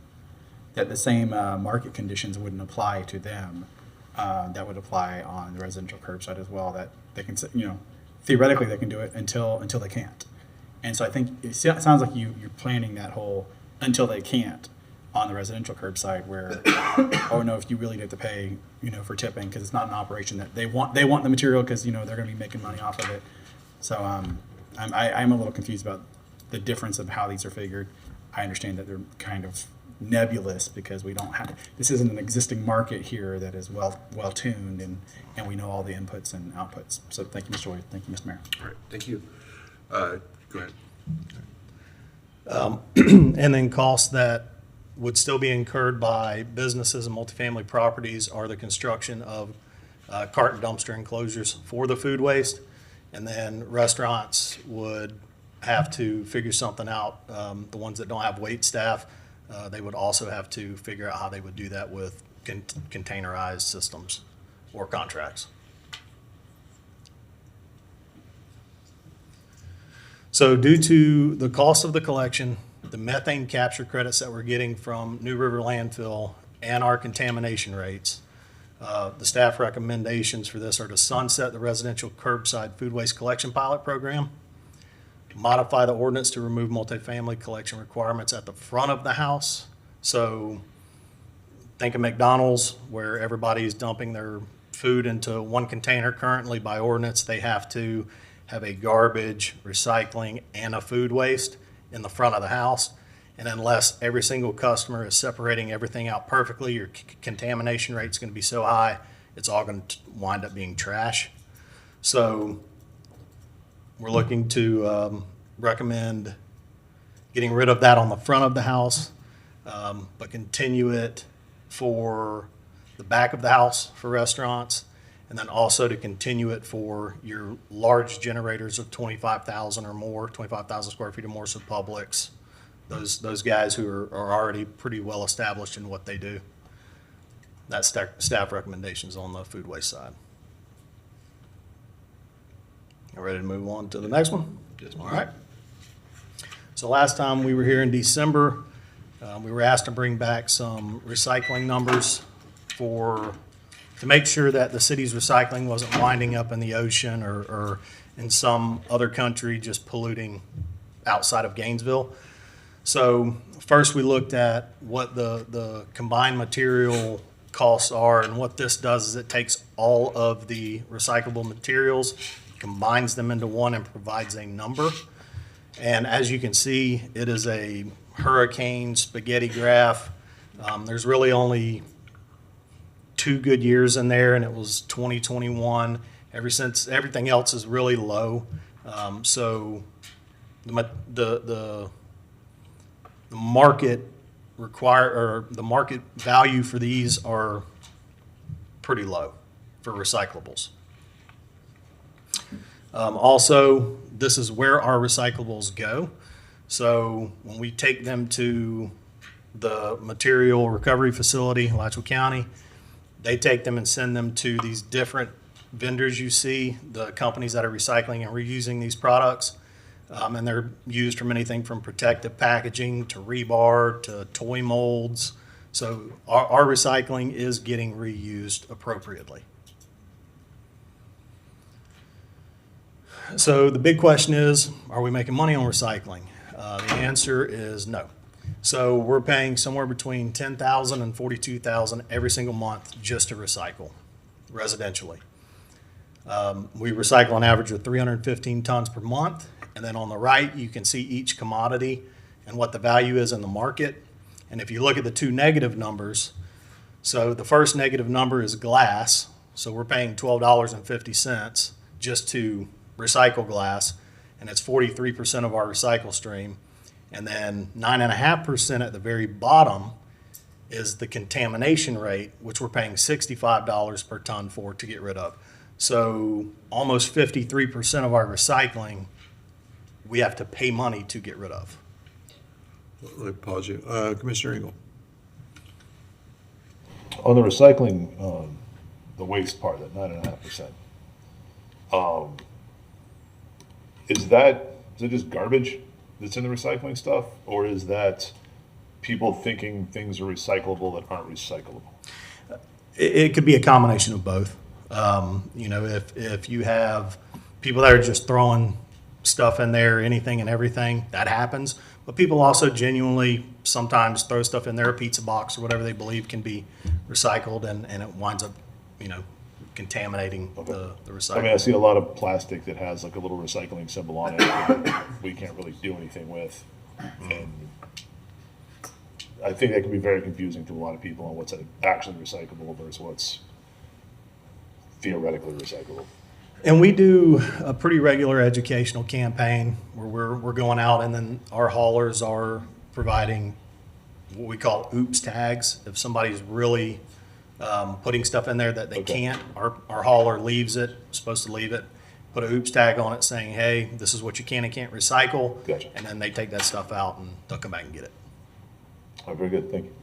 that the same market conditions wouldn't apply to them. That would apply on the residential curbside as well, that they can, theoretically they can do it until they can't. And so I think it sounds like you're planning that whole until they can't on the residential curbside where, oh no, if you really have to pay, for tipping, because it's not an operation that they want the material because, they're going to be making money off of it. So I'm a little confused about the difference of how these are figured. I understand that they're kind of nebulous because this isn't an existing market here that is well tuned and we know all the inputs and outputs. So thank you, Mr. Lloyd. Thank you, Mr. Mayor. All right, thank you. Go ahead. And then costs that would still be incurred by businesses and multifamily properties are the construction of cart and dumpster enclosures for the food waste. And then restaurants would have to figure something out. The ones that don't have wait staff, they would also have to figure out how they would do that with containerized systems or contracts. So due to the cost of the collection, the methane capture credits that we're getting from New River Landfill, and our contamination rates, the staff recommendations for this are to sunset the residential curbside food waste collection pilot program, modify the ordinance to remove multifamily collection requirements at the front of the house. So think of McDonald's, where everybody's dumping their food into one container. Currently, by ordinance, they have to have a garbage, recycling, and a food waste in the front of the house. And unless every single customer is separating everything out perfectly, your contamination rate's going to be so high, it's all going to wind up being trash. So we're looking to recommend getting rid of that on the front of the house, but continue it for the back of the house for restaurants, and then also to continue it for your large generators of 25,000 or more, 25,000 square feet or more, so Publix, those guys who are already pretty well established in what they do. That's staff recommendations on the food waste side. You ready to move on to the next one? Yes, All right. So last time we were here in December, we were asked to bring back some recycling numbers to make sure that the city's recycling wasn't winding up in the ocean or in some other country just polluting outside of Gainesville. So first we looked at what the combined material costs are, and what this does is it takes all of the recyclable materials, combines them into one, and provides a number. And as you can see, it is a hurricane spaghetti graph. There's really only 2 good years in there, and it was 2021. Everything else is really low. So the market the market value for these are pretty low for recyclables. Also, this is where our recyclables go. So when we take them to the material recovery facility in Alachua County, they take them and send them to these different vendors you see, the companies that are recycling and reusing these products. And they're used from anything from protective packaging to rebar to toy molds. So our recycling is getting reused appropriately. So the big question is, are we making money on recycling? The answer is no. So we're paying somewhere between $10,000 and $42,000 every single month just to recycle residentially. We recycle an average of 315 tons per month. And then on the right, you can see each commodity and what the value is in the market. And if you look at the 2 negative numbers, so the first negative number is glass. So we're paying $12.50 just to recycle glass, and it's 43% of our recycle stream. And then 9.5% at the very bottom is the contamination rate, which we're paying $65 per ton for to get rid of. So almost 53% of our recycling we have to pay money to get rid of. Let me pause you. Commissioner Engel. On the recycling, the waste part, that 9.5%, is it just garbage that's in the recycling stuff, or is that people thinking things are recyclable that aren't recyclable? It could be a combination of both. If you have people that are just throwing stuff in there, anything and everything, that happens. But people also genuinely sometimes throw stuff in their pizza box or whatever they believe can be recycled, and it winds up, contaminating the recycling. I mean, I see a lot of plastic that has like a little recycling symbol on it that we can't really do anything with. And I think that can be very confusing to a lot of people on what's actually recyclable versus what's theoretically recyclable. And we do a pretty regular educational campaign where we're going out, and then our haulers are providing what we call oops tags. If somebody's really putting stuff in there that they can't, our hauler leaves it, supposed to leave it, put a oops tag on it saying, hey, this is what you can and can't recycle. Gotcha. And then they take that stuff out and they'll come back and get it. Oh, very good, thank you.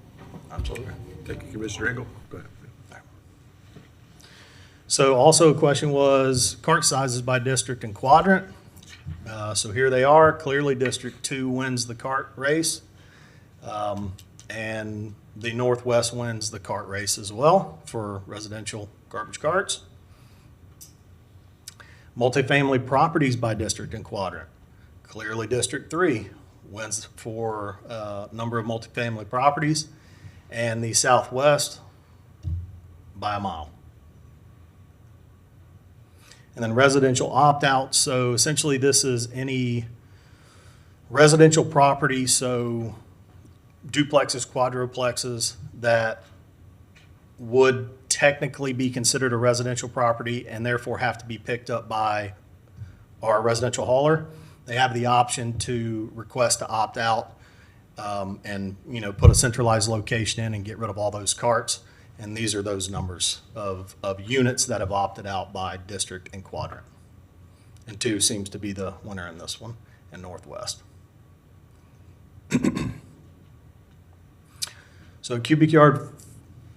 Absolutely. Thank you, Commissioner Engel. Go ahead. So also a question was cart sizes by district and quadrant. So here they are. Clearly District 2 wins the cart race. And the Northwest wins the cart race as well for residential garbage carts. Multifamily properties by district and quadrant. Clearly, District 3 wins for number of multifamily properties, and the Southwest by a mile. And then residential opt-out, so essentially this is any residential property, so duplexes, quadruplexes, that would technically be considered a residential property and therefore have to be picked up by our residential hauler. They have the option to request to opt out and, you know, put a centralized location in and get rid of all those carts. And these are those numbers of units that have opted out by district and quadrant. And 2 seems to be the winner in this one, in Northwest. So cubic yard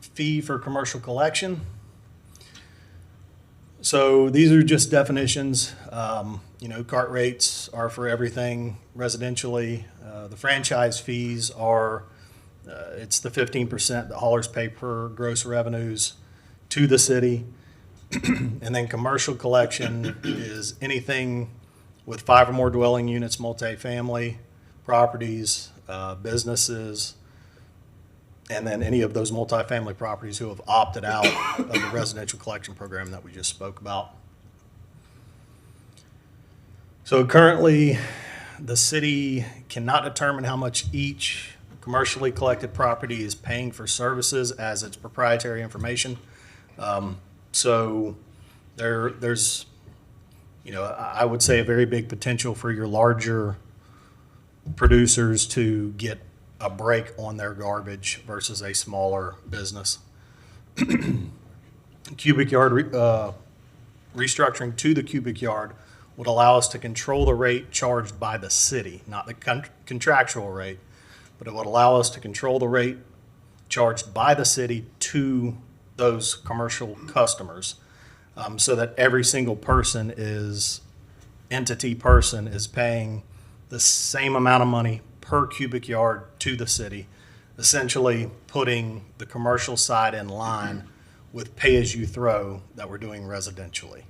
fee for commercial collection. So these are just definitions. You know, cart rates are for everything residentially. The franchise fees are, it's the 15% that haulers pay per gross revenues to the city. And then commercial collection is anything with 5 or more dwelling units, multifamily properties, businesses, and then any of those multifamily properties who have opted out of the residential collection program that we just spoke about. So currently, the city cannot determine how much each commercially collected property is paying for services as it's proprietary information. So there's, you know, I would say a very big potential for your larger producers to get a break on their garbage versus a smaller business. Cubic yard restructuring to the cubic yard would allow us to control the rate charged by the city, not the contractual rate, but it would allow us to control the rate charged by the city to those commercial customers, so that every single entity person is paying the same amount of money per cubic yard to the city, essentially putting the commercial side in line with pay-as-you-throw that we're doing residentially.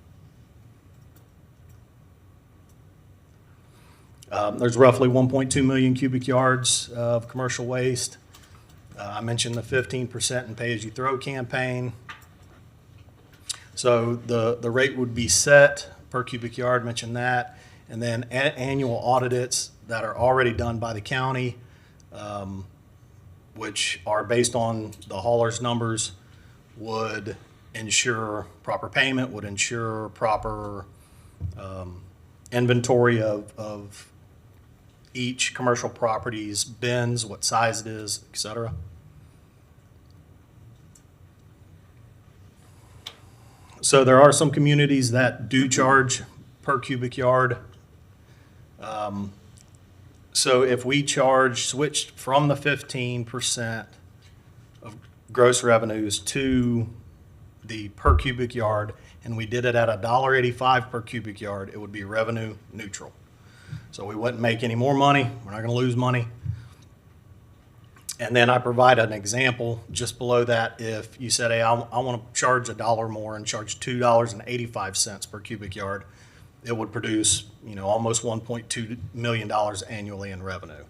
There's roughly 1.2 million cubic yards of commercial waste. I mentioned the 15% in pay-as-you-throw campaign. So the rate would be set per cubic yard, mentioned that, and then annual audits that are already done by the county, which are based on the hauler's numbers, would ensure proper payment, would ensure proper inventory of each commercial property's bins, what size it is, et cetera. So there are some communities that do charge per cubic yard. So if we switched from the 15% of gross revenues to the per cubic yard, and we did it at $1.85 per cubic yard, it would be revenue neutral. So we wouldn't make any more money. We're not going to lose money. And then I provide an example just below that. If you said, hey, I want to charge $1 more and charge $2.85 per cubic yard, it would produce, you know, almost $1.2 million annually in revenue.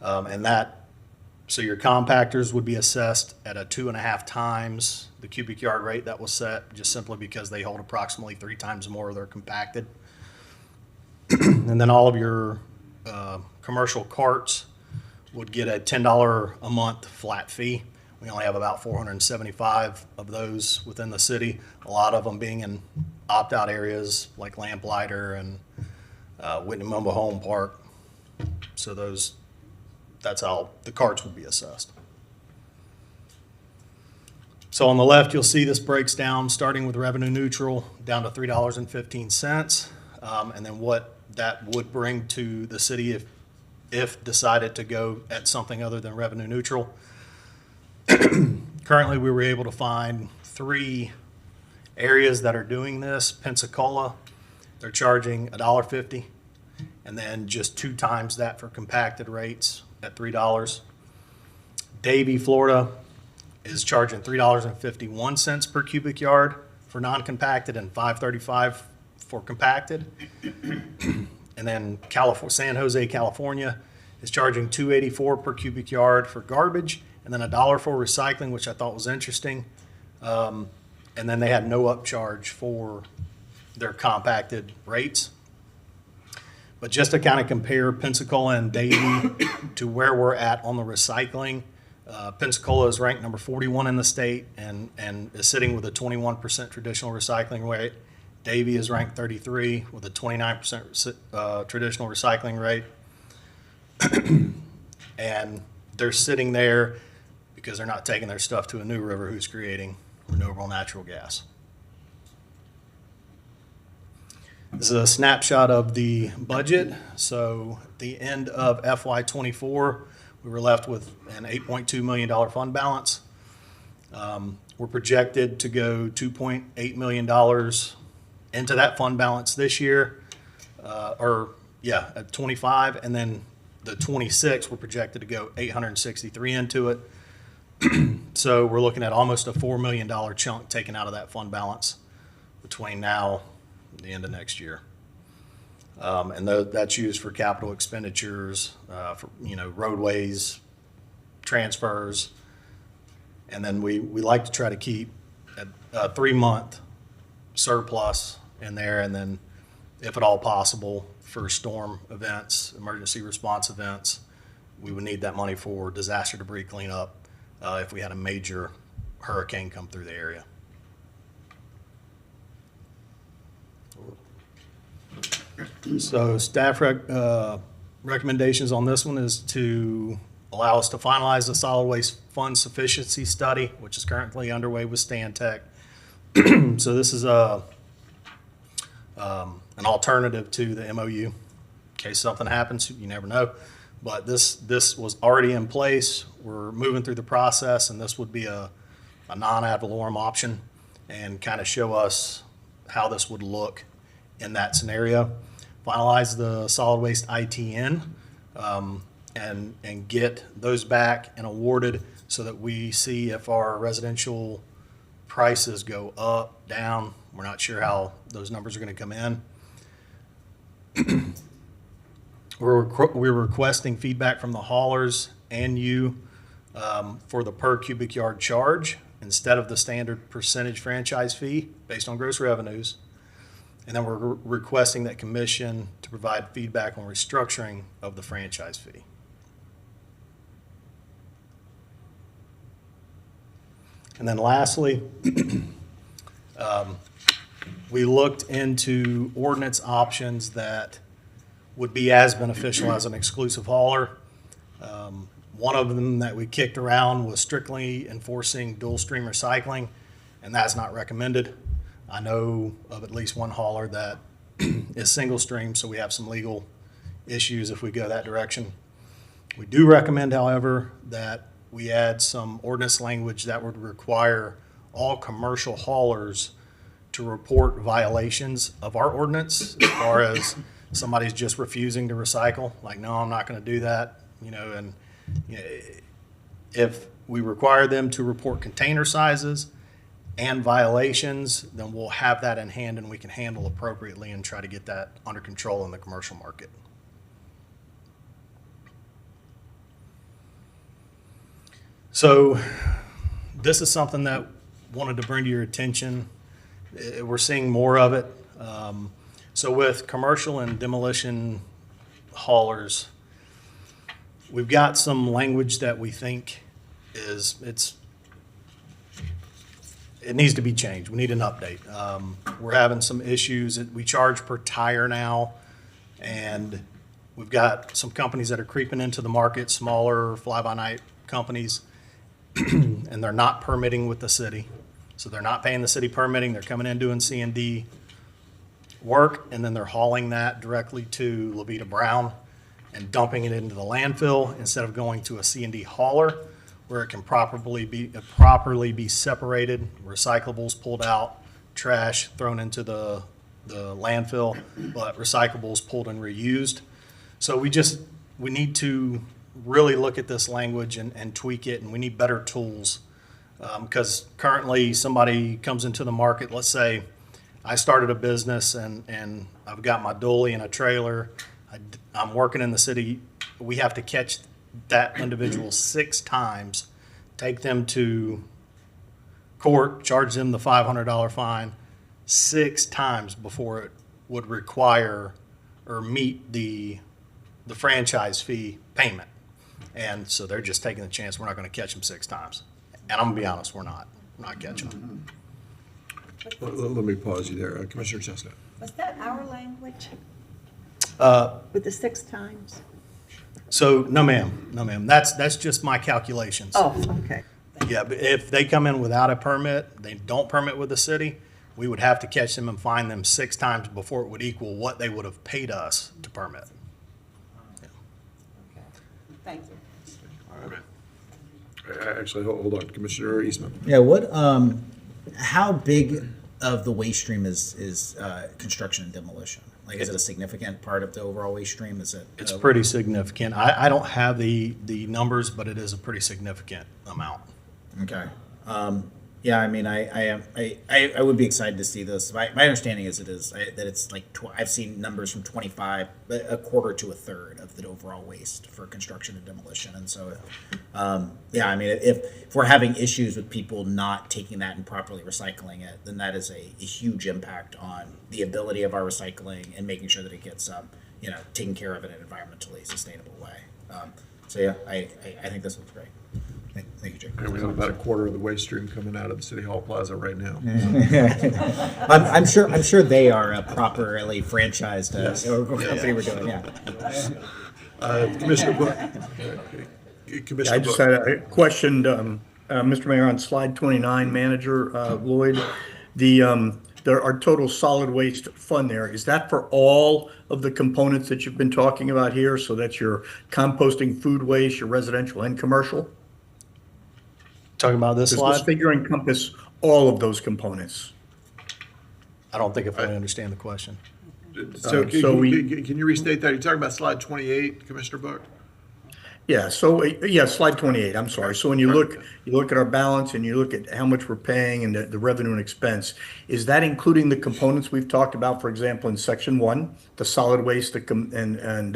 So your compactors would be assessed at a 2.5 times the cubic yard rate that was set, just simply because they hold approximately 3 times more of their compacted. And then all of your commercial carts would get a $10 a month flat fee. We only have about 475 of those within the city, a lot of them being in opt-out areas like Lamplighter and Whitney Mobile Home Park. So that's how the carts would be assessed. So on the left, you'll see this breaks down, starting with revenue neutral down to $3.15, and then what that would bring to the city if decided to go at something other than revenue neutral. Currently, we were able to find 3 areas that are doing this. Pensacola, they're charging $1.50, and then just 2 times that for compacted rates at $3. Davie, Florida, is charging $3.51 per cubic yard for non-compacted and $5.35 for compacted. And then San Jose, California is charging $2.84 per cubic yard for garbage, and then $1 for recycling, which I thought was interesting. And then they had no upcharge for their compacted rates. But just to kind of compare Pensacola and Davie to where we're at on the recycling, Pensacola is ranked number 41 in the state and is sitting with a 21% traditional recycling rate. Davie is ranked 33 with a 29% traditional recycling rate. And they're sitting there because they're not taking their stuff to a New River who's creating renewable natural gas. This is a snapshot of the budget. So at the end of FY24, we were left with an $8.2 million fund balance. We're projected to go $2.8 million into that fund balance this year, at 25, and then the 26, we're projected to go 863 into it. So we're looking at almost a $4 million chunk taken out of that fund balance between now and the end of next year. And that's used for capital expenditures, for roadways, transfers, and then we like to try to keep a 3-month surplus in there, and then if at all possible for storm events, emergency response events, we would need that money for disaster debris cleanup if we had a major hurricane come through the area. So staff recommendations on this one is to allow us to finalize the solid waste fund sufficiency study, which is currently underway with Stantec. So this is an alternative to the MOU. In case something happens, you never know. But this was already in place. We're moving through the process, and this would be a non-ad valorem option and kind of show us how this would look in that scenario. Finalize the solid waste ITN and get those back and awarded so that we see if our residential prices go up, down. We're not sure how those numbers are going to come in. We're requesting feedback from the haulers and you for the per cubic yard charge instead of the standard percentage franchise fee based on gross revenues. And then we're requesting that commission to provide feedback on restructuring of the franchise fee. And then lastly, we looked into ordinance options that would be as beneficial as an exclusive hauler. One of them that we kicked around was strictly enforcing dual stream recycling, and that's not recommended. I know of at least one hauler that is single stream, so we have some legal issues if we go that direction. We do recommend, however, that we add some ordinance language that would require all commercial haulers to report violations of our ordinance as far as somebody's just refusing to recycle, like, no, I'm not going to do that, and if we require them to report container sizes and violations, then we'll have that in hand and we can handle appropriately and try to get that under control in the commercial market. So this is something that I wanted to bring to your attention. We're seeing more of it. So with commercial and demolition haulers, we've got some language that we think it needs to be changed. We need an update. We're having some issues. We charge per tire now, and we've got some companies that are creeping into the market, smaller fly-by-night companies, and they're not permitting with the city. So they're not paying the city permitting. They're coming in doing C&D work, and then they're hauling that directly to Levita Brown and dumping it into the landfill instead of going to a C&D hauler where it can properly be separated, recyclables pulled out, trash thrown into the landfill, but recyclables pulled and reused. So we need to really look at this language and tweak it, and we need better tools because currently somebody comes into the market, let's say I started a business and I've got my dually and a trailer. I'm working in the city. We have to catch that individual 6 times, take them to court, charge them the $500 fine 6 times before it would require or meet the franchise fee payment. And so they're just taking the chance we're not going to catch them 6 times. And I'm going to be honest, we're not catching them. Let me pause you there. Commissioner Chestnut. Was that our language with the 6 times? So, no ma'am. That's just my calculations. Oh, okay. Yeah, but if they come in without a permit, they don't permit with the city, we would have to catch them and fine them 6 times before it would equal what they would have paid us to permit. Thank you. All right. Actually, hold on. Commissioner Eastman. Yeah, how big of the waste stream is construction and demolition? Like, is it a significant part of the overall waste stream? Is it? It's pretty significant. I don't have the numbers, but it is a pretty significant amount. Okay. Yeah, I mean, I would be excited to see this. My understanding is that it's like, I've seen numbers from 25, a quarter to a third of the overall waste for construction and demolition. And so, yeah, I mean, if we're having issues with people not taking that and properly recycling it, then that is a huge impact on the ability of our recycling and making sure that it gets, taken care of in an environmentally sustainable way. So yeah, I think this looks great. Thank you, Jake. And we have about a quarter of the waste stream coming out of the City Hall Plaza right now. I'm sure they are properly franchised company we're doing. Yeah. Commissioner Book. Commissioner I just Book. had a question, Mr. Mayor, on slide 29, Manager Lloyd. There are total solid waste fund there. Is that for all of the components that you've been talking about here? So that's your composting, food waste, your residential and commercial? Talking about this Does slide? this figure encompass all of those components? I don't think I fully understand the question. So can you restate that? You're talking about slide 28, Commissioner Book? Yeah, so, slide 28, I'm sorry. So when you look at our balance and you look at how much we're paying and the revenue and expense, is that including the components we've talked about, for example, in section 1, the solid waste and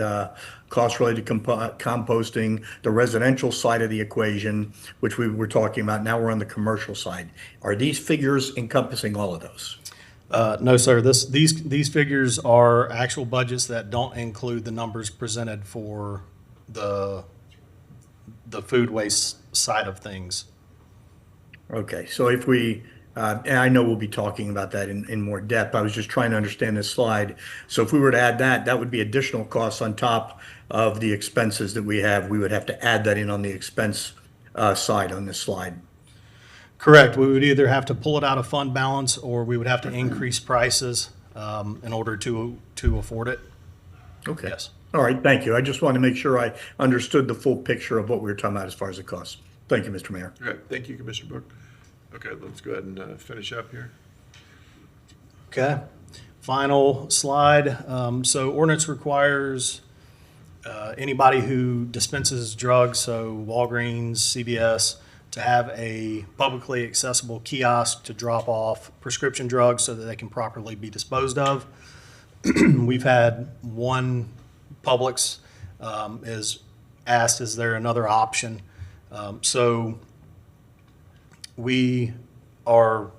cost related to composting, the residential side of the equation, which we were talking about, now we're on the commercial side. Are these figures encompassing all of those? No, sir. These figures are actual budgets that don't include the numbers presented for the food waste side of things. Okay, so if we, and I know we'll be talking about that in more depth. I was just trying to understand this slide. So if we were to add that, that would be additional costs on top of the expenses that we have. We would have to add that in on the expense side on this slide. Correct. We would either have to pull it out of fund balance or we would have to increase prices in order to afford it. Okay. Yes. All right, thank you. I just wanted to make sure I understood the full picture of what we were talking about as far as the costs. Thank you, Mr. Mayor. All right, thank you, Commissioner Book. Okay, let's go ahead and finish up here. Okay. Final slide. So ordinance requires anybody who dispenses drugs, so Walgreens, CVS, to have a publicly accessible kiosk to drop off prescription drugs so that they can properly be disposed of. We've had one Publix is asked, is there another option? So we are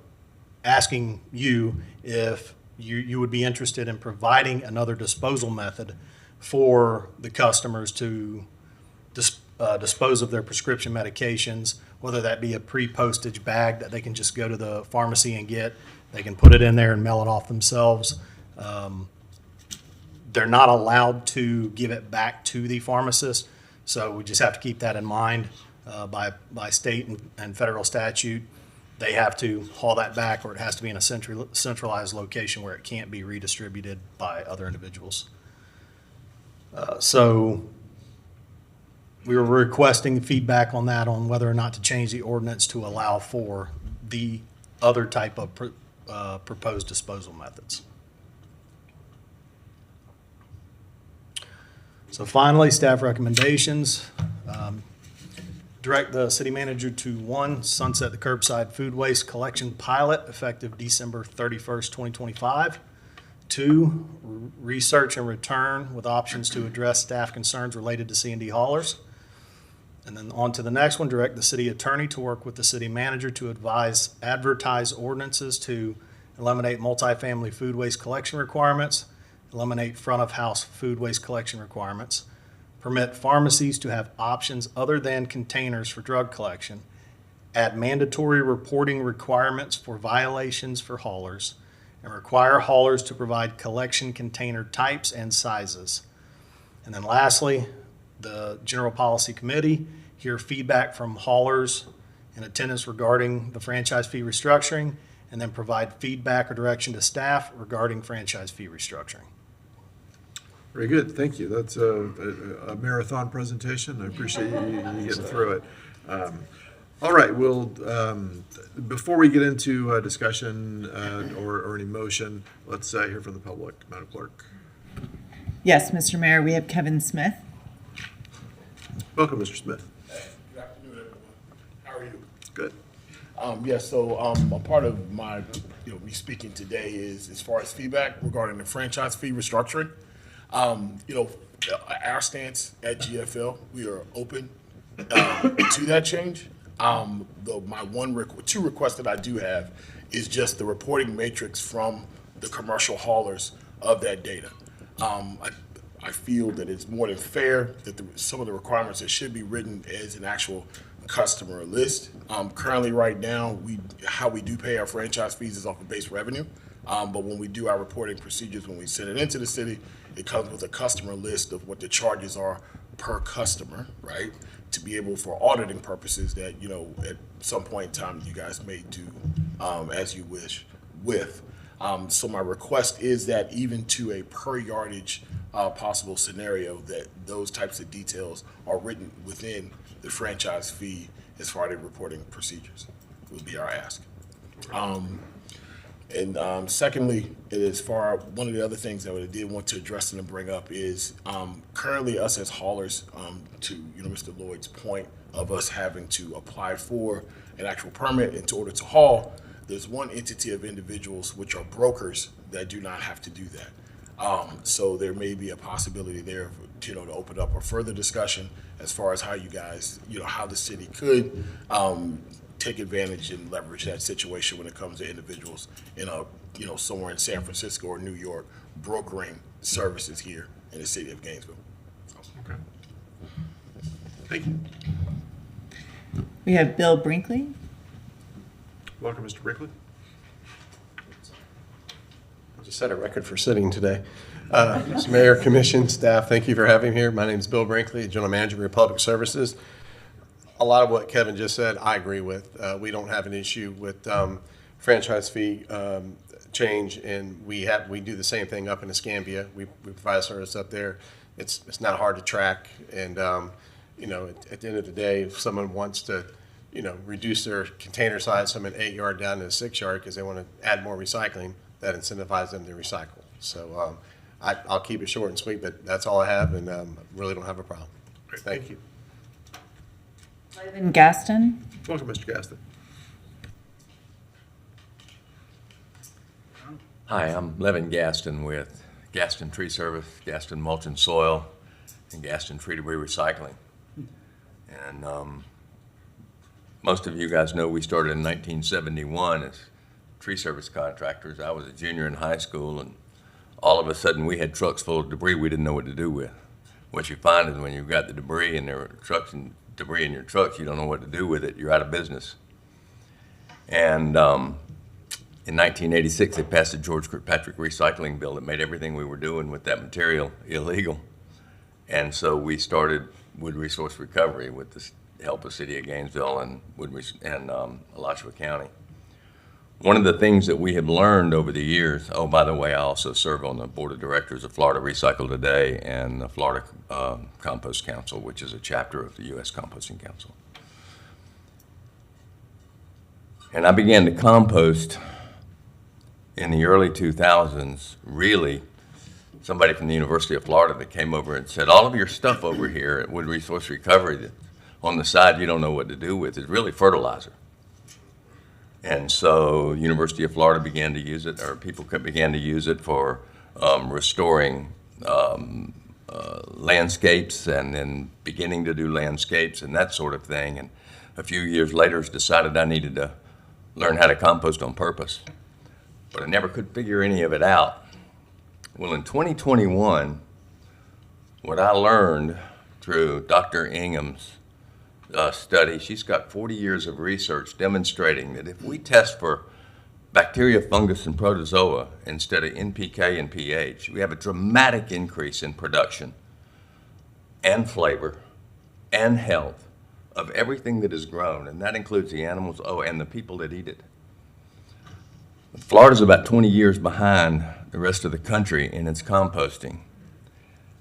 asking you if you would be interested in providing another disposal method for the customers to dispose of their prescription medications, whether that be a pre-postage bag that they can just go to the pharmacy and get. They can put it in there and mail it off themselves. They're not allowed to give it back to the pharmacist, so we just have to keep that in mind by state and federal statute. They have to haul that back, or it has to be in a centralized location where it can't be redistributed by other individuals. So we were requesting feedback on that, on whether or not to change the ordinance to allow for the other type of proposed disposal methods. So finally, staff recommendations. Direct the city manager to, one, sunset the curbside food waste collection pilot effective December 31st, 2025. Two, research and return with options to address staff concerns related to C&D haulers. And then on to the next one, direct the city attorney to work with the city manager to advertise ordinances to eliminate multifamily food waste collection requirements, eliminate front-of-house food waste collection requirements, permit pharmacies to have options other than containers for drug collection, add mandatory reporting requirements for violations for haulers, and require haulers to provide collection container types and sizes. And then lastly, the General Policy Committee hear feedback from haulers in attendance regarding the franchise fee restructuring, and then provide feedback or direction to staff regarding franchise fee restructuring. Very good, thank you. That's a marathon presentation. I appreciate you getting through it. All right, we'll, before we get into discussion or any motion, let's hear from the public. Madam Clerk. Yes, Mr. Mayor, we have Kevin Smith. Welcome, Mr. Smith. Good afternoon, everyone. How are you? Good. A part of my, me speaking today is as far as feedback regarding the franchise fee restructuring. Our stance at GFL, we are open to that change. Though my two requests that I do have is just the reporting matrix from the commercial haulers of that data. I feel that it's more than fair that some of the requirements that should be written as an actual customer list. Currently, right now, how we do pay our franchise fees is off of base revenue. But when we do our reporting procedures, when we send it into the city, it comes with a customer list of what the charges are per customer, right? To be able, for auditing purposes, that, at some point in time, you guys may do as you wish with. So my request is that even to a per yardage possible scenario, that those types of details are written within the franchise fee as far as the reporting procedures would be our ask. Secondly, one of the other things that I did want to address and bring up is currently us as haulers, to Mr. Lloyd's point of us having to apply for an actual permit in order to haul, there's one entity of individuals which are brokers that do not have to do that. So there may be a possibility there to open up a further discussion as far as how you guys, how the city could take advantage and leverage that situation when it comes to individuals in somewhere in San Francisco or New York brokering services here in the city of Gainesville. Okay. Thank you. We have Bill Brinkley. Welcome, Mr. Brinkley. I'll just set a record for sitting today. Mr. Mayor, Commission, staff, thank you for having me here. My name is Bill Brinkley, General Manager of Public Services. A lot of what Kevin just said, I agree with. We don't have an issue with franchise fee change, and we do the same thing up in Escambia. We provide a service up there. It's not hard to track, and at the end of the day, if someone wants to reduce their container size from an 8-yard down to a 6-yard because they want to add more recycling, that incentivizes them to recycle. So I'll keep it short and sweet, but that's all I have, and really don't have a problem. Great, thank you. Levin Gaston. Welcome, Mr. Gaston. Hi, I'm Levin Gaston with Gaston Tree Service, Gaston Mulch and Soil, and Gaston Tree Debris Recycling. And most of you guys know we started in 1971 as tree service contractors. I was a junior in high school, and all of a sudden we had trucks full of debris we didn't know what to do with. What you find is when you've got the debris and there are trucks and debris in your trucks, you don't know what to do with it, you're out of business. And in 1986, they passed the George Kirkpatrick recycling bill that made everything we were doing with that material illegal. And so we started Wood Resource Recovery with the help of the City of Gainesville and Alachua County. One of the things that we have learned over the years, oh, by the way, I also serve on the board of directors of Florida Recycle Today and the Florida Compost Council, which is a chapter of the U.S. Composting Council. And I began to compost in the early 2000s, really, somebody from the University of Florida that came over and said, all of your stuff over here at Wood Resource Recovery, on the side you don't know what to do with is really fertilizer. And so University of Florida began to use it, or people began to use it for restoring landscapes, and then beginning to do landscapes and that sort of thing. And a few years later decided I needed to learn how to compost on purpose. But I never could figure any of it out. Well, in 2021, what I learned through Dr. Ingham's study, she's got 40 years of research demonstrating that if we test for bacteria, fungus, and protozoa instead of NPK and pH, we have a dramatic increase in production and flavor and health of everything that is grown, and that includes the animals, and the people that eat it. Florida's about 20 years behind the rest of the country in its composting,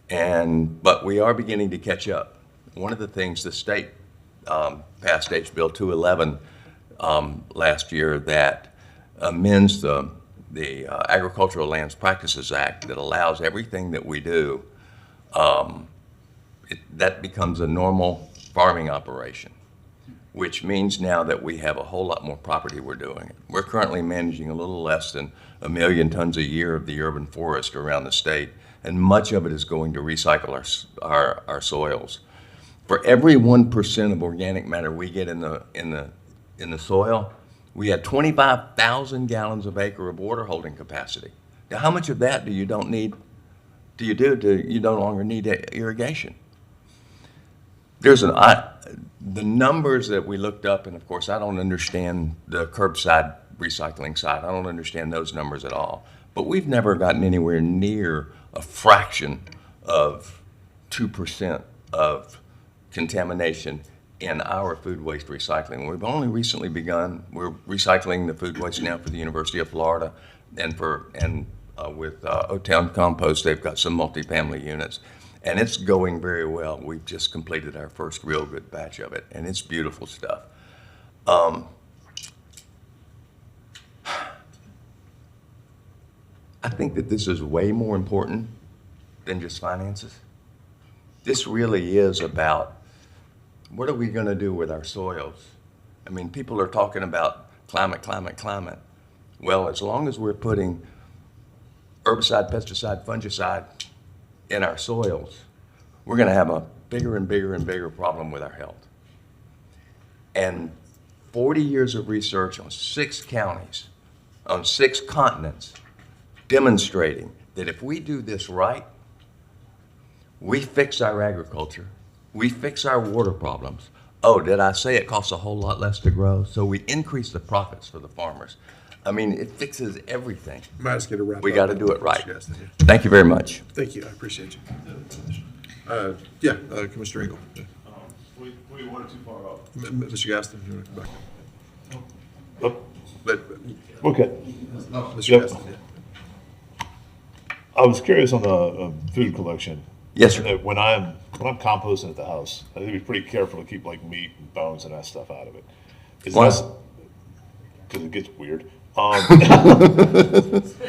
but we are beginning to catch up. One of the things the state passed HB 211 last year that amends the Agricultural Lands Practices Act that allows everything that we do, that becomes a normal farming operation, which means now that we have a whole lot more property we're doing. We're currently managing a little less than 1 million tons a year of the urban forest around the state, and much of it is going to recycle our soils. For every 1% of organic matter we get in the soil, we had 25,000 gallons of acre of water holding capacity. Now, how much of that you no longer need irrigation? The numbers that we looked up, and of course I don't understand the curbside recycling side. I don't understand those numbers at all. But we've never gotten anywhere near a fraction of 2% of contamination in our food waste recycling. We've only recently begun. We're recycling the food waste now for the University of Florida, and with O-Town Compost, they've got some multifamily units. And it's going very well. We've just completed our first real good batch of it, and it's beautiful stuff. I think that this is way more important than just finances. This really is about what are we going to do with our soils? I mean, people are talking about climate. Well, as long as we're putting herbicide, pesticide, fungicide in our soils, we're going to have a bigger and bigger problem with our health. And 40 years of research on 6 counties, on 6 continents, demonstrating that if we do this right, we fix our agriculture, we fix our water problems. Oh, did I say it costs a whole lot less to grow? So we increase the profits for the farmers. I mean, it fixes everything. Might just get a wrap We up. got to do it right. Yes, thank you. Thank you very much. Thank you, I appreciate you. Commissioner Engel. We went too far off. Mr. Gaston, you want to come back? Okay. Mr. Yep. Gaston, yeah. I was curious on the food collection. Yes, sir. That when I'm composting at the house, I think we be pretty careful to keep like meat and bones and that stuff out of it. Why? Because it gets weird.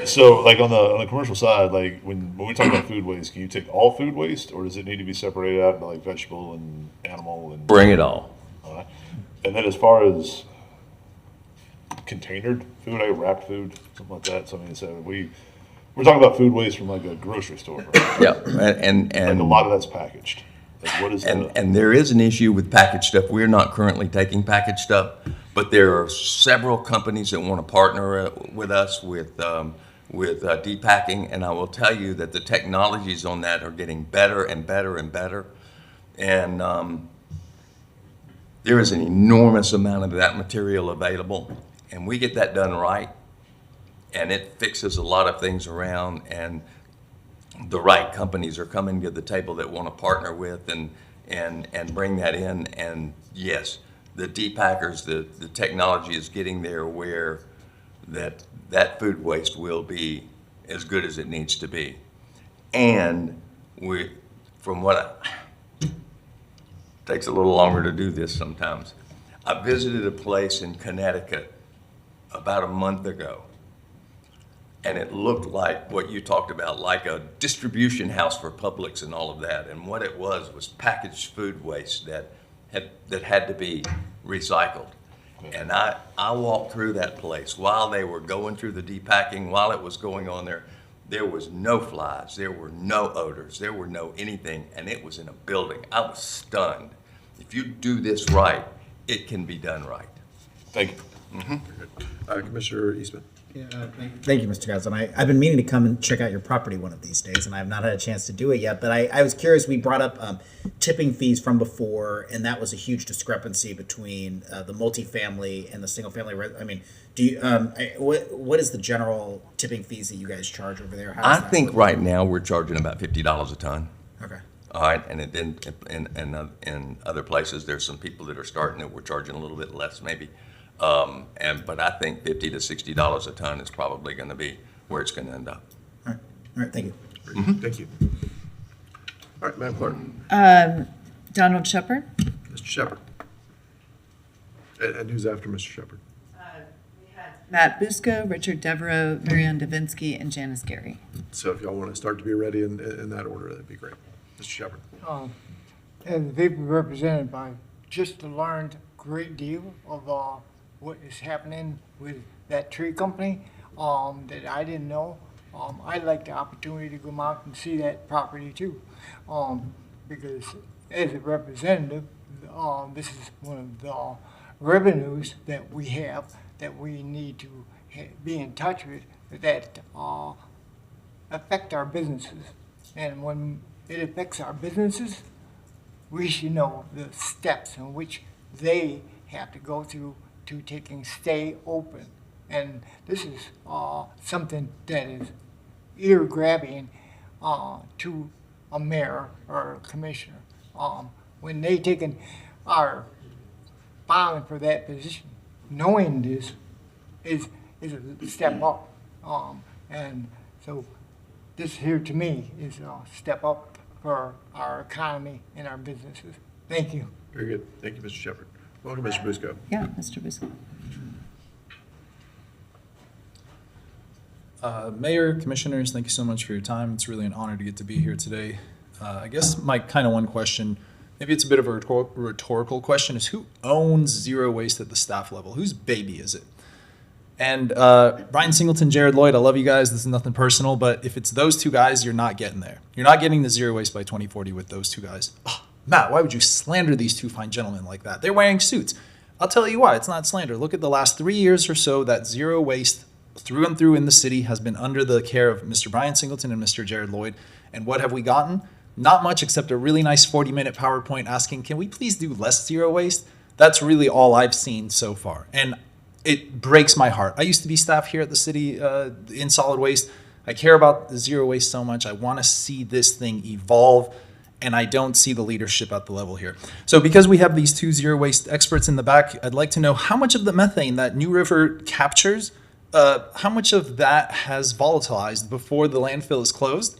So like on the commercial side, like when we talk about food waste, can you take all food waste, or does it need to be separated out into like vegetable and animal and Bring it all. And then as far as containered food, like wrapped food, something like that. So I mean, we're talking about food waste from like a grocery store, right? Yeah, and like a lot of that's packaged. Like what is and there is an issue with packaged stuff. We're not currently taking packaged stuff, but there are several companies that want to partner with us with depacking, and I will tell you that the technologies on that are getting better and better and better, and there is an enormous amount of that material available, and we get that done right, and it fixes a lot of things around, and the right companies are coming to the table that want to partner with and bring that in. And yes, the depackers, the technology is getting there where that food waste will be as good as it needs to be. And takes a little longer to do this sometimes. I visited a place in Connecticut about a month ago, and it looked like what you talked about, like a distribution house for Publix and all of that. And what it was packaged food waste that that had to be recycled. And I walked through that place while they were going through the depacking, while it was going on there. There was no flies, there were no odors, there were no anything, and it was in a building. I was stunned. If you do this right, it can be done right. Thank you. Commissioner Eastman. Yeah, thank you, Mr. Gadsden. I've been meaning to come and check out your property one of these days, and I have not had a chance to do it yet. But I was curious. We brought up tipping fees from before, and that was a huge discrepancy between the multifamily and the single-family. I mean, do you what is the general tipping fees that you guys charge over there? I think right now we're charging about $50 a ton. Okay. All right, and then in other places, there's some people that are starting it. We're charging a little bit less, maybe. But I think $50 to $60 a ton is probably going to be where it's going to end up. All right, thank you. Thank you. All right, Madam Clerk. Donald Shepard. Mr. Shepard. And who's after Mr. Shepard? Matt Busco, Richard Devereaux, Marianne Davinsky, and Janice Gary. So if y'all want to start to be ready in that order, that'd be great. Mr. Shepard. And the people represented by just learned a great deal of what is happening with that tree company that I didn't know. I'd like the opportunity to go out and see that property too, because as a representative, this is one of the revenues that we have that we need to be in touch with that affect our businesses. And when it affects our businesses, we should know the steps in which they have to go through to stay open. And this is something that is ear grabbing to a mayor or a commissioner. When they are filing for that position, knowing this is a step up. And so this here to me is a step up for our economy and our businesses. Thank you. Very good. Thank you, Mr. Shepard. Welcome, Mr. Busco. Yeah, Mr. Busco. Mayor, commissioners, thank you so much for your time. It's really an honor to get to be here today. I guess my kind of one question, maybe it's a bit of a rhetorical question, is who owns zero waste at the staff level? Whose baby is it? And Brian Singleton, Jared Lloyd, I love you guys. This is nothing personal, but if it's those two guys, you're not getting there. You're not getting the zero waste by 2040 with those two guys. Oh, Matt, why would you slander these two fine gentlemen like that? They're wearing suits. I'll tell you why. It's not slander. Look at the last 3 years or so that zero waste through and through in the city has been under the care of Mr. Brian Singleton and Mr. Jared Lloyd. And what have we gotten? Not much except a really nice 40-minute PowerPoint asking, can we please do less zero waste? That's really all I've seen so far. And it breaks my heart. I used to be staff here at the city in solid waste. I care about the zero waste so much. I want to see this thing evolve, and I don't see the leadership at the level here. So because we have these two zero waste experts in the back, I'd like to know how much of the methane that New River captures, how much of that has volatilized before the landfill is closed?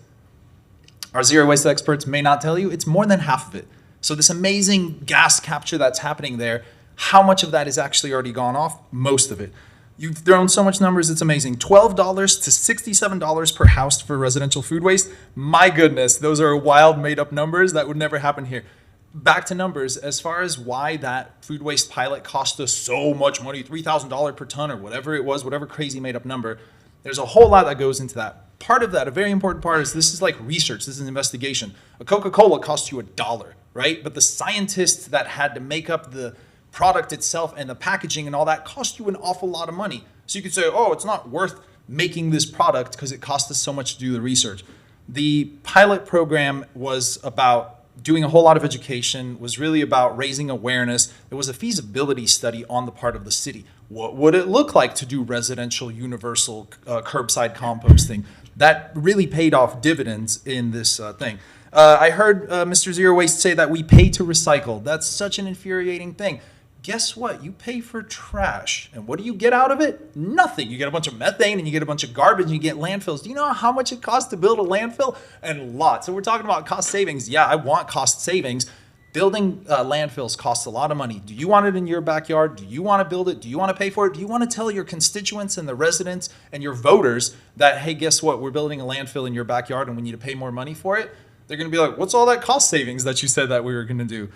Our zero waste experts may not tell you. It's more than half of it. So this amazing gas capture that's happening there, how much of that is actually already gone off? Most of it. You've thrown so much numbers, it's amazing. $12 to $67 per house for residential food waste. My goodness, those are wild made up numbers. That would never happen here. Back to numbers, as far as why that food waste pilot cost us so much money, $3,000 per ton or whatever it was, whatever crazy made up number, there's a whole lot that goes into that. Part of that, a very important part is this is like research, this is an investigation. A Coca-Cola costs you $1, right? But the scientists that had to make up the product itself and the packaging and all that cost you an awful lot of money. So you could say, oh, it's not worth making this product because it cost us so much to do the research. The pilot program was about doing a whole lot of education, was really about raising awareness. It was a feasibility study on the part of the city. What would it look like to do residential universal curbside composting? That really paid off dividends in this thing. I heard Mr. Zero Waste say that we pay to recycle. That's such an infuriating thing. Guess what? You pay for trash. And what do you get out of it? Nothing. You get a bunch of methane and you get a bunch of garbage and you get landfills. Do you know how much it costs to build a landfill? And lots. So we're talking about cost savings. Yeah, I want cost savings. Building landfills costs a lot of money. Do you want it in your backyard? Do you want to build it? Do you want to pay for it? Do you want to tell your constituents and the residents and your voters that, hey, guess what? We're building a landfill in your backyard and we need to pay more money for it? They're going to be like, what's all that cost savings that you said that we were going to do?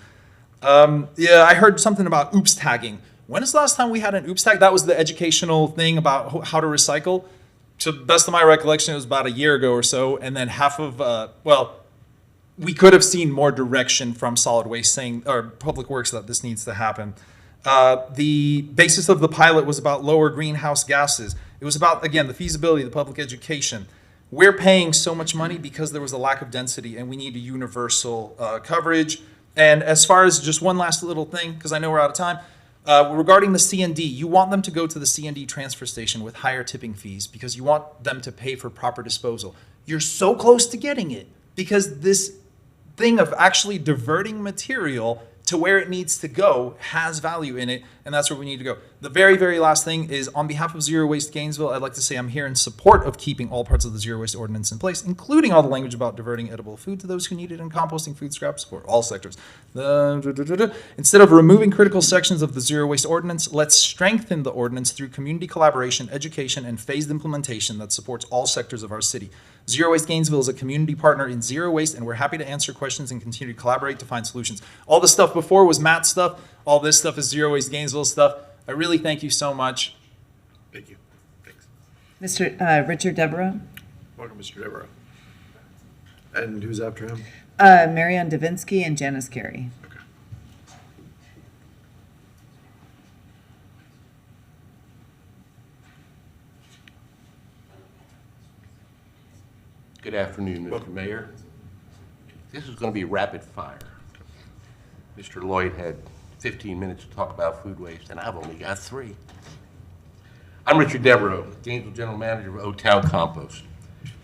Yeah, I heard something about oops tagging. When is the last time we had an oops tag? That was the educational thing about how to recycle. To the best of my recollection, it was about a year ago or so. And then half of, we could have seen more direction from solid waste saying, or public works, that this needs to happen. The basis of the pilot was about lower greenhouse gases. It was about, again, the feasibility, the public education. We're paying so much money because there was a lack of density and we need a universal coverage. And as far as just one last little thing, because I know we're out of time, regarding the C&D, you want them to go to the C&D transfer station with higher tipping fees because you want them to pay for proper disposal. You're so close to getting it because this thing of actually diverting material to where it needs to go has value in it, and that's where we need to go. The very, very last thing is, on behalf of Zero Waste Gainesville, I'd like to say I'm here in support of keeping all parts of the Zero Waste Ordinance in place, including all the language about diverting edible food to those who need it and composting food scraps for all sectors. Instead of removing critical sections of the Zero Waste Ordinance, let's strengthen the ordinance through community collaboration, education, and phased implementation that supports all sectors of our city. Zero Waste Gainesville is a community partner in zero waste, and we're happy to answer questions and continue to collaborate to find solutions. All the stuff before was Matt's stuff. All this stuff is Zero Waste Gainesville stuff. I really thank you so much. Thank you. Thanks. Mr. Richard Devereaux. Welcome, Mr. Devereaux. And who's after him? Marianne Davinsky and Janice Carey. Good afternoon, Mr. Mayor. This is going to be rapid fire. Mr. Lloyd had 15 minutes to talk about food waste, and I've only got 3. I'm Richard Devereaux, Gainesville General Manager of O-Town Compost.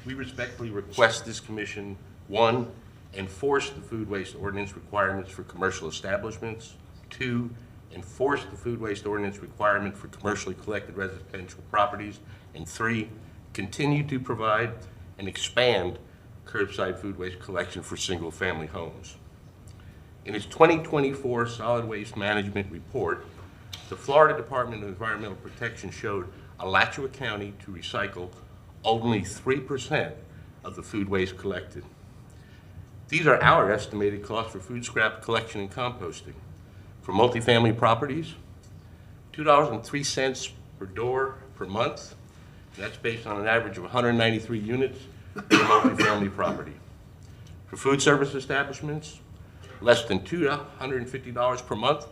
We respectfully request this commission, 1, enforce the food waste ordinance requirements for commercial establishments. 2, enforce the food waste ordinance requirement for commercially collected residential properties. And 3, continue to provide and expand curbside food waste collection for single-family homes. In its 2024 Solid Waste Management Report, the Florida Department of Environmental Protection showed Alachua County to recycle only 3% of the food waste collected. These are our estimated costs for food scrap collection and composting. For multifamily properties, $2.03 per door per month. That's based on an average of 193 units per multifamily property. For food service establishments, less than $250 per month,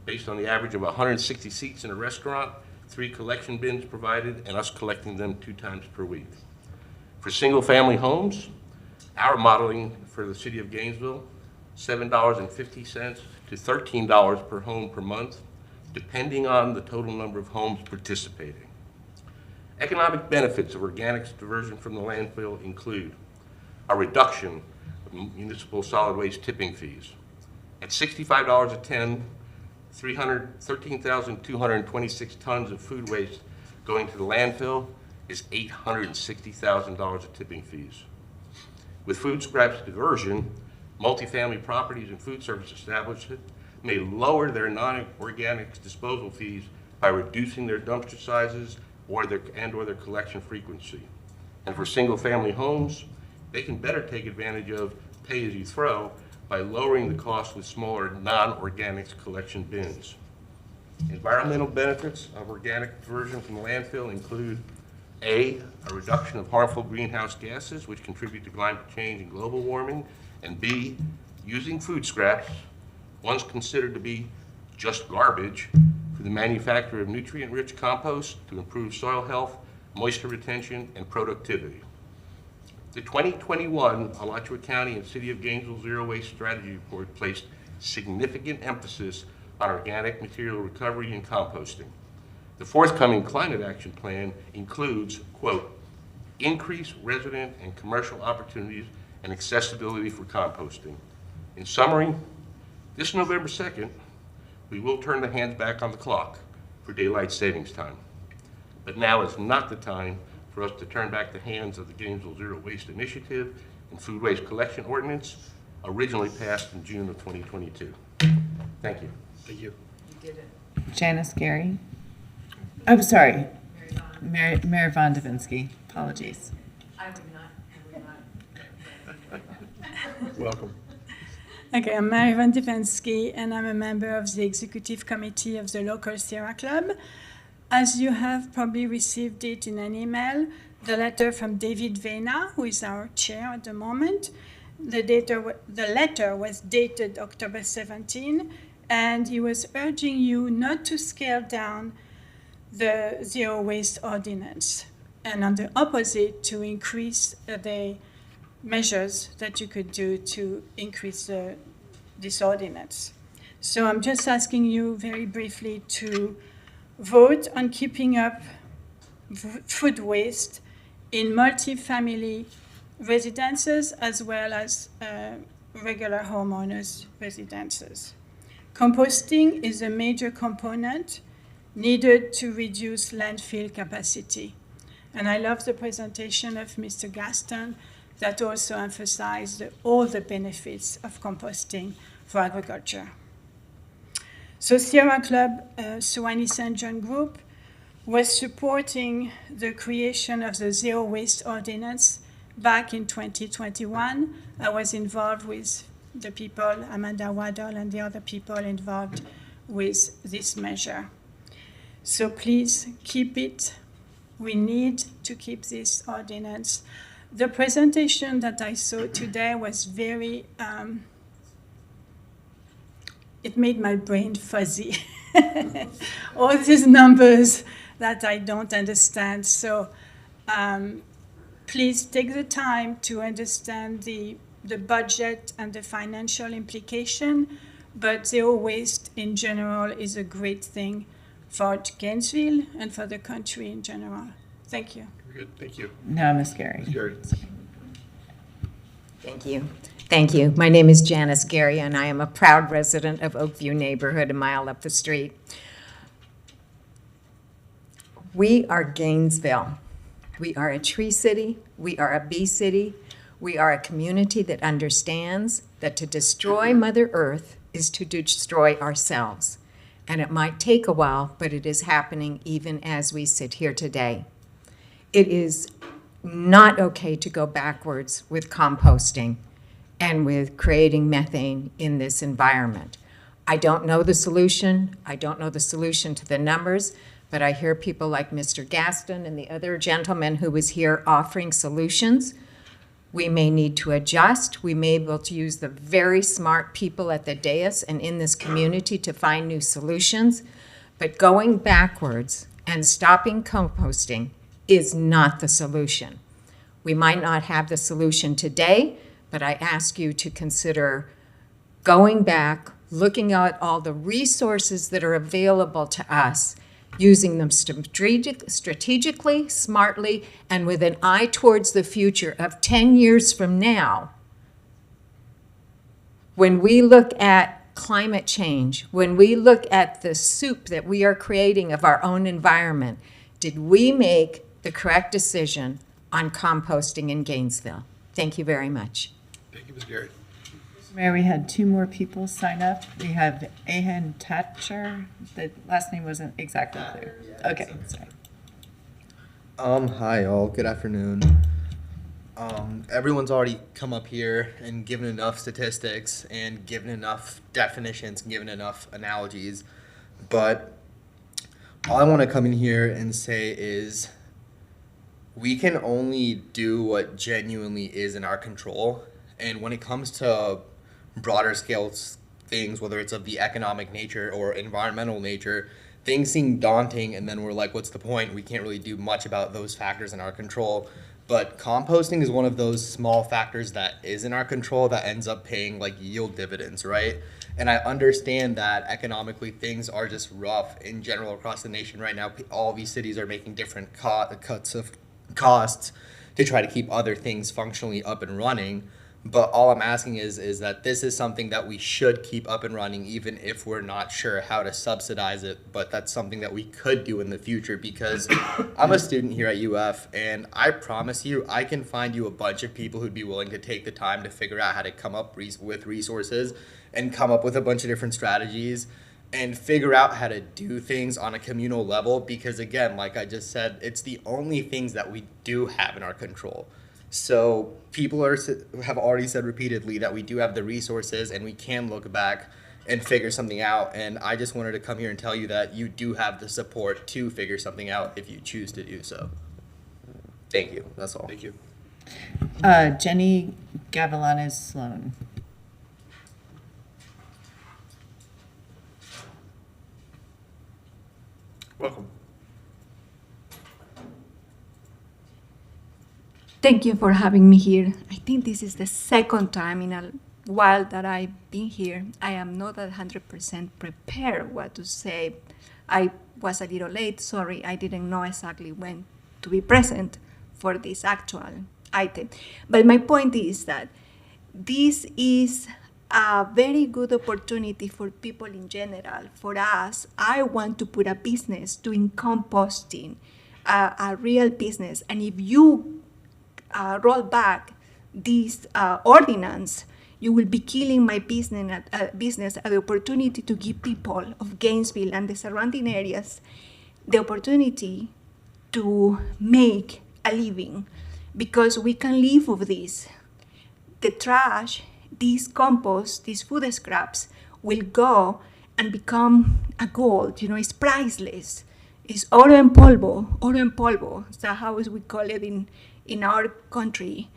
based on the average of 160 seats in a restaurant, 3 collection bins provided, and us collecting them 2 times per week. For single-family homes, our modeling for the city of Gainesville, $7.50 to $13 per home per month, depending on the total number of homes participating. Economic benefits of organics diversion from the landfill include a reduction of municipal solid waste tipping fees. At $65 a ton, 13,226 tons of food waste going to the landfill is $860,000 of tipping fees. With food scraps diversion, multifamily properties and food service establishments may lower their non-organic disposal fees by reducing their dumpster sizes or their collection frequency. And for single-family homes, they can better take advantage of pay-as-you-throw by lowering the cost with smaller non-organics collection bins. Environmental benefits of organic diversion from the landfill include A, a reduction of harmful greenhouse gases which contribute to climate change and global warming, and B, using food scraps, once considered to be just garbage, for the manufacture of nutrient-rich compost to improve soil health, moisture retention, and productivity. The 2021 Alachua County and City of Gainesville Zero Waste Strategy Report placed significant emphasis on organic material recovery and composting. The forthcoming climate action plan includes, quote, increased resident and commercial opportunities and accessibility for composting. In summary, this November 2nd, we will turn the hands back on the clock for daylight savings time. But now is not the time for us to turn back the hands of the Gainesville Zero Waste Initiative and Food Waste Collection Ordinance, originally passed in June of 2022. Thank you. Thank you. Janice Gary. I'm sorry. Mayor Von Davinsky. Apologies. Welcome. Okay, I'm Mary Van Defensky, and I'm a member of the executive committee of the local Sierra Club. As you have probably received it in an email, the letter from David Vena, who is our chair at the moment. The letter was dated October 17, and he was urging you not to scale down the zero waste ordinance, and on the opposite, to increase the measures that you could do to increase this ordinance. So I'm just asking you very briefly to vote on keeping up food waste in multifamily residences as well as regular homeowners' residences. Composting is a major component needed to reduce landfill capacity. And I love the presentation of Mr. Gaston that also emphasized all the benefits of composting for agriculture. So Sierra Club, Suwannee St. John Group, was supporting the creation of the Zero Waste Ordinance back in 2021. I was involved with the people, Amanda Waddell and the other people involved with this measure. So please keep it. We need to keep this ordinance. The presentation that I saw today was very, it made my brain fuzzy. All these numbers that I don't understand. So please take the time to understand the budget and the financial implication, but zero waste in general is a great thing for Gainesville and for the country in general. Thank you. Good, thank you. No, Ms. Gary. Ms. Gary. Thank you. Thank you. My name is Janice Gary, and I am a proud resident of Oakview neighborhood, a mile up the street. We are Gainesville. We are a tree city. We are a bee city. We are a community that understands that to destroy Mother Earth is to destroy ourselves. And it might take a while, but it is happening even as we sit here today. It is not okay to go backwards with composting and with creating methane in this environment. I don't know the solution. I don't know the solution to the numbers, but I hear people like Mr. Gaston and the other gentleman who was here offering solutions. We may need to adjust. We may be able to use the very smart people at the dais and in this community to find new solutions. But going backwards and stopping composting is not the solution. We might not have the solution today, but I ask you to consider going back, looking at all the resources that are available to us, using them strategically, smartly, and with an eye towards the future of 10 years from now. When we look at climate change, when we look at the soup that we are creating of our own environment, did we make the correct decision on composting in Gainesville? Thank you very much. Thank you, Ms. Garrett. Mayor, we had two more people sign up. We have Ahan Thatcher. The last name wasn't exactly clear. Okay, sorry. Hi all, good afternoon. Everyone's already come up here and given enough statistics and given enough definitions and given enough analogies, but all I want to come in here and say is we can only do what genuinely is in our control. And when it comes to broader scale things, whether it's of the economic nature or environmental nature, things seem daunting, and then we're like, what's the point? We can't really do much about those factors in our control. But composting is one of those small factors that is in our control that ends up paying like yield dividends, right? And I understand that economically things are just rough in general across the nation right now. All these cities are making different cuts of costs to try to keep other things functionally up and running. But all I'm asking is that this is something that we should keep up and running, even if we're not sure how to subsidize it. But that's something that we could do in the future, because I'm a student here at UF, and I promise you, I can find you a bunch of people who'd be willing to take the time to figure out how to come up with resources and come up with a bunch of different strategies and figure out how to do things on a communal level. Because again, like I just said, it's the only things that we do have in our control. So people have already said repeatedly that we do have the resources and we can look back and figure something out. And I just wanted to come here and tell you that you do have the support to figure something out if you choose to do so. Thank you. That's all. Thank you. Jenny Gavilanes Sloan. Welcome. Thank you for having me here. I think this is the second time in a while that I've been here. I am not 100% prepared what to say. I was a little late, sorry. I didn't know exactly when to be present for this actual item. But my point is that this is a very good opportunity for people in general. For us, I want to put a business doing composting, a real business. And if you roll back this ordinance, you will be killing my business, the opportunity to give people of Gainesville and the surrounding areas the opportunity to make a living, because we can live of this. The trash, these compost, these food scraps will go and become a gold. You know, it's priceless. It's oro en polvo. That's how we call it in our country.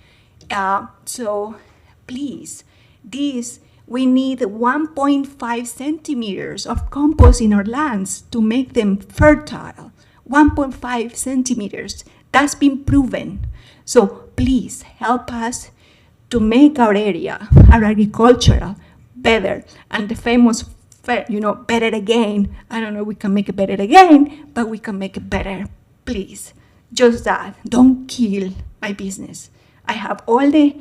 So please, we need 1.5 centimeters of compost in our lands to make them fertile. 1.5 centimeters. That's been proven. So please help us to make our area, our agricultural, better. And the famous, better again. I don't know if we can make it better again, but we can make it better. Please, just that. Don't kill my business. I have all the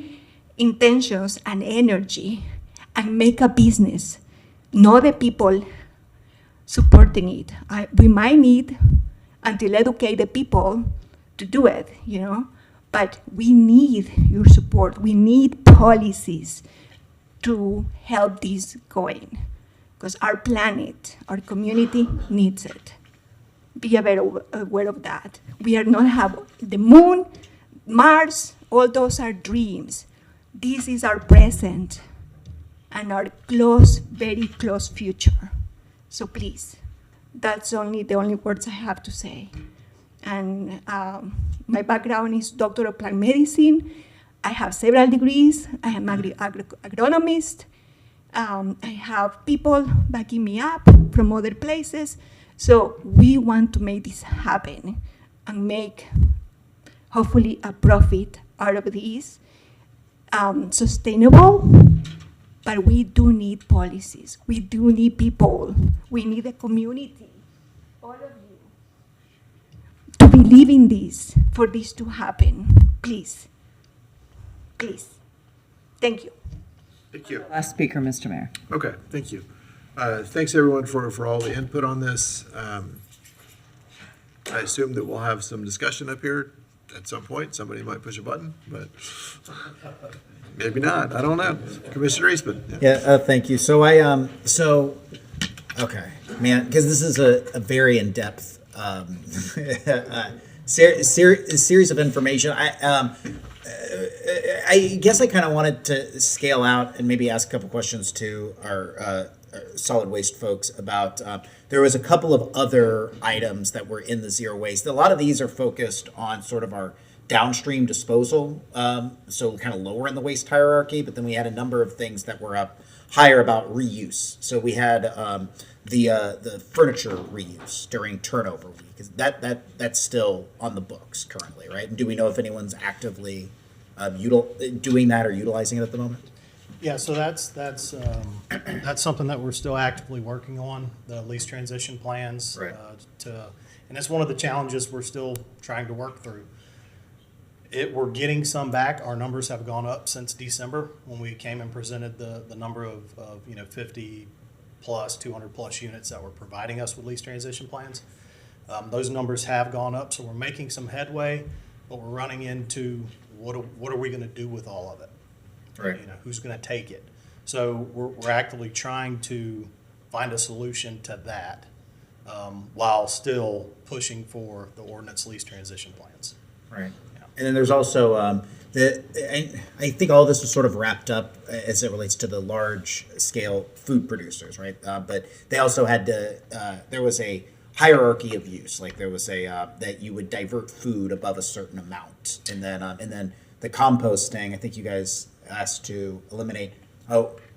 intentions and energy and make a business, not the people supporting it. We might need until educate the people to do it, but we need your support. We need policies to help this going, because our planet, our community needs it. Be aware of that. We are not have the moon, Mars, all those are dreams. This is our present and our very close future. So please, that's the only words I have to say. And my background is Doctor of Plant Medicine. I have several degrees. I am agronomist. I have people backing me up from other places. So we want to make this happen and make, hopefully, a profit out of this. Sustainable, but we do need policies. We do need people. We need a community, all of you, to believe in this, for this to happen. Please. Please. Thank you. Thank you. Last speaker, Mr. Mayor. Okay, thank you. Thanks, everyone, for all the input on this. I assume that we'll have some discussion up here at some point. Somebody might push a button, but maybe not. I don't know. Commissioner Eastman. Yeah, thank you. So okay, man, because this is a very in-depth series of information. I guess I kind of wanted to scale out and maybe ask a couple questions to our solid waste folks about, there was a couple of other items that were in the zero waste. A lot of these are focused on sort of our downstream disposal, so kind of lower in the waste hierarchy, but then we had a number of things that were up higher about reuse. So we had the furniture reuse during turnover week. That's still on the books currently, right? And do we know if anyone's actively doing that or utilizing it at the moment? Yeah, so that's something that we're still actively working on, the lease transition plans. Right. And it's one of the challenges we're still trying to work through. We're getting some back. Our numbers have gone up since December when we came and presented the number of 50 plus, 200 plus units that were providing us with lease transition plans. Those numbers have gone up, so we're making some headway, but we're running into what are we going to do with all of it? Right. Who's going to take it? So we're actively trying to find a solution to that while still pushing for the ordinance lease transition plans. Right. And then there's also I think all this was sort of wrapped up as it relates to the large scale food producers, right? But they also had to, there was a hierarchy of use, like there was that you would divert food above a certain amount. And then the composting, I think you guys asked to eliminate,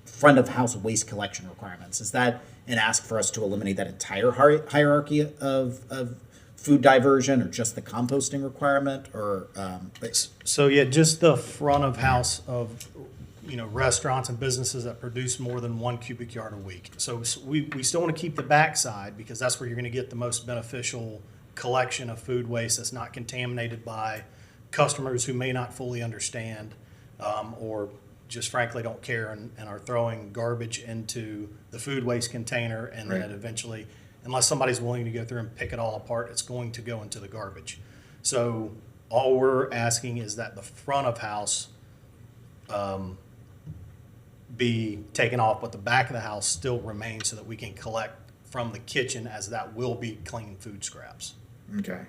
front of house waste collection requirements. Is that an ask for us to eliminate that entire hierarchy of food diversion, or just the composting requirement, or? So yeah, just the front of house of, restaurants and businesses that produce more than 1 cubic yard a week. So we still want to keep the backside, because that's where you're going to get the most beneficial collection of food waste that's not contaminated by customers who may not fully understand, or just frankly don't care and are throwing garbage into the food waste container, and then it eventually, unless somebody's willing to go through and pick it all apart, it's going to go into the garbage. So all we're asking is that the front of house be taken off, but the back of the house still remains, so that we can collect from the kitchen, as that will be clean food scraps. Okay.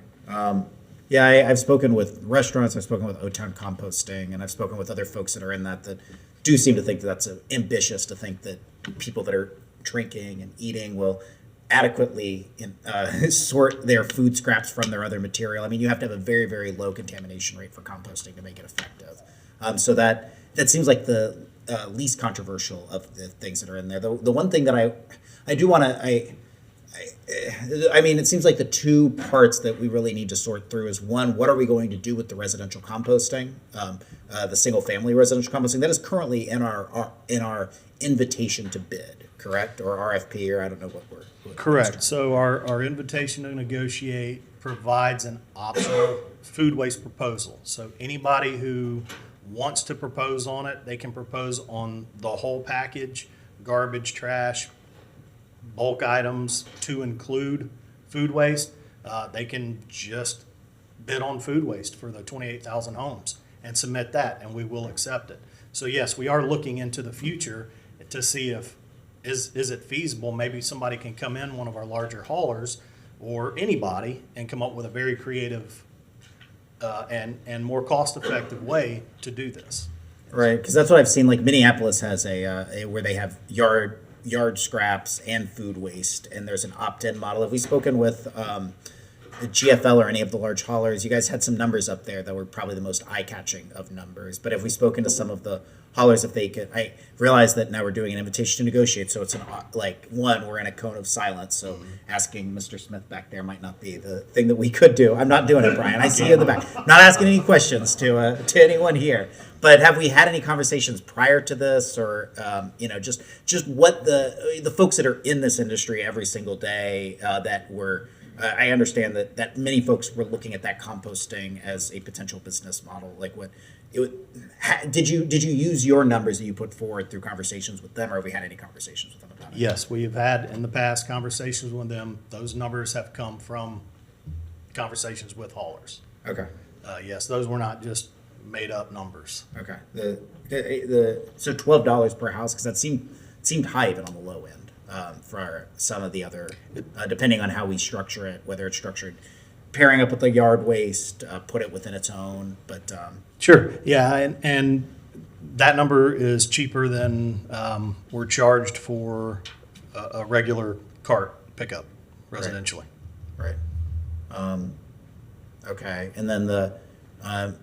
Yeah, I've spoken with restaurants, I've spoken with O-Town Composting, and I've spoken with other folks that are in that do seem to think that that's ambitious, to think that people that are drinking and eating will adequately sort their food scraps from their other material. I mean, you have to have a very, very low contamination rate for composting to make it effective. So that seems like the least controversial of the things that are in there. The one thing that I do want to, I mean, it seems like the two parts that we really need to sort through is, one, what are we going to do with the residential composting, the single-family residential composting that is currently in our invitation to bid, correct, or RFP, or I don't know what we're. Correct. So our invitation to negotiate provides an optional food waste proposal. So anybody who wants to propose on it, they can propose on the whole package, garbage, trash, bulk items to include food waste. They can just bid on food waste for the 28,000 homes and submit that, and we will accept it. So yes, we are looking into the future to see if is it feasible. Maybe somebody can come in, one of our larger haulers or anybody, and come up with a very creative and more cost-effective way to do this. Right, because that's what I've seen. Like Minneapolis has a where they have yard scraps and food waste, and there's an opt-in model. Have we spoken with the GFL or any of the large haulers? You guys had some numbers up there that were probably the most eye-catching of numbers. But have we spoken to some of the haulers, if they could? I realize that now we're doing an invitation to negotiate, so it's we're in a cone of silence. So asking Mr. Smith back there might not be the thing that we could do. I'm not doing it, Brian. I see you in the back. I'm not asking any questions to anyone here. But have we had any conversations prior to this, or just what the folks that are in this industry every single day that were? I understand that many folks were looking at that composting as a potential business model. Like, did you use your numbers that you put forward through conversations with them, or have we had any conversations with them about it? Yes, we have had in the past conversations with them. Those numbers have come from conversations with haulers. Okay. Yes, those were not just made up numbers. Okay. So $12 per house, because that seemed high even on the low end for some of the other, depending on how we structure it, whether it's structured pairing up with the yard waste, put it within its own, but. Sure. Yeah, and that number is cheaper than we're charged for a regular cart pickup residentially. Right. Okay, and then all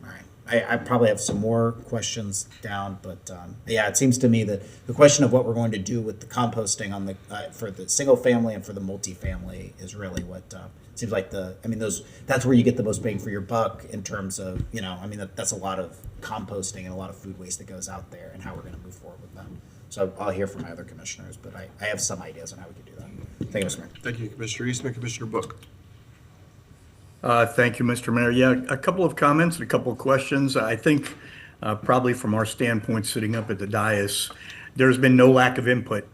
right. I probably have some more questions down, but yeah, it seems to me that the question of what we're going to do with the composting on the for the single family and for the multifamily is really what seems like that's where you get the most bang for your buck in terms of that's a lot of composting and a lot of food waste that goes out there, and how we're going to move forward with them. So I'll hear from my other commissioners, but I have some ideas on how we can do that. Thank you, Mr. Mayor. Thank you, Commissioner Eastman. Commissioner Book. Thank you, Mr. Mayor. Yeah, a couple of comments and a couple of questions. I think probably from our standpoint, sitting up at the dais, there's been no lack of input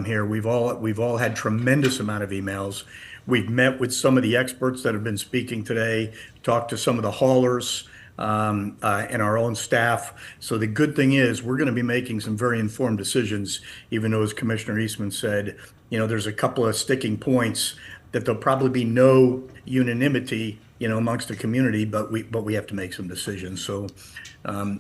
here. We've all had tremendous amount of emails. We've met with some of the experts that have been speaking today, talked to some of the haulers and our own staff. So the good thing is we're going to be making some very informed decisions, even though, as Commissioner Eastman said, there's a couple of sticking points that there'll probably be no unanimity, amongst the community, but we have to make some decisions. So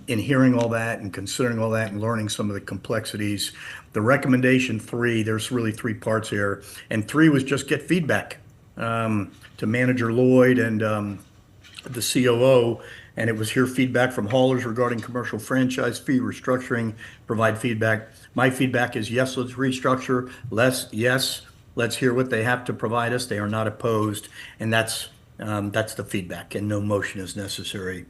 in hearing all that and considering all that and learning some of the complexities, the recommendation 3, there's really 3 parts here. And 3 was just get feedback to Manager Lloyd and the COO, and it was hear feedback from haulers regarding commercial franchise fee restructuring, provide feedback. My feedback is yes, let's restructure. Yes, let's hear what they have to provide us. They are not opposed, and that's the feedback, and no motion is necessary.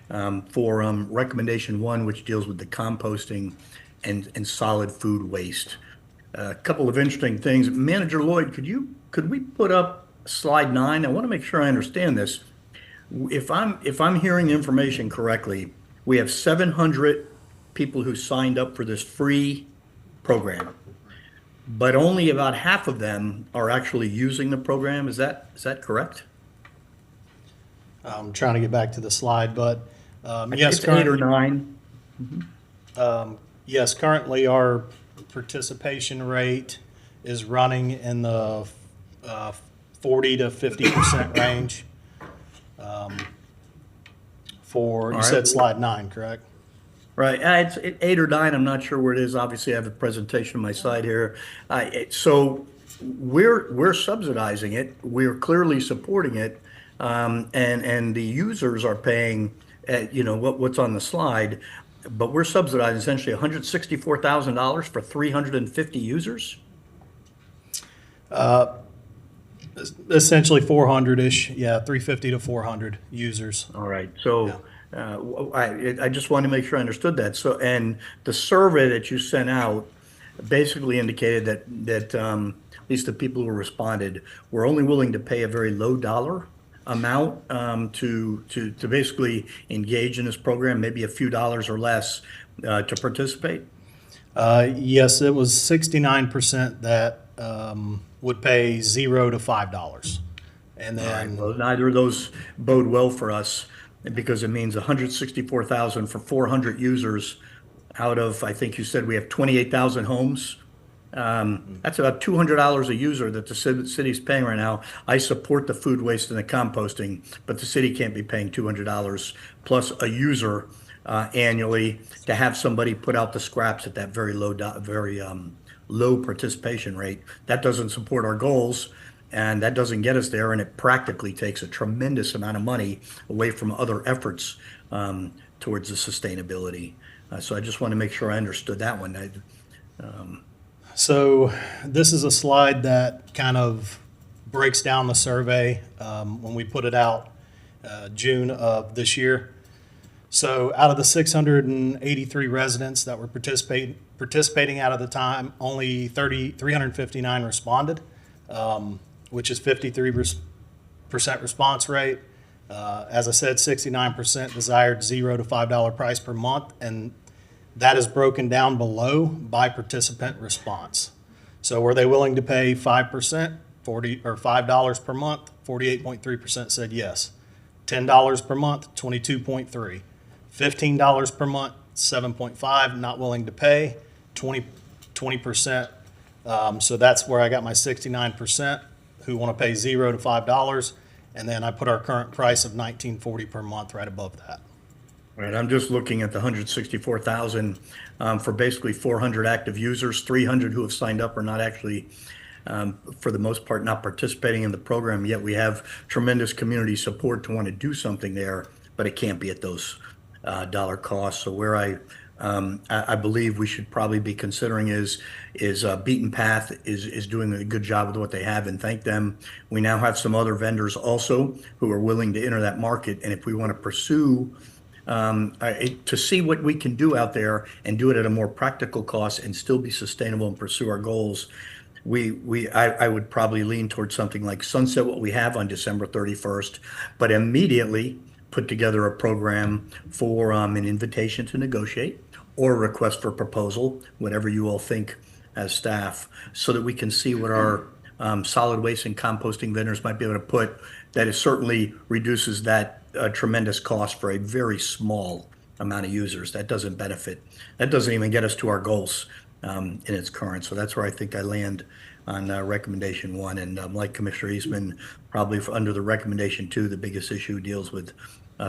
For recommendation 1, which deals with the composting and solid food waste. A couple of interesting things. Manager Lloyd, could we put up slide 9? I want to make sure I understand this. If I'm hearing the information correctly, we have 700 people who signed up for this free program, but only about half of them are actually using the program. Is that correct? I'm trying to get back to the slide, but I think yes, it's 8 or 9. Yes, currently our participation rate is running in the 40 to 50% range. You said slide 9, correct? Right, it's 8 or 9. I'm not sure where it is. Obviously, I have a presentation on my side here. So we're subsidizing it. We're clearly supporting it, and the users are paying, what's on the slide. But we're subsidizing essentially $164,000 for 350 users. Essentially 400-ish, 350 to 400 users. All right, so I just wanted to make sure I understood that. So, and the survey that you sent out basically indicated that at least the people who responded were only willing to pay a very low dollar amount to basically engage in this program, maybe a few dollars or less to participate. Yes, it was 69% that would pay $0 to $5, and then Well, neither of those bode well for us because it means 164,000 for 400 users out of, I think you said we have 28,000 homes. That's about $200 a user that the city's paying right now. I support the food waste and the composting, but the city can't be paying $200 plus a user annually to have somebody put out the scraps at that very low participation rate. That doesn't support our goals, and that doesn't get us there, and it practically takes a tremendous amount of money away from other efforts towards the sustainability. So I just want to make sure I understood that one. So this is a slide that kind of breaks down the survey when we put it out June of this year. So out of the 683 residents that were participating out of the time, only 359 responded, which is 53% response rate. As I said, 69% desired $0 to $5 price per month, and that is broken down below by participant response. So were they willing to pay 5%, $5 per month? 48.3% said yes. $10 per month, 22.3%. $15 per month, 7.5%. Not willing to pay, 20%. So that's where I got my 69% who want to pay $0 to $5, and then I put our current price of $19.40 per month right above that. Right, I'm just looking at the 164,000 for basically 400 active users. 300 who have signed up are not actually, for the most part, not participating in the program, yet we have tremendous community support to want to do something there, but it can't be at those dollar costs. So where I believe we should probably be considering is Beaten Path is doing a good job with what they have, and thank them. We now have some other vendors also who are willing to enter that market, and if we want to pursue to see what we can do out there and do it at a more practical cost and still be sustainable and pursue our goals, I would probably lean towards something like sunset what we have on December 31st, but immediately put together a program for an invitation to negotiate or a request for proposal, whatever you all think as staff, so that we can see what our solid waste and composting vendors might be able to put that it certainly reduces that tremendous cost for a very small amount of users. That doesn't benefit. That doesn't even get us to our goals in its current. So that's where I think I land on recommendation 1. And like Commissioner Eastman, probably under the recommendation 2, the biggest issue deals with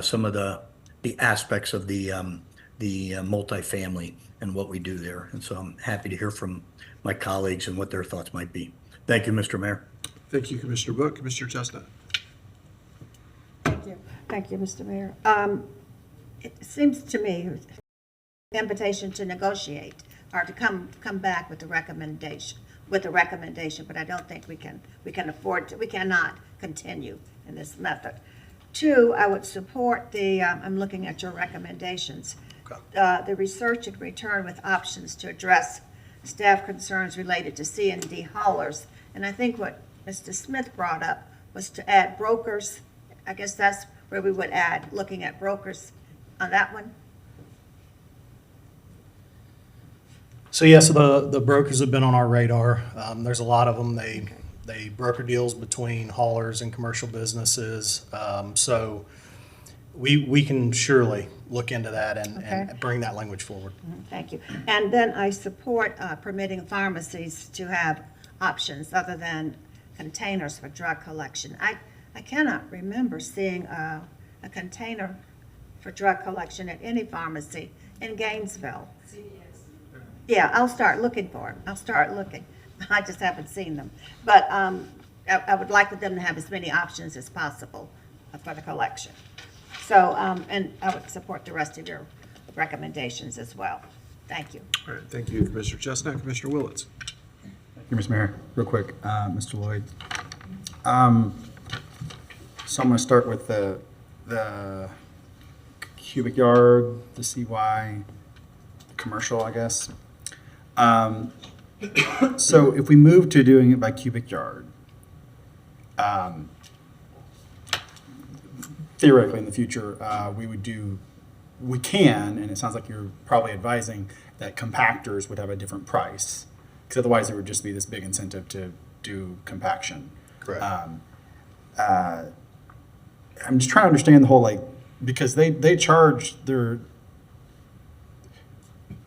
some of the aspects of the multifamily and what we do there. And so I'm happy to hear from my colleagues and what their thoughts might be. Thank you, Mr. Mayor. Thank you, Commissioner Book. Commissioner Chestnut. Thank you. Thank you, Mr. Mayor. It seems to me, invitation to negotiate or to come back with a recommendation, but I don't think we can afford to, we cannot continue in this method. 2, I would support the, I'm looking at your recommendations. The research and return with options to address staff concerns related to C&D haulers. And I think what Mr. Smith brought up was to add brokers. I guess that's where we would add, looking at brokers on that one. So yes, the brokers have been on our radar. There's a lot of them. They broker deals between haulers and commercial businesses. So we can surely look into that and bring that language forward. Thank you. And then I support permitting pharmacies to have options other than containers for drug collection. I cannot remember seeing a container for drug collection at any pharmacy in Gainesville. Yeah, I'll start looking for them. I'll start looking. I just haven't seen them. But I would like for them to have as many options as possible for the collection. So, and I would support the rest of your recommendations as well. Thank you. All right, thank you, Commissioner Chestnut. Commissioner Willetts. Thank you, Mr. Mayor. Real quick, Mr. Lloyd. So I'm going to start with the cubic yard, the CY, commercial, I guess. So if we move to doing it by cubic yard, theoretically in the future, we can, and it sounds like you're probably advising that compactors would have a different price, because otherwise there would just be this big incentive to do compaction. Correct. I'm just trying to understand the whole, because they charge their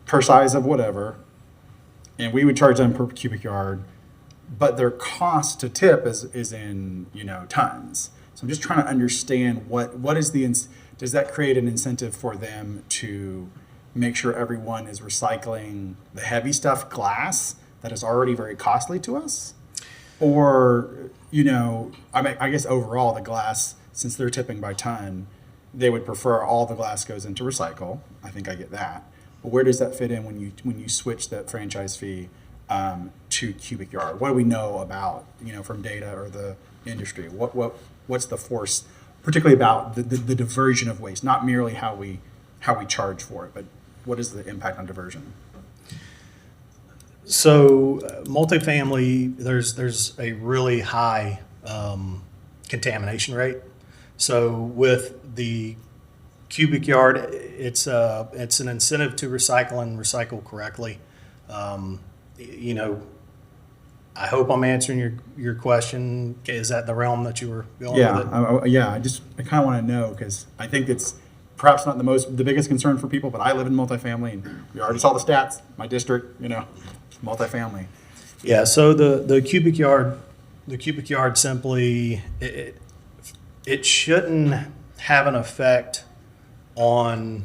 per size of whatever, and we would charge them per cubic yard, but their cost to tip is in tons. So I'm just trying to understand what is does that create an incentive for them to make sure everyone is recycling the heavy stuff, glass, that is already very costly to us? Or, I guess overall the glass, since they're tipping by ton, they would prefer all the glass goes into recycle. I think I get that. But where does that fit in when you switch that franchise fee to cubic yard? What do we know about, from data or the industry? What's the force, particularly about the diversion of waste, not merely how we charge for it, but what is the impact on diversion? So multifamily, there's a really high contamination rate. So with the cubic yard, it's an incentive to recycle and recycle correctly. I hope I'm answering your question. Is that the realm that you were going with it? I kind of want to know, because I think it's perhaps not the biggest concern for people, but I live in multifamily, and we already saw the stats. My district, multifamily. Yeah. So the cubic yard simply it shouldn't have an effect on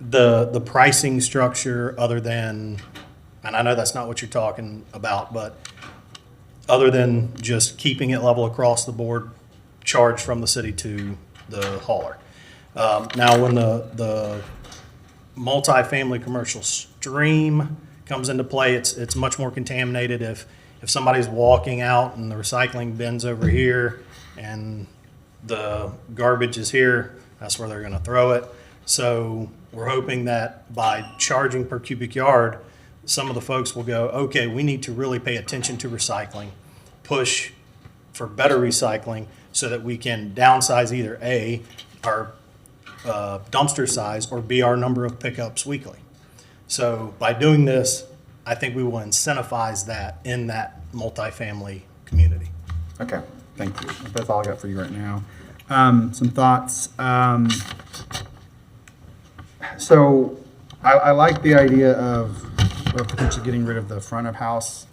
the pricing structure, other than, and I know that's not what you're talking about, but other than just keeping it level across the board, charged from the city to the hauler. Now, when the multifamily commercial stream comes into play, it's much more contaminated. If somebody's walking out and the recycling bin's over here and the garbage is here, that's where they're going to throw it. So we're hoping that by charging per cubic yard, some of the folks will go, okay, we need to really pay attention to recycling, push for better recycling so that we can downsize either A, our dumpster size, or B, our number of pickups weekly. So by doing this, I think we will incentivize that in that multifamily community. Okay, thank you. That's all I got for you right now. Some thoughts. So I like the idea of potentially getting rid of the front of house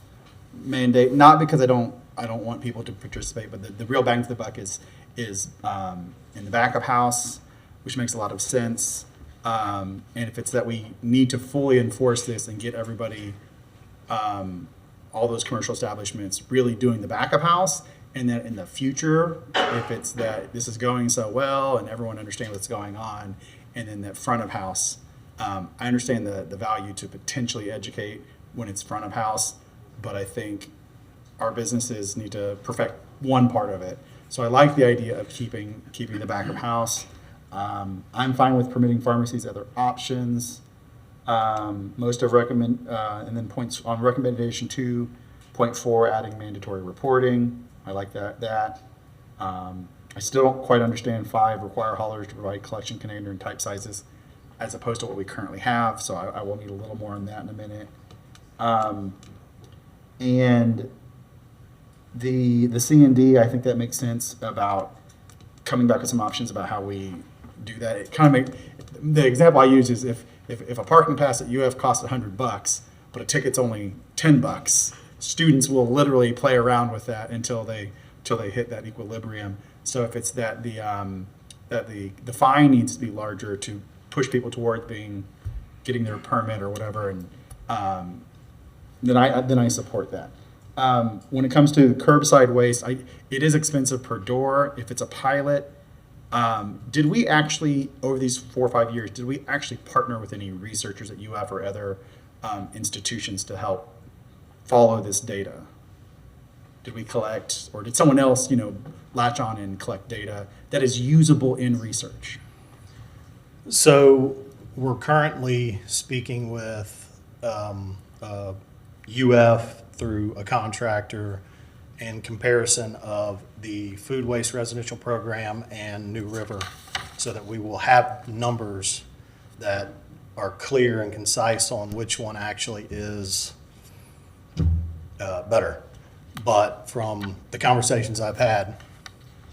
mandate, not because I don't want people to participate, but the real bang for the buck is in the back of house, which makes a lot of sense. And if it's that we need to fully enforce this and get everybody, all those commercial establishments really doing the back of house, and that in the future, if it's that this is going so well and everyone understands what's going on, and then that front of house, I understand the value to potentially educate when it's front of house, but I think our businesses need to perfect one part of it. So I like the idea of keeping the back of house. I'm fine with permitting pharmacies other options. Most of recommend, and then points on recommendation 2.4, adding mandatory reporting. I like that. I still don't quite understand 5, require haulers to provide collection container and type sizes as opposed to what we currently have. So I will need a little more on that in a minute. And the C and D, I think that makes sense about coming back with some options about how we do that. It kind of the example I use is if a parking pass at UF costs $100, but a ticket's only $10, students will literally play around with that until they hit that equilibrium. So if it's that the fine needs to be larger to push people towards getting their permit or whatever, and then I support that. When it comes to curbside waste, it is expensive per door. If it's a pilot, did we actually, over these 4 or 5 years, did we actually partner with any researchers at UF or other institutions to help follow this data? Did we collect, or did someone else, latch on and collect data that is usable in research? So we're currently speaking with UF through a contractor in comparison of the food waste residential program and New River, so that we will have numbers that are clear and concise on which one actually is better. But from the conversations I've had,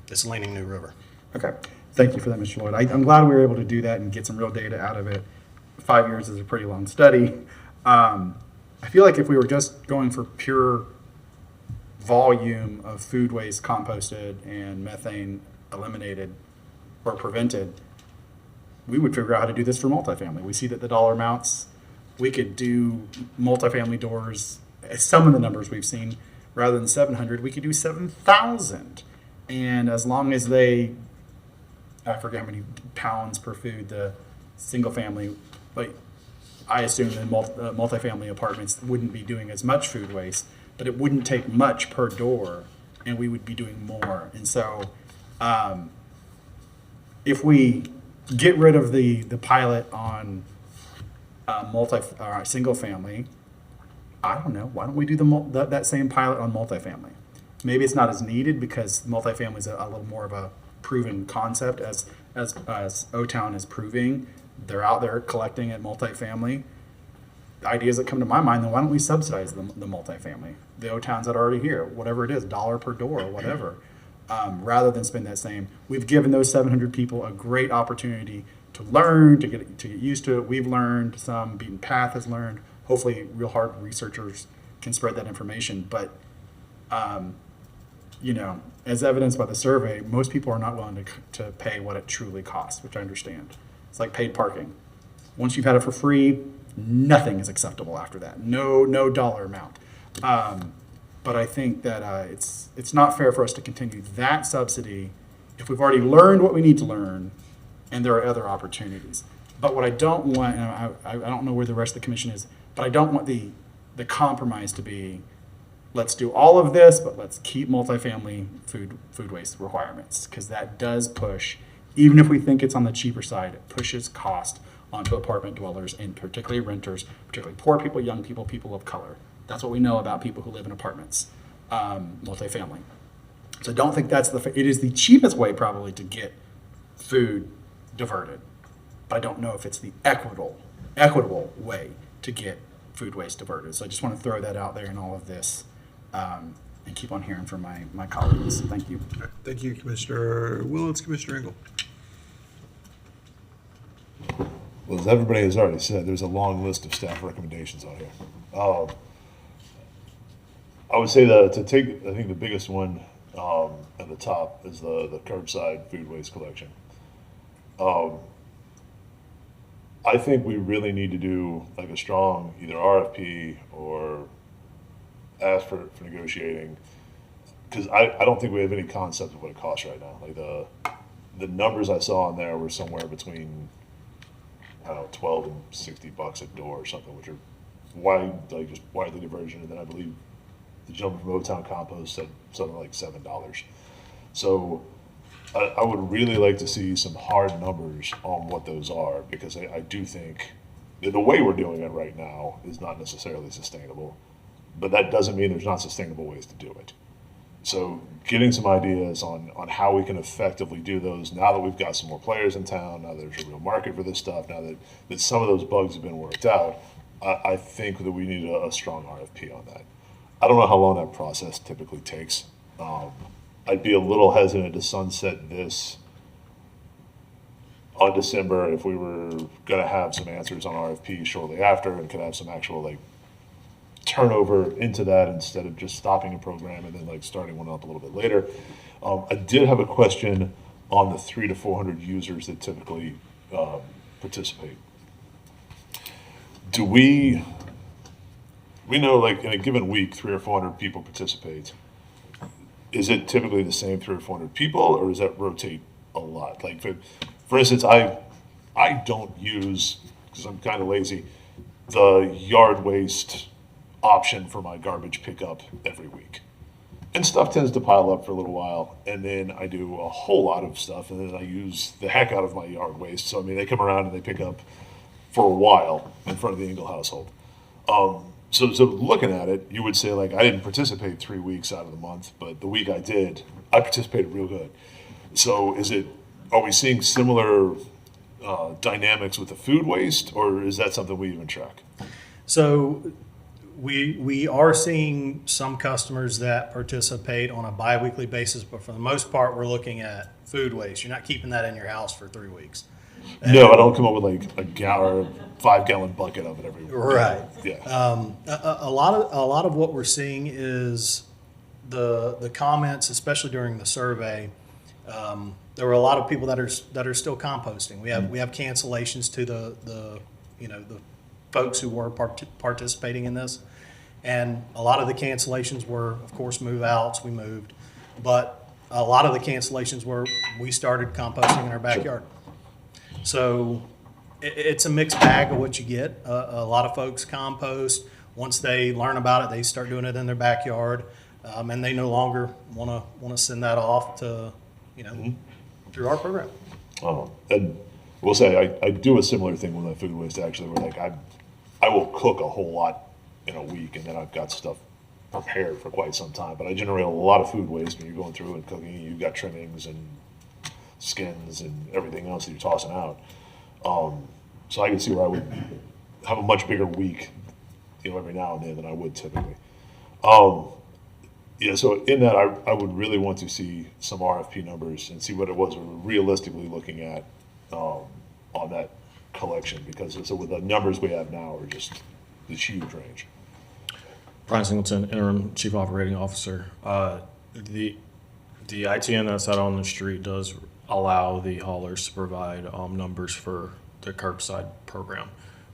it's leaning New River. Okay, thank you for that, Mr. Lloyd. I'm glad we were able to do that and get some real data out of it. 5 years is a pretty long study. I feel like if we were just going for pure volume of food waste composted and methane eliminated or prevented, we would figure out how to do this for multifamily. We see that the dollar amounts, we could do multifamily doors, some of the numbers we've seen, rather than 700, we could do 7,000. And as long as I forget how many pounds per food the single family, but I assume the multifamily apartments wouldn't be doing as much food waste, but it wouldn't take much per door, and we would be doing more. And so if we get rid of the pilot on single family, I don't know, why don't we do that same pilot on multifamily? Maybe it's not as needed because multifamily is a little more of a proven concept, as O-Town is proving. They're out there collecting at multifamily. The ideas that come to my mind, then why don't we subsidize the multifamily? The O-Towns that are already here, whatever it is, $1 per door or whatever, rather than spend that same. We've given those 700 people a great opportunity to learn, to get used to it. We've learned some, Beaten Path has learned. Hopefully real hard researchers can spread that information. But, as evidenced by the survey, most people are not willing to pay what it truly costs, which I understand. It's like paid parking. Once you've had it for free, nothing is acceptable after that. No dollar amount. But I think that it's not fair for us to continue that subsidy if we've already learned what we need to learn and there are other opportunities. But what I don't want, and I don't know where the rest of the commission is, but I don't want the compromise to be, let's do all of this, but let's keep multifamily food waste requirements, because that does push, even if we think it's on the cheaper side, it pushes cost onto apartment dwellers, and particularly renters, particularly poor people, young people, people of color. That's what we know about people who live in apartments, multifamily. So don't think it is the cheapest way probably to get food diverted, but I don't know if it's the equitable way to get food waste diverted. So I just want to throw that out there in all of this, and keep on hearing from my colleagues. Thank you. Thank you, Commissioner Willetts. Commissioner Engel. Well, as everybody has already said, there's a long list of staff recommendations on here. I would say that I think the biggest one at the top is the curbside food waste collection. I think we really need to do like a strong either RFP or ask for negotiating, because I don't think we have any concept of what it costs right now. Like the numbers I saw on there were somewhere between, I don't know, 12 and $60 a door or something, which are just widely diversion. And then I believe the gentleman from O-Town Compost said something like $7. So I would really like to see some hard numbers on what those are, because I do think that the way we're doing it right now is not necessarily sustainable, but that doesn't mean there's not sustainable ways to do it. So getting some ideas on how we can effectively do those now that we've got some more players in town, now there's a real market for this stuff, now that some of those bugs have been worked out, I think that we need a strong RFP on that. I don't know how long that process typically takes. I'd be a little hesitant to sunset this on December if we were going to have some answers on RFP shortly after and could have some actual like turnover into that instead of just stopping a program and then like starting one up a little bit later. I did have a question on the 300 to 400 users that typically participate. Do we know like in a given week 300 or 400 people participate? Is it typically the same 300 or 400 people, or does that rotate a lot? Like for instance, I don't use, because I'm kind of lazy, the yard waste option for my garbage pickup every week. And stuff tends to pile up for a little while, and then I do a whole lot of stuff, and then I use the heck out of my yard waste. So I mean, they come around and they pick up for a while in front of the Engel household. So looking at it, you would say like I didn't participate 3 weeks out of the month, but the week I did, I participated real good. So are we seeing similar dynamics with the food waste, or is that something we even track? So we are seeing some customers that participate on a biweekly basis, but for the most part, we're looking at food waste. You're not keeping that in your house for 3 weeks. No, I don't come up with like a 5-gallon bucket of it every week. Right. Yeah. A lot of what we're seeing is the comments, especially during the survey. There were a lot of people that are still composting. We have cancellations to the folks who were participating in this, and a lot of the cancellations were, of course, move outs. We moved, but a lot of the cancellations were we started composting in our backyard. So it's a mixed bag of what you get. A lot of folks compost. Once they learn about it, they start doing it in their backyard, and they no longer want to send that off to through our program. And we'll say I do a similar thing with my food waste actually, where like I will cook a whole lot in a week, and then I've got stuff prepared for quite some time. But I generate a lot of food waste when you're going through and cooking. You've got trimmings and skins and everything else that you're tossing out. So I can see where I would have a much bigger week, every now and then than I would typically. So in that, I would really want to see some RFP numbers and see what it was we're realistically looking at on that collection, because so with the numbers we have now are just this huge range. Brian Singleton, Interim Chief Operating Officer. The ITN that's out on the street does allow the haulers to provide numbers for the curbside program.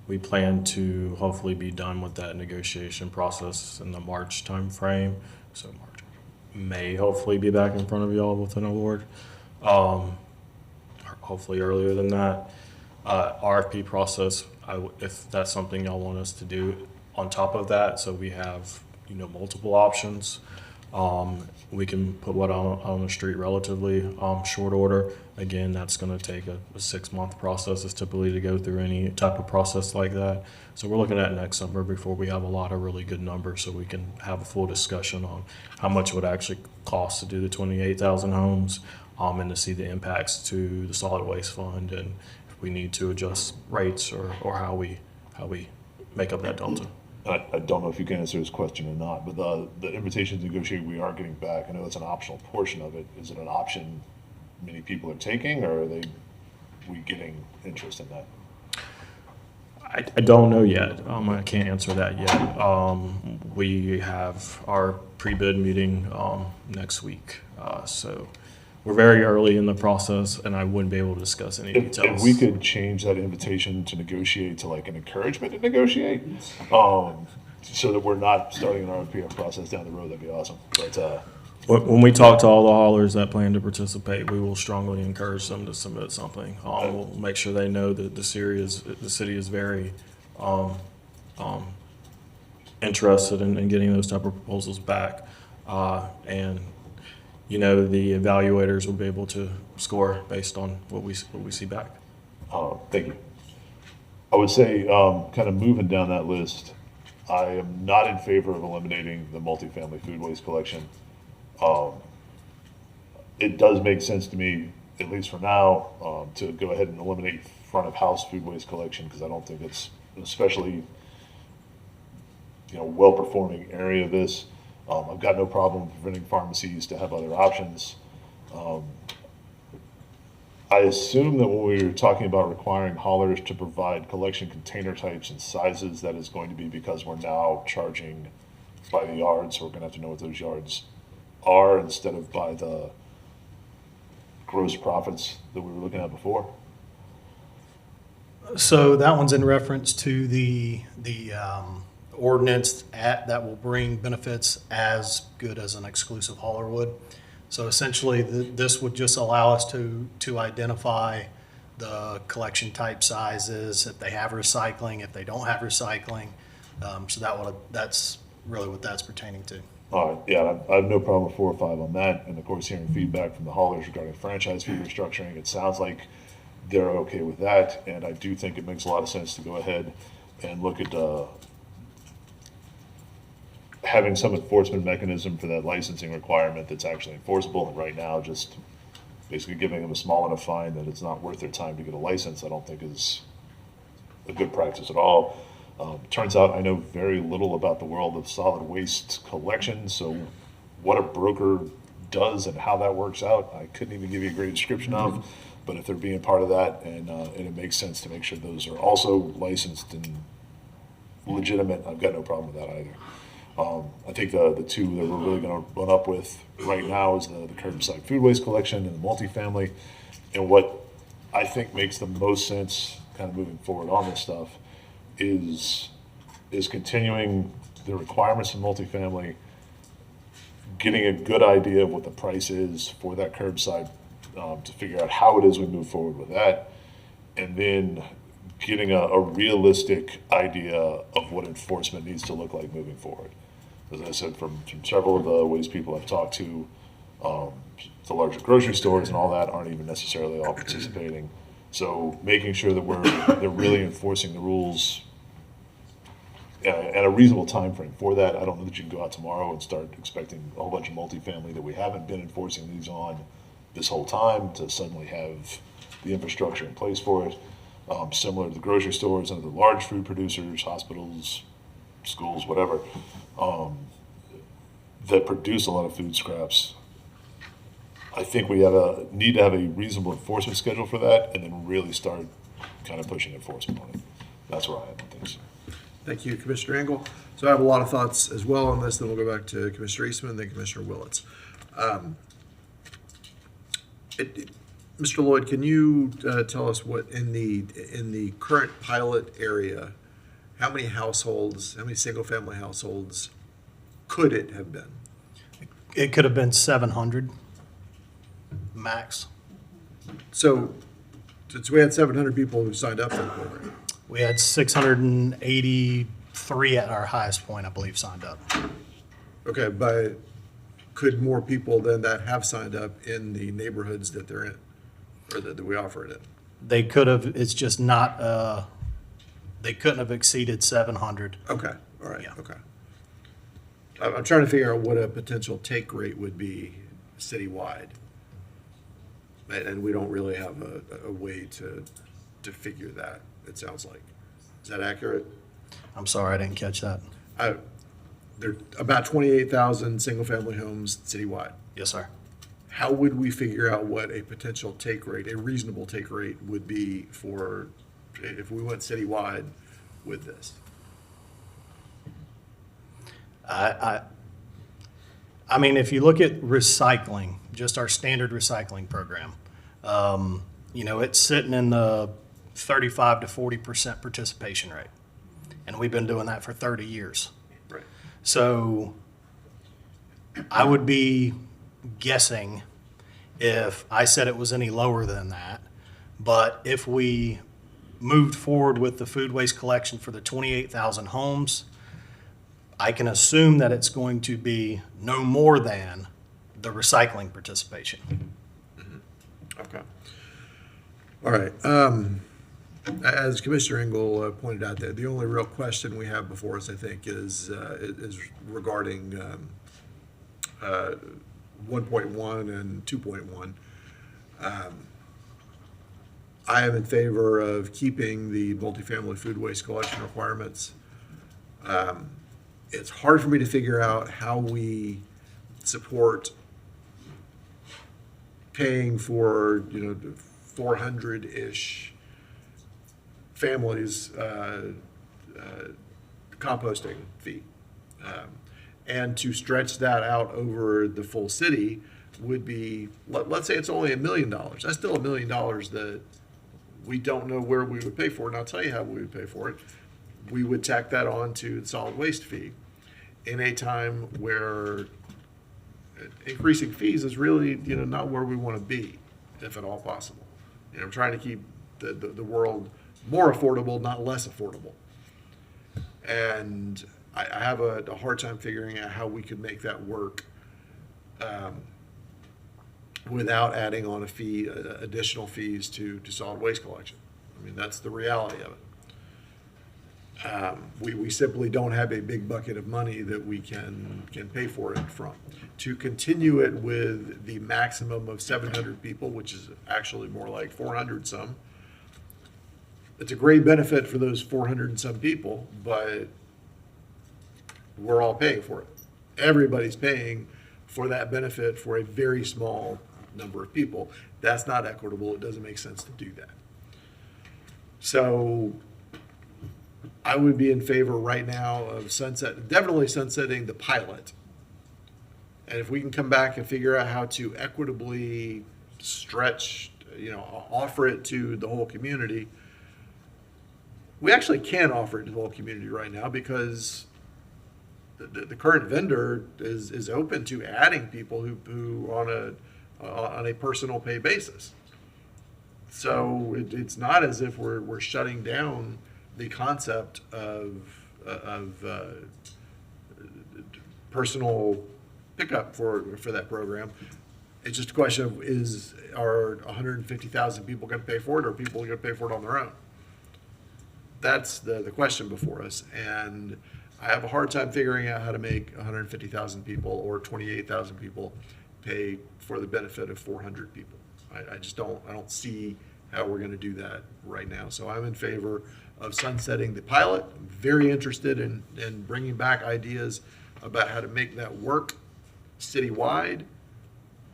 We plan to hopefully be done with that negotiation process in the March timeframe. So March, May, hopefully be back in front of y'all with an award. Hopefully earlier than that. RFP process, if that's something y'all want us to do on top of that, so we have multiple options. We can put what on the street relatively short order. Again, that's going to take a 6-month process is typically to go through any type of process like that. So we're looking at next summer before we have a lot of really good numbers, so we can have a full discussion on how much it would actually cost to do the 28,000 homes, and to see the impacts to the solid waste fund, and if we need to adjust rates or how we make up that delta. I don't know if you can answer this question or not, but the invitation to negotiate we are getting back, I know it's an optional portion of it. Is it an option many people are taking, or are we getting interest in that? I don't know yet. I can't answer that yet. We have our pre-bid meeting next week. So we're very early in the process, and I wouldn't be able to discuss any If details. we could change that invitation to negotiate to like an encouragement to negotiate, so that we're not starting an RFP process down the road, that'd be awesome. But, When we talk to all the haulers that plan to participate, we will strongly encourage them to submit something. We'll make sure they know that the city is very interested in getting those type of proposals back. And, you know, the evaluators will be able to score based on what we see back. thank you. I would say, kind of moving down that list, I am not in favor of eliminating the multifamily food waste collection. It does make sense to me, at least for now, to go ahead and eliminate front of house food waste collection, because I don't think it's especially, well-performing area of this. I've got no problem preventing pharmacies to have other options. I assume that when we were talking about requiring haulers to provide collection container types and sizes, that is going to be because we're now charging by the yard, so we're gonna have to know what those yards are instead of by the gross profits that we were looking at before. So that one's in reference to the ordinance that will bring benefits as good as an exclusive hauler would. So essentially, this would just allow us to identify the collection type sizes, if they have recycling, if they don't have recycling. So that's really what that's pertaining to. All right, yeah, I have no problem with 4 or 5 on that, and of course, hearing feedback from the haulers regarding franchise fee restructuring, it sounds like they're okay with that, and I do think it makes a lot of sense to go ahead and look at having some enforcement mechanism for that licensing requirement that's actually enforceable, and right now, just basically giving them a small enough fine that it's not worth their time to get a license, I don't think is a good practice at all. Turns out I know very little about the world of solid waste collection, so what a broker does and how that works out, I couldn't even give you a great description of, but if they're being part of that, and it makes sense to make sure those are also licensed and legitimate, I've got no problem with that either. I think the two that we're really going to run up with right now is the curbside food waste collection and the multifamily. And what I think makes the most sense kind of moving forward on this stuff is continuing the requirements of multifamily, getting a good idea of what the price is for that curbside, to figure out how it is we move forward with that, and then getting a realistic idea of what enforcement needs to look like moving forward. As I said, from several of the waste people I've talked to, the larger grocery stores and all that aren't even necessarily all participating. So making sure that they're really enforcing the rules at a reasonable time frame for that. I don't know that you can go out tomorrow and start expecting a whole bunch of multifamily that we haven't been enforcing these on this whole time to suddenly have the infrastructure in place for it. Similar to the grocery stores and the large food producers, hospitals, schools, whatever, that produce a lot of food scraps. I think we need to have a reasonable enforcement schedule for that, and then really start kind of pushing enforcement on it. That's where I am on things. Thank you, Commissioner Engel. So I have a lot of thoughts as well on this, then we'll go back to Commissioner Eastman, then Commissioner Willits. Mr. Lloyd, can you tell us what in the current pilot area, how many single-family households could it have been? It could have been 700 max. So we had 700 people who signed up for the program. We had 683 at our highest point, I believe, signed up. Okay, but could more people than that have signed up in the neighborhoods that they're in, or that we offer it in? They could have, it's just not, they couldn't have exceeded 700. Okay, all right, Yeah. okay. I'm trying to figure out what a potential take rate would be citywide. And we don't really have a way to figure that, it sounds like. Is that accurate? I'm sorry, I didn't catch that. There are about 28,000 single-family homes citywide. Yes, sir. How would we figure out what a potential take rate, a reasonable take rate would be for, if we went citywide, with this? I mean, if you look at recycling, just our standard recycling program, you know, it's sitting in the 35 to 40% participation rate. And we've been doing that for 30 years. Right. So I would be guessing if I said it was any lower than that. But if we moved forward with the food waste collection for the 28,000 homes, I can assume that it's going to be no more than the recycling participation. Okay. All right. As Commissioner Engel pointed out, the only real question we have before us, I think, is regarding 1.1 and 2.1. I am in favor of keeping the multifamily food waste collection requirements. It's hard for me to figure out how we support paying for, 400-ish families composting fee. And to stretch that out over the full city would be, let's say it's only $1 million. That's still $1 million that we don't know where we would pay for it, and I'll tell you how we would pay for it. We would tack that on to the solid waste fee in a time where increasing fees is really, not where we want to be, if at all possible. We're trying to keep the world more affordable, not less affordable. And I have a hard time figuring out how we could make that work without adding on a fee, additional fees to solid waste collection. I mean, that's the reality of it. We simply don't have a big bucket of money that we can pay for it from. To continue it with the maximum of 700 people, which is actually more like 400 some, it's a great benefit for those 400 and some people, but we're all paying for it. Everybody's paying for that benefit for a very small number of people. That's not equitable. It doesn't make sense to do that. So I would be in favor right now of definitely sunsetting the pilot. And if we can come back and figure out how to equitably stretch, offer it to the whole community. We actually can offer it to the whole community right now because the current vendor is open to adding people who on a personal pay basis. So it's not as if we're shutting down the concept of personal pickup for that program. It's just a question of are 150,000 people going to pay for it, or are people going to pay for it on their own? That's the question before us, and I have a hard time figuring out how to make 150,000 people or 28,000 people pay for the benefit of 400 people. I just don't see how we're going to do that right now. So I'm in favor of sunsetting the pilot. I'm very interested in bringing back ideas about how to make that work citywide,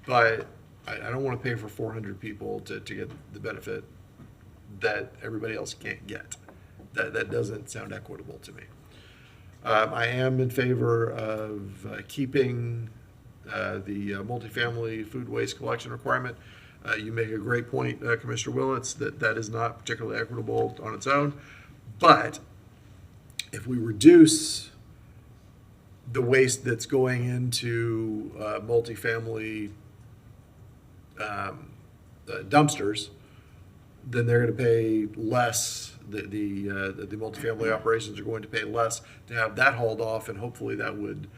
but I don't want to pay for 400 people to get the benefit that everybody else can't get. That doesn't sound equitable to me. I am in favor of keeping the multifamily food waste collection requirement. You make a great point, Commissioner Willits, that is not particularly equitable on its own. But if we reduce the waste that's going into multifamily dumpsters, then they're going to pay less. The multifamily operations are going to pay less to have that hauled off, and hopefully that would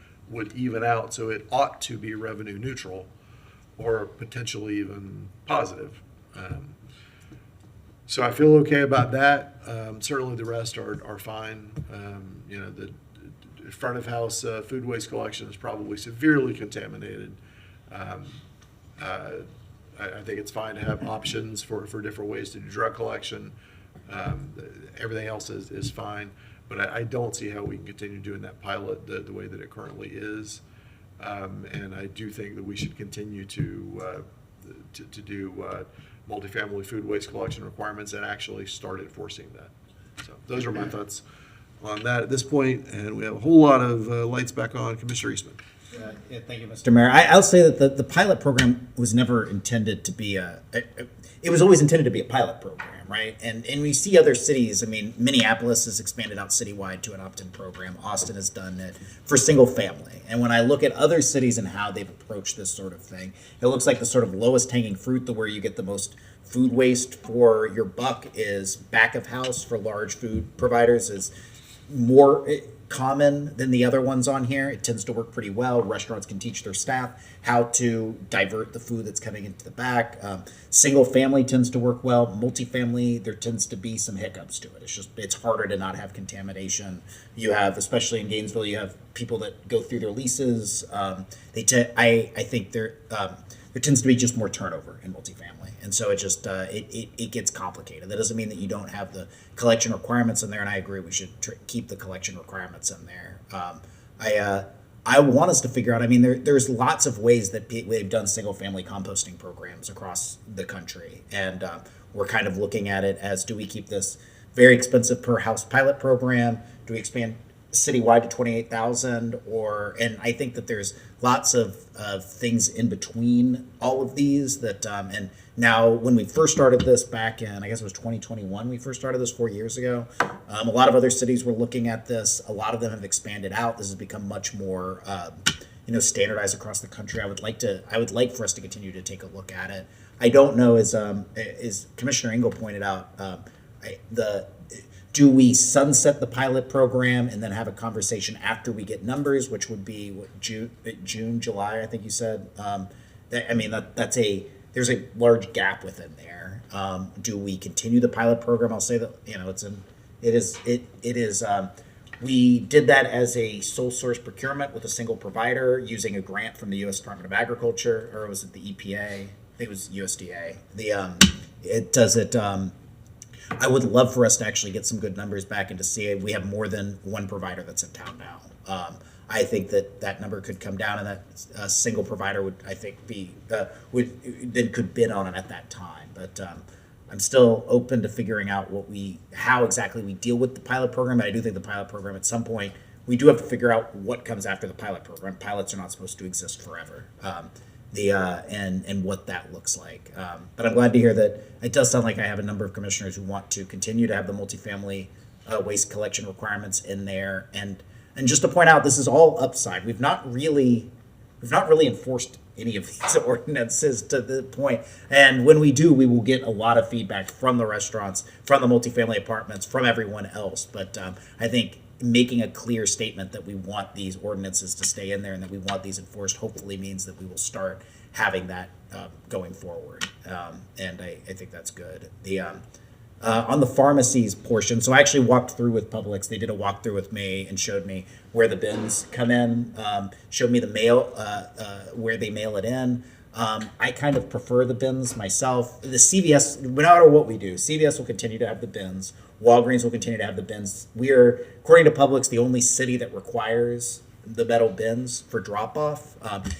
even out. So it ought to be revenue neutral, or potentially even positive. So I feel okay about that. Certainly the rest are fine. The front of house food waste collection is probably severely contaminated. I think it's fine to have options for different ways to do drug collection. Everything else is fine, but I don't see how we can continue doing that pilot the way that it currently is. And I do think that we should continue to do multifamily food waste collection requirements and actually start enforcing that. So those are my thoughts on that at this point, and we have a whole lot of lights back on. Commissioner Eastman. Yeah, thank you, Mr. Mayor. I'll say that the pilot program was never intended to be it was always intended to be a pilot program, right? And we see other cities, I mean, Minneapolis has expanded out citywide to an opt-in program. Austin has done it for single family. And when I look at other cities and how they've approached this sort of thing, it looks like the sort of lowest hanging fruit, the where you get the most food waste for your buck, is back of house for large food providers is more common than the other ones on here. It tends to work pretty well. Restaurants can teach their staff how to divert the food that's coming into the back. Single family tends to work well. Multifamily, there tends to be some hiccups to it. It's harder to not have contamination. You have, especially in Gainesville, you have people that go through their leases. I think there tends to be just more turnover in multifamily. And so it gets complicated. That doesn't mean that you don't have the collection requirements in there, and I agree we should keep the collection requirements in there. I want us to figure out, I mean, there's lots of ways that they've done single-family composting programs across the country, and we're kind of looking at it as, do we keep this very expensive per-house pilot program? Do we expand citywide to 28,000? And I think that there's lots of things in between all of these that, and now when we first started this back in, I guess it was 2021, we first started this 4 years ago. A lot of other cities were looking at this. A lot of them have expanded out. This has become much more, standardized across the country. I would like for us to continue to take a look at it. I don't know, as Commissioner Engel pointed out, do we sunset the pilot program and then have a conversation after we get numbers, which would be June, July, I think you said. There's a large gap within there. Do we continue the pilot program? I'll say that we did that as a sole source procurement with a single provider using a grant from the U.S. Department of Agriculture, or was it the EPA? I think it was USDA. I would love for us to actually get some good numbers back and to see if we have more than one provider that's in town now. I think that number could come down, and that single provider would, I think, could bid on it at that time. But I'm still open to figuring out how exactly we deal with the pilot program. And I do think the pilot program, at some point, we do have to figure out what comes after the pilot program. Pilots are not supposed to exist forever. And what that looks like. But I'm glad to hear that it does sound like I have a number of commissioners who want to continue to have the multifamily waste collection requirements in there. And just to point out, this is all upside. We've not really enforced any of these ordinances to the point. And when we do, we will get a lot of feedback from the restaurants, from the multifamily apartments, from everyone else. But I think making a clear statement that we want these ordinances to stay in there and that we want these enforced hopefully means that we will start having that going forward. And I think that's good. On the pharmacies portion, so I actually walked through with Publix. They did a walkthrough with me and showed me where the bins come in, showed me the mail, where they mail it in. I kind of prefer the bins myself. The CVS, no matter what we do, CVS will continue to have the bins. Walgreens will continue to have the bins. We are, according to Publix, the only city that requires the metal bins for drop-off.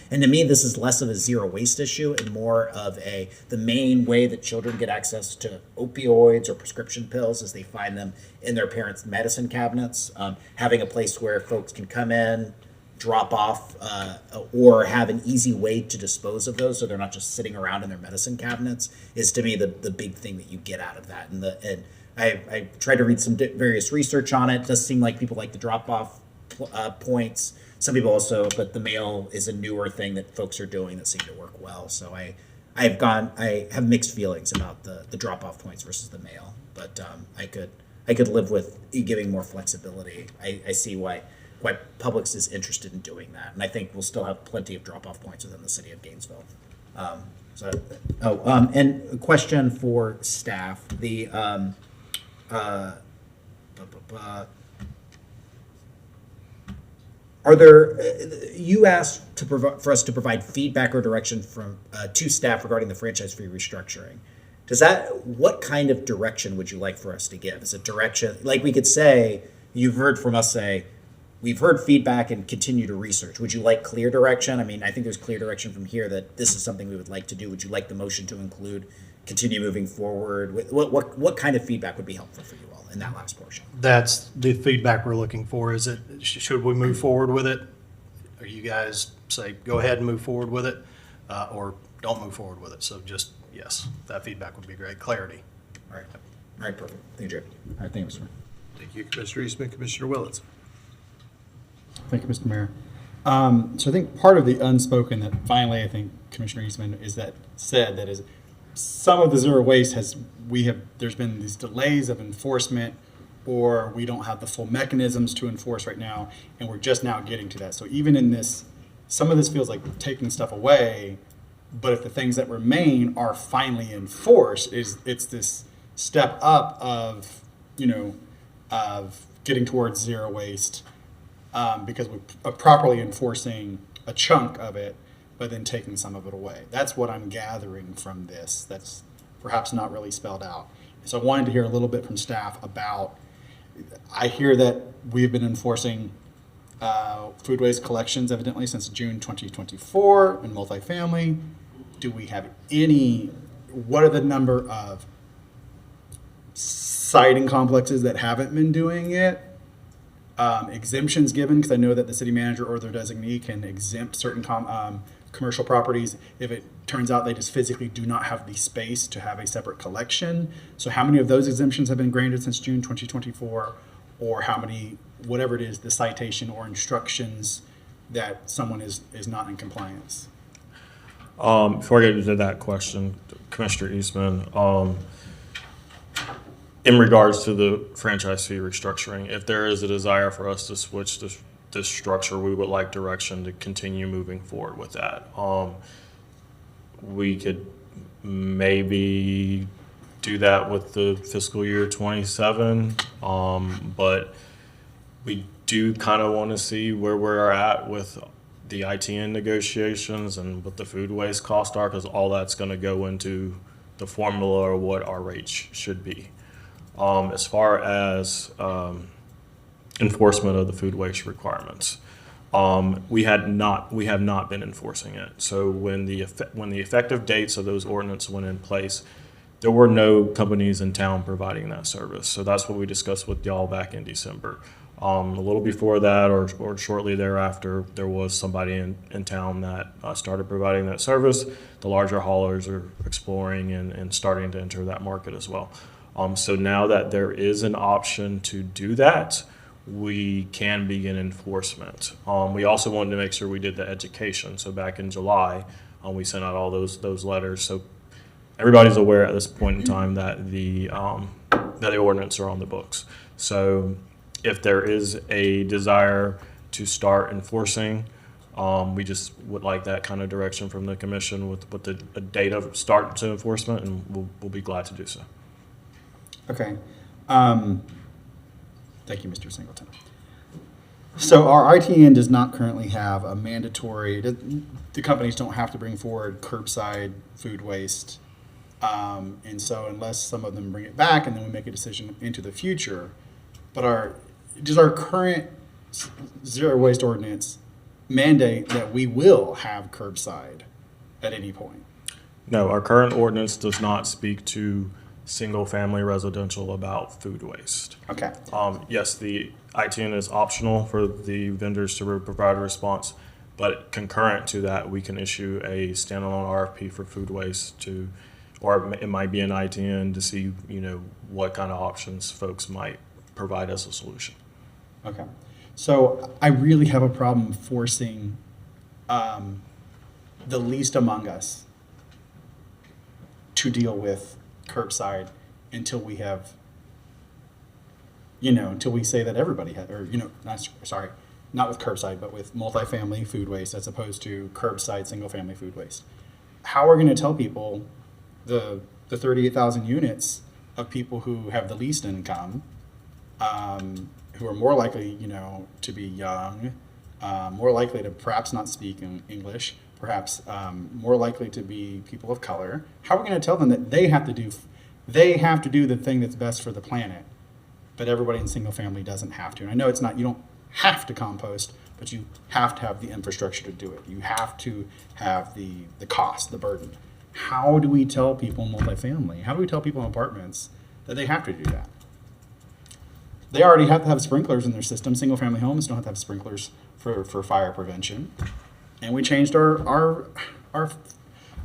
And to me, this is less of a zero waste issue and more of the main way that children get access to opioids or prescription pills is they find them in their parents' medicine cabinets. Having a place where folks can come in, drop off, or have an easy way to dispose of those so they're not just sitting around in their medicine cabinets is, to me, the big thing that you get out of that. And I tried to read some various research on it. It does seem like people like the drop-off points. Some people also, but the mail is a newer thing that folks are doing that seem to work well. So I have mixed feelings about the drop-off points versus the mail, but I could live with giving more flexibility. I see why Publix is interested in doing that, and I think we'll still have plenty of drop-off points within the city of Gainesville. And a question for staff: are there? You asked for us to provide feedback or direction from to staff regarding the franchise fee restructuring. What kind of direction would you like for us to give? Is it direction like we could say? You've heard from us say, we've heard feedback and continue to research. Would you like clear direction? I mean, I think there's clear direction from here that this is something we would like to do. Would you like the motion to include continue moving forward? What kind of feedback would be helpful for you all in that last portion? That's the feedback we're looking for. Is it, should we move forward with it? Or you guys say, go ahead and move forward with it, or don't move forward with it? So just, yes, that feedback would be great. Clarity. All right. All right, perfect. Thank you, Jerry. All right, thank you, Mr. Mayor. Thank you, Commissioner Eastman. Commissioner Willets. Thank you, Mr. Mayor. So I think part of the unspoken that finally I think Commissioner Eastman is that said that is some of the zero waste there's been these delays of enforcement, or we don't have the full mechanisms to enforce right now, and we're just now getting to that. So even in this, some of this feels like taking stuff away, but if the things that remain are finally enforced, it's this step up of, of getting towards zero waste, because we're properly enforcing a chunk of it, but then taking some of it away. That's what I'm gathering from this. That's perhaps not really spelled out. So I wanted to hear a little bit from staff about, I hear that we've been enforcing food waste collections evidently since June 2024 in multifamily. Do we have what are the number of siding complexes that haven't been doing it? Exemptions given, because I know that the city manager or their designee can exempt certain commercial properties if it turns out they just physically do not have the space to have a separate collection. So how many of those exemptions have been granted since June 2024, or how many, whatever it is, the citation or instructions that someone is not in compliance? Before I get into that question, Commissioner Eastman, in regards to the franchise fee restructuring, if there is a desire for us to switch this structure, we would like direction to continue moving forward with that. We could maybe do that with the fiscal year 27, but we do kind of want to see where we're at with the ITN negotiations and what the food waste costs are, because all that's going to go into the formula or what our rates should be. As far as enforcement of the food waste requirements, we have not been enforcing it. So when the effective dates of those ordinances went in place, there were no companies in town providing that service. So that's what we discussed with y'all back in December. A little before that, or shortly thereafter, there was somebody in town that started providing that service. The larger haulers are exploring and starting to enter that market as well. So now that there is an option to do that, we can begin enforcement. We also wanted to make sure we did the education. So back in July, we sent out all those letters. So everybody's aware at this point in time that the ordinance are on the books. So if there is a desire to start enforcing, we just would like that kind of direction from the commission with a date of start to enforcement, and we'll be glad to do so. Okay. Thank you, Mr. Singleton. So our ITN does not currently have a mandatory, the companies don't have to bring forward curbside food waste. And so unless some of them bring it back and then we make a decision into the future, but does our current zero waste ordinance mandate that we will have curbside at any point? No, our current ordinance does not speak to single-family residential about food waste. Okay. Yes, the ITN is optional for the vendors to provide a response, but concurrent to that, we can issue a standalone RFP for food waste or it might be an ITN to see, what kind of options folks might provide as a solution. Okay. So I really have a problem forcing the least among us to deal with curbside until we have, until we say that everybody has, or, not with curbside, but with multifamily food waste as opposed to curbside single-family food waste. How are we going to tell people the 38,000 units of people who have the least income, who are more likely, to be young, more likely to perhaps not speak in English, perhaps more likely to be people of color? How are we going to tell them that they have to do the thing that's best for the planet, but everybody in single family doesn't have to? And I know you don't have to compost, but you have to have the infrastructure to do it. You have to have the cost, the burden. How do we tell people in multifamily? How do we tell people in apartments that they have to do that? They already have to have sprinklers in their system. Single-family homes don't have to have sprinklers for fire prevention. And we changed our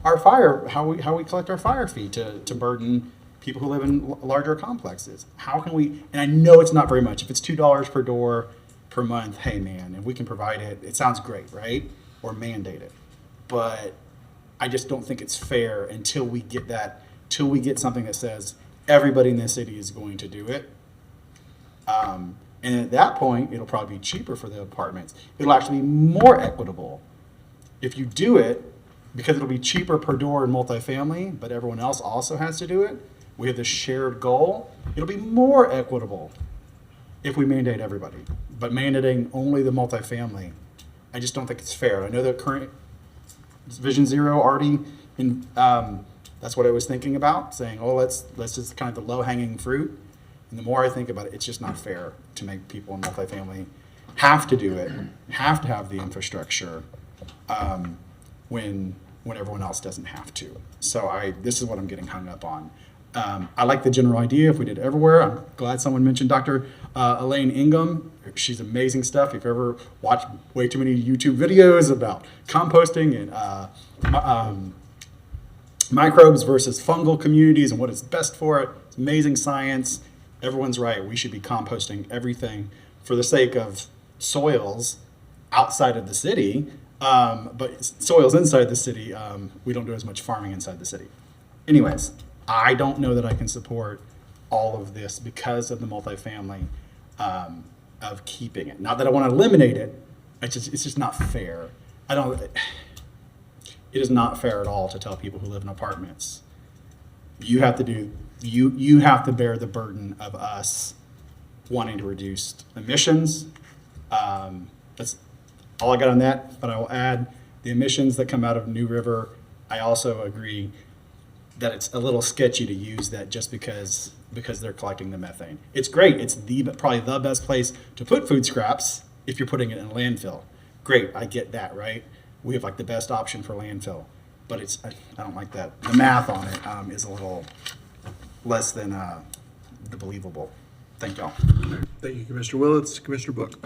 fire, how we collect our fire fee to burden people who live in larger complexes. How can we, and I know it's not very much. If it's $2 per door per month, hey man, if we can provide it, it sounds great, right? Or mandate it. But I just don't think it's fair until we get that, till we get something that says everybody in this city is going to do it. And at that point, it'll probably be cheaper for the apartments. It'll actually be more equitable if you do it, because it'll be cheaper per door in multifamily, but everyone else also has to do it. We have this shared goal. It'll be more equitable if we mandate everybody. But mandating only the multifamily, I just don't think it's fair. I know that current Vision Zero already, that's what I was thinking about, saying, oh, let's just kind of the low-hanging fruit. And the more I think about it, it's just not fair to make people in multifamily have to do it, have to have the infrastructure, when everyone else doesn't have to. So this is what I'm getting hung up on. I like the general idea if we did everywhere. I'm glad someone mentioned Dr. Elaine Ingham. She's amazing stuff. If you've ever watched way too many YouTube videos about composting and microbes versus fungal communities and what is best for it, it's amazing science. Everyone's right. We should be composting everything for the sake of soils outside of the city. But soils inside the city, we don't do as much farming inside the city. Anyways, I don't know that I can support all of this because of the multifamily, of keeping it. Not that I want to eliminate it. It's just not fair. It is not fair at all to tell people who live in apartments, you have to bear the burden of us wanting to reduce emissions. That's all I got on that, but I will add the emissions that come out of New River. I also agree that it's a little sketchy to use that just because they're collecting the methane. It's great. It's probably the best place to put food scraps if you're putting it in a landfill. Great, I get that, right? We have like the best option for landfill, but I don't like that. The math on it is a little less than the believable. Thank y'all. Thank you, Commissioner Willits. Commissioner Book.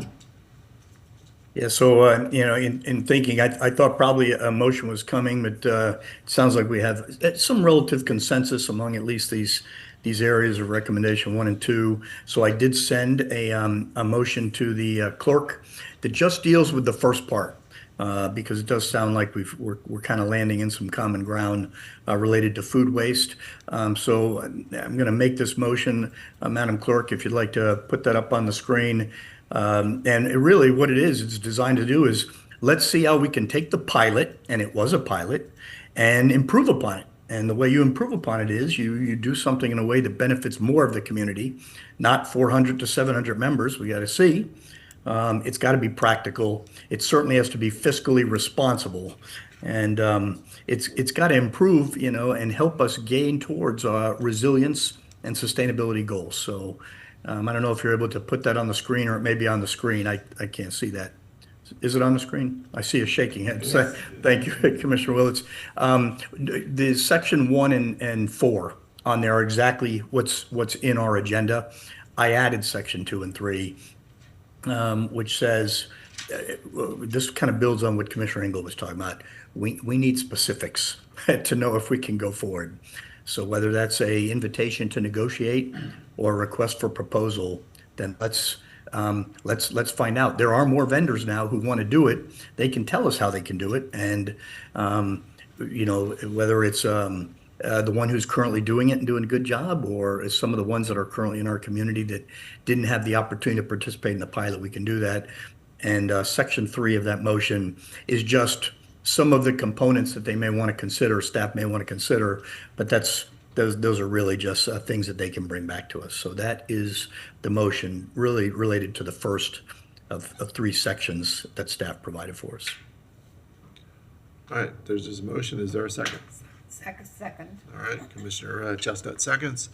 Yeah, so, in thinking, I thought probably a motion was coming, but it sounds like we have some relative consensus among at least these areas of recommendation 1 and 2. So I did send a motion to the clerk that just deals with the first part, because it does sound like we're kind of landing in some common ground related to food waste. So I'm going to make this motion, Madam Clerk, if you'd like to put that up on the screen. And really what it is, it's designed to do is let's see how we can take the pilot, and it was a pilot, and improve upon it. And the way you improve upon it is you do something in a way that benefits more of the community, not 400 to 700 members. We got to see. It's got to be practical. It certainly has to be fiscally responsible. And it's got to improve, and help us gain towards resilience and sustainability goals. So I don't know if you're able to put that on the screen, or it may be on the screen. I can't see that. Is it on the screen? I see a shaking head. Yes. So, thank you, Commissioner Willits. The section 1 and 4 on there are exactly what's in our agenda. I added section 2 and 3, which says, this kind of builds on what Commissioner Engel was talking about. We need specifics to know if we can go forward. So whether that's a invitation to negotiate or a request for proposal, then let's find out. There are more vendors now who want to do it. They can tell us how they can do it, and whether it's the one who's currently doing it and doing a good job, or is some of the ones that are currently in our community that didn't have the opportunity to participate in the pilot, we can do that. And section 3 of that motion is just some of the components that they may want to consider, staff may want to consider, but those are really just things that they can bring back to us. So that is the motion really related to the first of 3 sections that staff provided for us. All right, there's this motion. Is there a second? Second. All right, Commissioner Chestnut seconds.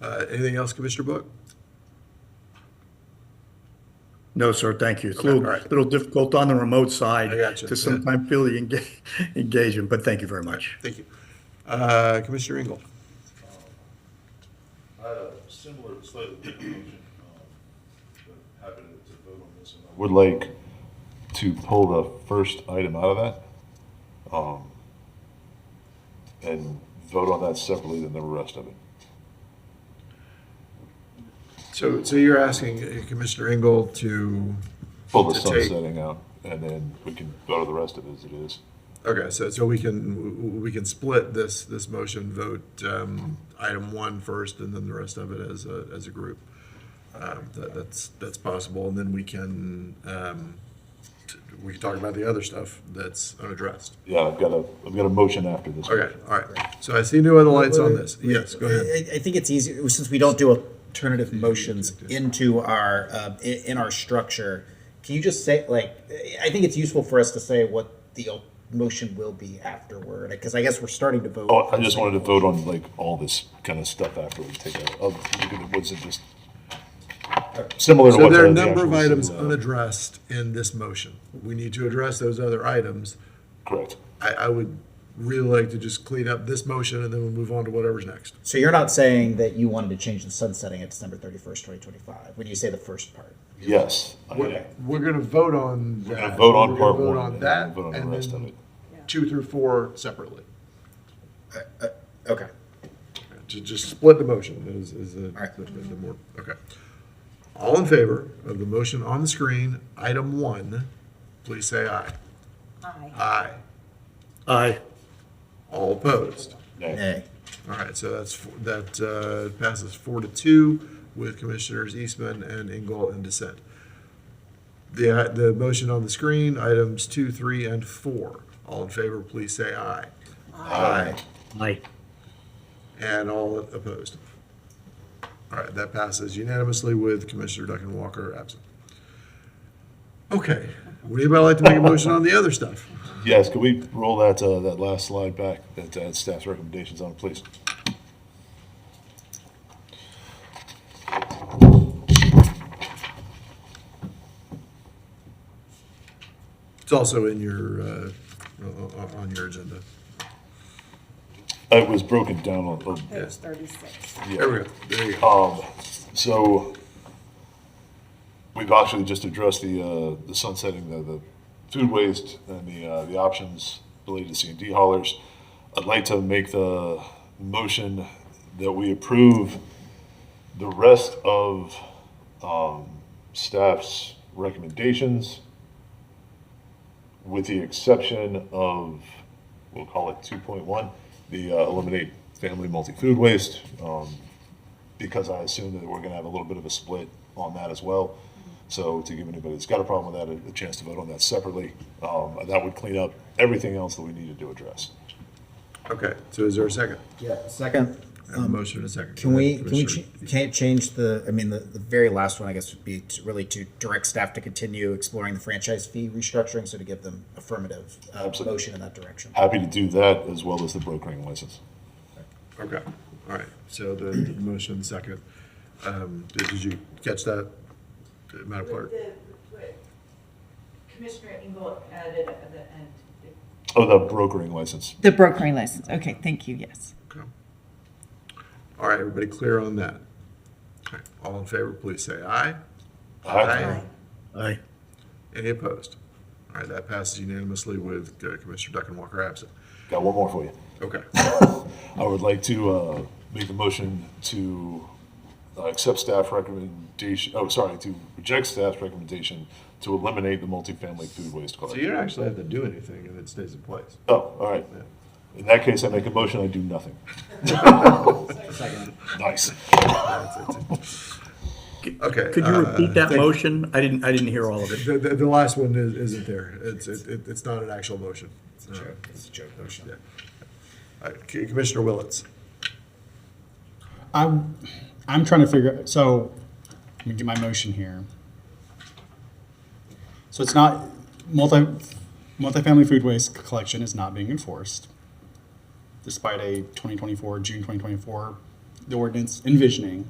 Anything else, Commissioner Book? No, sir, thank you. It's Okay, a all right. little difficult on the remote side I got you. to sometimes feel the engagement, but thank you very much. Thank you. Commissioner Engel. I had a similar, slightly different motion, but happy to vote on this. And I would like to pull the first item out of that, and vote on that separately than the rest of it. So you're asking Commissioner Engel to Pull the to take- sunsetting out, and then we can vote on the rest of it as it is. Okay, so we can split this motion, vote item 1 first, and then the rest of it as a group. That's possible, and then we can talk about the other stuff that's unaddressed. Yeah, I've got a motion after this. Okay, all right. So I see no other lights on this. Yes, go ahead. I think it's easier, since we don't do alternative motions into our, in our structure, can you just say, like, I think it's useful for us to say what the motion will be afterward, because I guess we're starting to vote. Oh, I just wanted to vote on like all this kind of stuff afterwards. Take out, was it just similar to So what there are a the number of actual items city, unaddressed in this motion. We need to address those other items. Correct. I would really like to just clean up this motion, and then we'll move on to whatever's next. So you're not saying that you wanted to change the sunsetting at December 31st, 2025, when you say the first part? Yes. We're going to vote on that. We're gonna vote on part We're gonna one, vote on and that, then vote on the and rest then of it. 2 through 4 separately. Okay. Just split the motion is the more, okay. All in favor of the motion on the screen, item 1, please say aye. Aye. Aye. Aye. All opposed? Nay. All right, so that passes 4-2 with Commissioners Eastman and Engel in dissent. The motion on the screen, items 2, 3, and 4. All in favor, please say aye. Aye. Aye. And all opposed. All right, that passes unanimously with Commissioner Duncan Walker absent. Okay, would anybody like to make a motion on the other stuff? Yes, could we roll that last slide back, that staff's recommendations on it, please? It's also in your, on your agenda. It was broken down on. Page 36. There we go, there you go. So we've actually just addressed the sunsetting, the food waste and the options related to C&D haulers. I'd like to make the motion that we approve the rest of staff's recommendations with the exception of, we'll call it 2.1, the eliminate family multi-food waste, because I assume that we're gonna have a little bit of a split on that as well. So to give anybody that's got a problem with that a chance to vote on that separately, that would clean up everything else that we needed to address. Okay, so is there a second? Yeah, second. I have a motion and a second. Can Go we, ahead, can we Commissioner. can't change the very last one, I guess, would be really to direct staff to continue exploring the franchise fee restructuring, so to give them affirmative Absolutely. motion in that direction. Happy to do that as well as the brokering license. Okay, all right, so the motion and second. Did you catch that, Madam Clerk? Commissioner Engel added at the end. Oh, the brokering license. The brokering license, okay, thank you, yes. All right, everybody clear on that? Okay, all in favor, please say aye. Aye. Aye. Any opposed? All right, that passes unanimously with Commissioner Duncan Walker absent. Got one more for you. Okay. I would like to make a motion to accept staff recommendation, to reject staff's recommendation to eliminate the multifamily food waste So collection. you don't actually have to do anything and it stays in place. Oh, all right. In that case, I make a motion, I do nothing. Nice. Okay. Could you repeat that motion? I didn't hear all of it. The last one isn't there. It's not an actual motion. It's a joke motion. Yeah. All right, Commissioner Willets. I'm trying to figure, so, let me get my motion here. So it's not, multifamily food waste collection is not being enforced, despite a June 2024, the ordinance envisioning.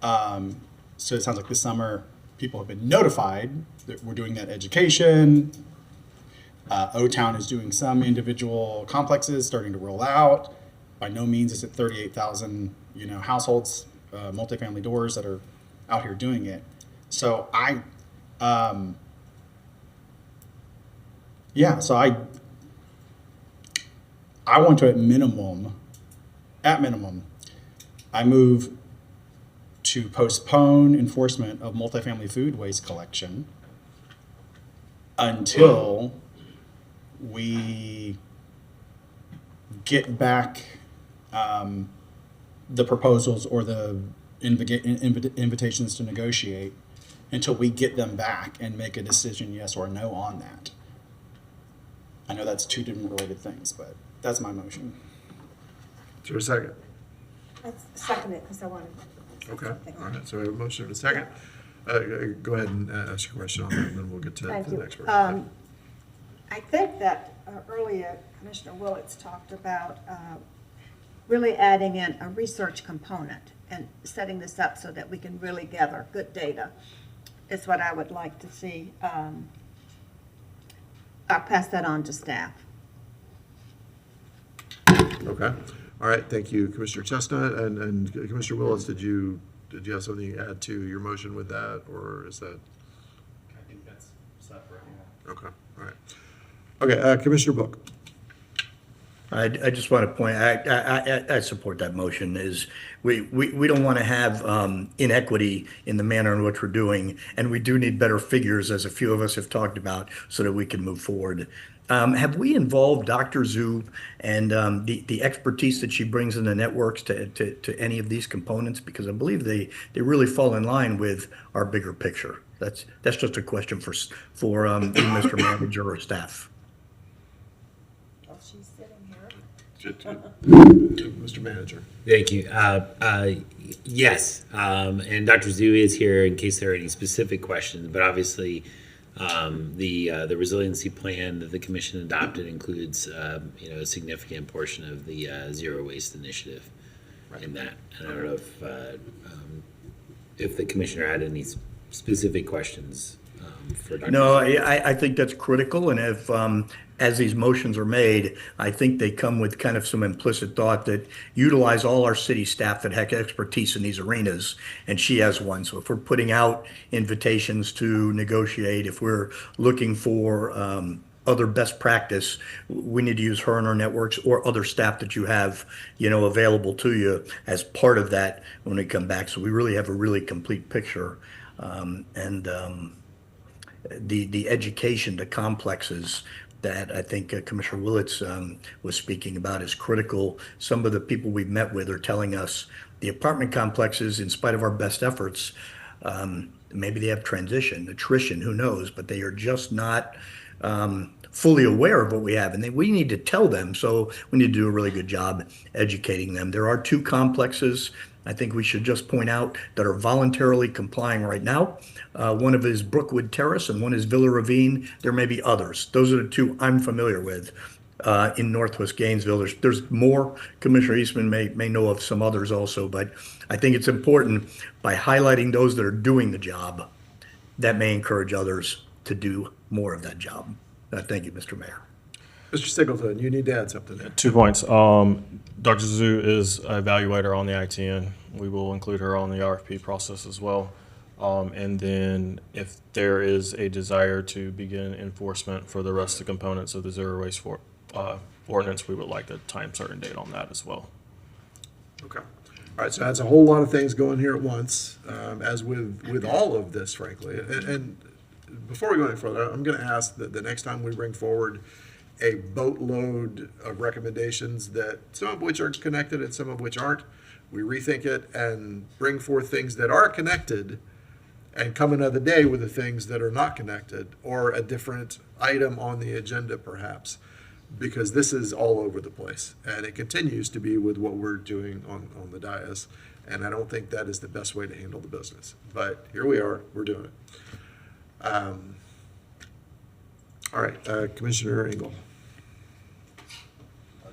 So it sounds like this summer, people have been notified that we're doing that education. O-Town is doing some individual complexes, starting to roll out. by no means is it 38,000, households, multifamily doors that are out here doing it. So I want to, at minimum, I move to postpone enforcement of multifamily food waste collection until we get back the proposals or the invitations to negotiate, until we get them back and make a decision, yes or no, on that. I know that's two different related things, but that's my motion. Is there a second? Let's second it, because I wanted. Okay, all right, so we have a motion and a second. Go ahead and ask your question on that, and then we'll get to Thank the you. next person. I think that earlier Commissioner Willits talked about really adding in a research component and setting this up so that we can really gather good data is what I would like to see. I'll pass that on to staff. Okay, all right, thank you, Commissioner Chestnut, and Commissioner Willis, did you have something to add to your motion with that, or is that? I think that's separate. Okay, all right. Okay, Commissioner Book. I just want to point, I support that motion, is we don't want to have inequity in the manner in which we're doing, and we do need better figures, as a few of us have talked about, so that we can move forward. Have we involved Dr. Zhu and the expertise that she brings in the networks to any of these components? Because I believe they really fall in line with our bigger picture. That's just a question for you, Mr. Manager, or staff. She's sitting here. Mr. Manager. Thank you. Yes, and Dr. Zhu is here in case there are any specific questions, but obviously the resiliency plan that the commission adopted includes a significant portion of the zero waste initiative in that. And I don't know if the commissioner had any specific questions for Dr. No, Zhu. I think that's critical, and if as these motions are made, I think they come with kind of some implicit thought that utilize all our city staff that have expertise in these arenas, and she has one. So if we're putting out invitations to negotiate, if we're looking for other best practice, we need to use her in our networks or other staff that you have, available to you as part of that when we come back. So we really have a really complete picture. The education, the complexes that I think Commissioner Willits was speaking about is critical. Some of the people we've met with are telling us the apartment complexes, in spite of our best efforts, maybe they have transition, attrition, who knows, but they are just not fully aware of what we have, and we need to tell them. So we need to do a really good job educating them. There are two complexes I think we should just point out that are voluntarily complying right now. One of is Brookwood Terrace and one is Villa Ravine. There may be others. Those are the two I'm familiar with in Northwest Gainesville. There's more. Commissioner Eastman may know of some others also, but I think it's important by highlighting those that are doing the job, that may encourage others to do more of that job. Thank you, Mr. Mayor. Mr. Singleton, you need to add something there. 2 points. Dr. Zhu is an evaluator on the ITN. We will include her on the RFP process as well. And then if there is a desire to begin enforcement for the rest of the components of the zero waste ordinance, we would like a time certain date on that as well. Okay. All right, so that's a whole lot of things going here at once, as with all of this, frankly. And before we go any further, I'm going to ask that the next time we bring forward a boatload of recommendations, that some of which are connected and some of which aren't, we rethink it and bring forth things that are connected and come another day with the things that are not connected, or a different item on the agenda perhaps, because this is all over the place and it continues to be with what we're doing on the dais. And I don't think that is the best way to handle the business, but here we are, we're doing it. All right, Commissioner Engel.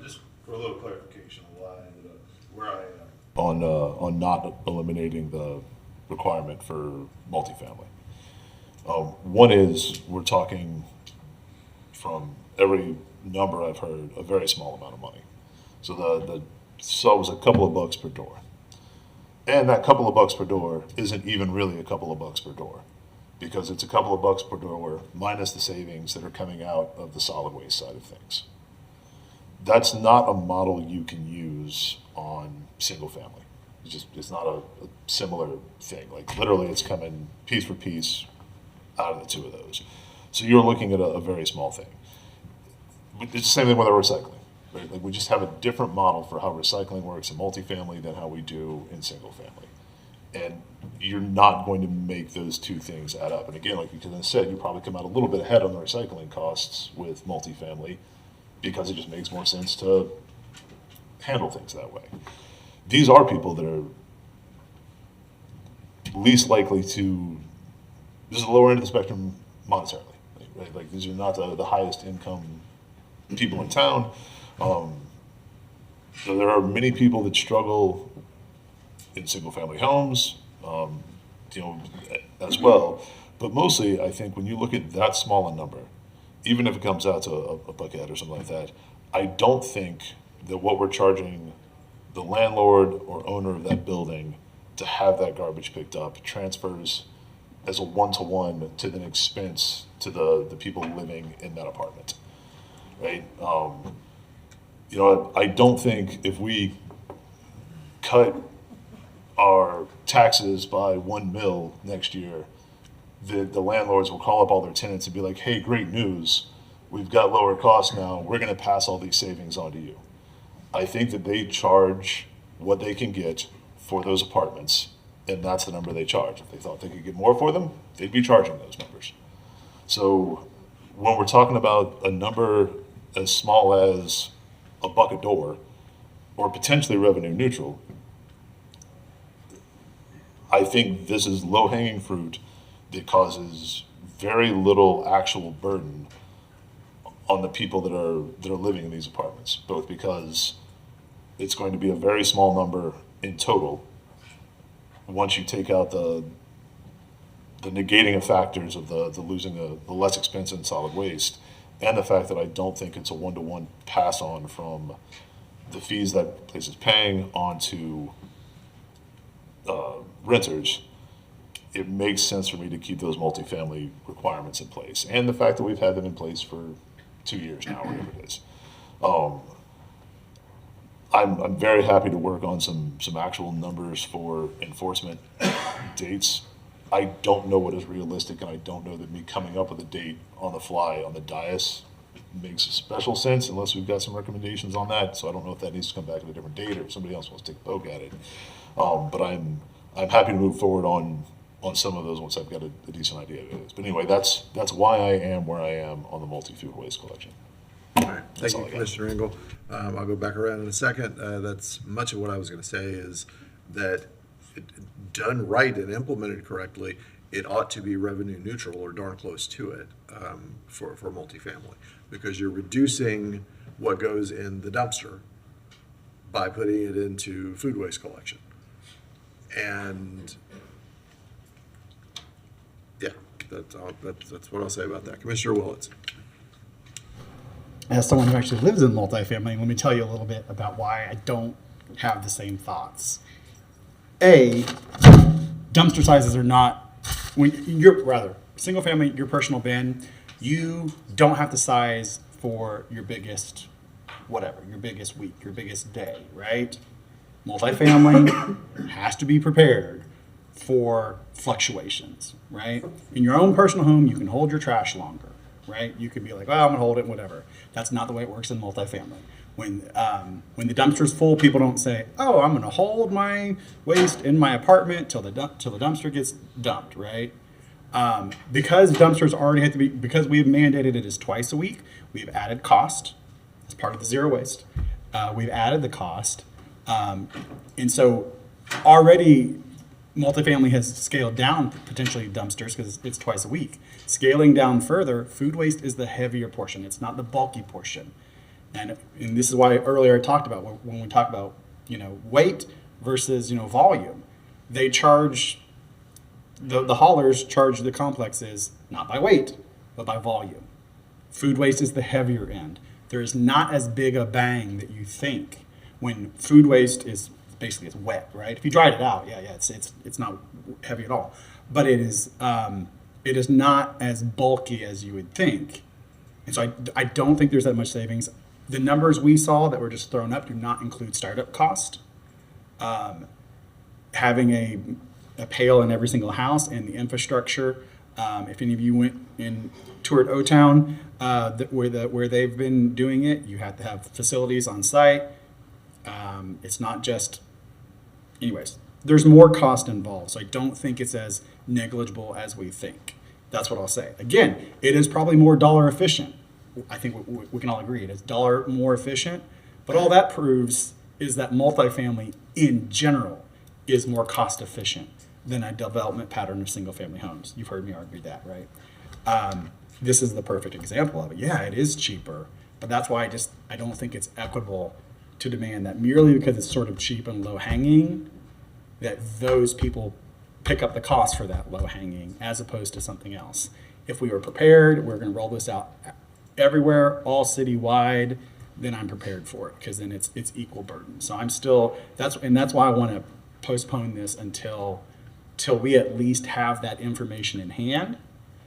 Just for a little clarification of why I ended up where I am on not eliminating the requirement for multifamily. One is we're talking, from every number I've heard, a very small amount of money. So So it was a couple of bucks per door. And that couple of bucks per door isn't even really a couple of bucks per door, because it's a couple of bucks per door minus the savings that are coming out of the solid waste side of things. That's not a model you can use on single family. It's not a similar thing. Like literally it's coming piece for piece out of the two of those. So you're looking at a very small thing. It's the same thing with our recycling. Right? Like we just have a different model for how recycling works in multifamily than how we do in single family. And you're not going to make those two things add up. And again, like you kind of said, you probably come out a little bit ahead on the recycling costs with multifamily because it just makes more sense to handle things that way. These are people that are least likely to, this is the lower end of the spectrum monetarily, right? Like these are not the highest income people in town. So there are many people that struggle in single family homes, as well. But mostly, I think when you look at that small a number, even if it comes out to a bucket or something like that, I don't think that what we're charging the landlord or owner of that building to have that garbage picked up transfers as a one-to-one to the expense to the people living in that apartment, right? I don't think if we cut our taxes by $1 million next year, the landlords will call up all their tenants and be like, hey, great news, we've got lower costs now, we're gonna pass all these savings on to you. I think that they charge what they can get for those apartments, and that's the number they charge. If they thought they could get more for them, they'd be charging those numbers. So when we're talking about a number as small as a buck a door, or potentially revenue neutral, I think this is low-hanging fruit that causes very little actual burden on the people that are living in these apartments, both because it's going to be a very small number in total once you take out the negating of factors of the losing the less expensive in solid waste, and the fact that I don't think it's a one-to-one pass on from the fees that place is paying onto renters. It makes sense for me to keep those multifamily requirements in place, and the fact that we've had them in place for 2 years now, whatever it is. I'm very happy to work on some actual numbers for enforcement dates. I don't know what is realistic, and I don't know that me coming up with a date on the fly on the dais makes special sense unless we've got some recommendations on that. So I don't know if that needs to come back at a different date or if somebody else wants to take a poke at it. But I'm happy to move forward on some of those once I've got a decent idea of it is. But anyway, that's why I am where I am on the multi-food waste collection. All right, thank you, Commissioner Engel. I'll go back around in a second. That's much of what I was going to say is that done right and implemented correctly, it ought to be revenue neutral or darn close to it for multifamily, because you're reducing what goes in the dumpster by putting it into food waste collection. And yeah, that's what I'll say about that. Commissioner Willits. As someone who actually lives in multifamily, let me tell you a little bit about why I don't have the same thoughts. Dumpster sizes are not, single family, your personal bin, you don't have to size for your biggest, your biggest week, your biggest day, right? Multifamily has to be prepared for fluctuations, right? In your own personal home, you can hold your trash longer, right? You could be like, well, I'm gonna hold it, whatever. That's not the way it works in multifamily. When the dumpster's full, people don't say, oh, I'm gonna hold my waste in my apartment till the dumpster gets dumped, right? Because dumpsters already have to be, because we've mandated it as twice a week, we've added cost as part of the zero waste. We've added the cost. And so already multifamily has scaled down potentially dumpsters because it's twice a week. Scaling down further, food waste is the heavier portion. It's not the bulky portion. And this is why earlier I talked about when we talk about, weight versus, volume. They charge, the haulers charge the complexes not by weight, but by volume. Food waste is the heavier end. There is not as big a bang that you think when food waste is basically it's wet, right? If you dried it out, it's not heavy at all, but it is not as bulky as you would think, and so I don't think there's that much savings. The numbers we saw that were just thrown up do not include startup cost. Having a pail in every single house and the infrastructure. If any of you went and toured O-Town, where they've been doing it, you have to have facilities on site. It's not just, anyways, there's more cost involved. So I don't think it's as negligible as we think. That's what I'll say. Again, it is probably more dollar efficient. I think we can all agree it is dollar more efficient, but all that proves is that multifamily in general is more cost efficient than a development pattern of single family homes. You've heard me argue that, right? This is the perfect example of it. Yeah, it is cheaper, but that's why I don't think it's equitable to demand that merely because it's sort of cheap and low hanging, that those people pick up the cost for that low hanging as opposed to something else. If we were prepared, we're going to roll this out everywhere, all citywide, then I'm prepared for it because then it's equal burden. So I'm still, that's why I want to postpone this until we at least have that information in hand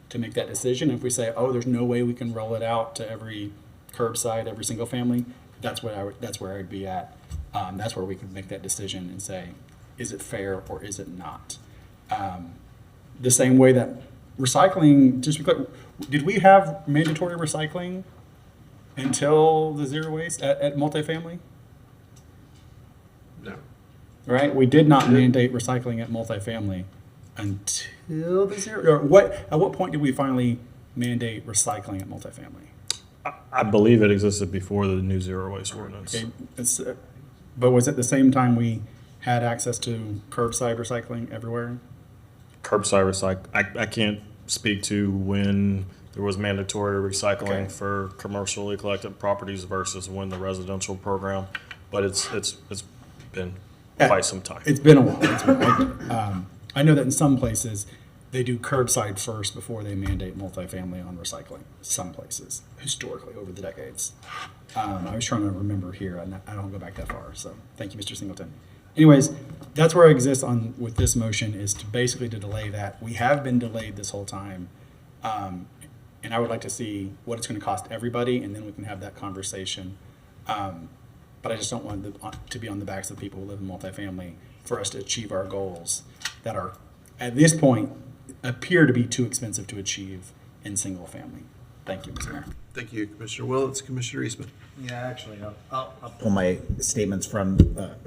to make that decision. If we say, oh, there's no way we can roll it out to every curbside, every single family, that's where I'd be at. That's where we can make that decision and say, is it fair or is it not? The same way that recycling, just because, did we have mandatory recycling until the zero waste at multifamily? No. Right? We did not mandate recycling at multifamily until the zero, or at what point did we finally mandate recycling at multifamily? I believe it existed before the new zero waste ordinance. Okay. But was it the same time we had access to curbside recycling everywhere? Curbside recycling, I can't speak to when there was mandatory recycling for commercially collected properties versus when the residential program, but it's been quite some time. It's been a while. I know that in some places they do curbside first before they mandate multifamily on recycling. Some places, historically, over the decades. I was trying to remember here, and I don't go back that far. So thank you, Mr. Singleton. Anyways, that's where I exist on with this motion is to basically to delay that. We have been delayed this whole time, and I would like to see what it's going to cost everybody, and then we can have that conversation. But I just don't want to be on the backs of people who live in multifamily for us to achieve our goals that are, at this point, appear to be too expensive to achieve in single family. Thank you, Mr. Mayor. Thank you, Commissioner Willetts. Commissioner Eastman. Yeah, actually, I'll pull my statements from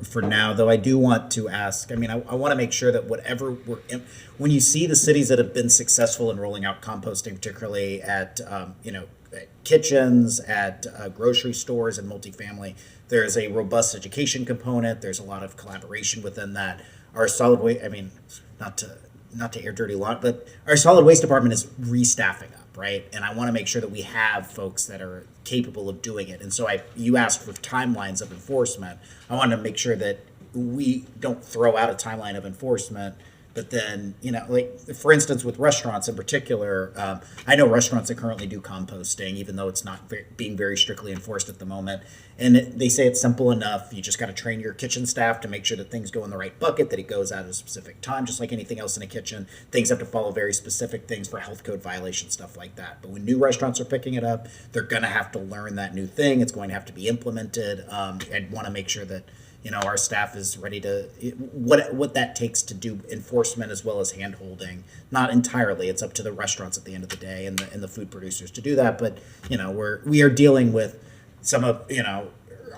for now, though I do want to ask, I mean, I want to make sure that whatever when you see the cities that have been successful in rolling out composting, particularly at, at kitchens, at grocery stores and multifamily, there's a robust education component. There's a lot of collaboration within that. Our solid waste, I mean, not to air dirty laundry, but our solid waste department is restaffing up, right? And I want to make sure that we have folks that are capable of doing it. And so you asked for timelines of enforcement. I want to make sure that we don't throw out a timeline of enforcement, but then, like, for instance, with restaurants in particular, I know restaurants that currently do composting, even though it's not being very strictly enforced at the moment. And they say it's simple enough. You just got to train your kitchen staff to make sure that things go in the right bucket, that it goes out at a specific time, just like anything else in a kitchen. Things have to follow very specific things for health code violations, stuff like that. But when new restaurants are picking it up, they're going to have to learn that new thing. It's going to have to be implemented. I'd want to make sure that our staff is ready to what that takes to do enforcement as well as hand holding. Not entirely, it's up to the restaurants at the end of the day and the food producers to do that. But we are dealing with some of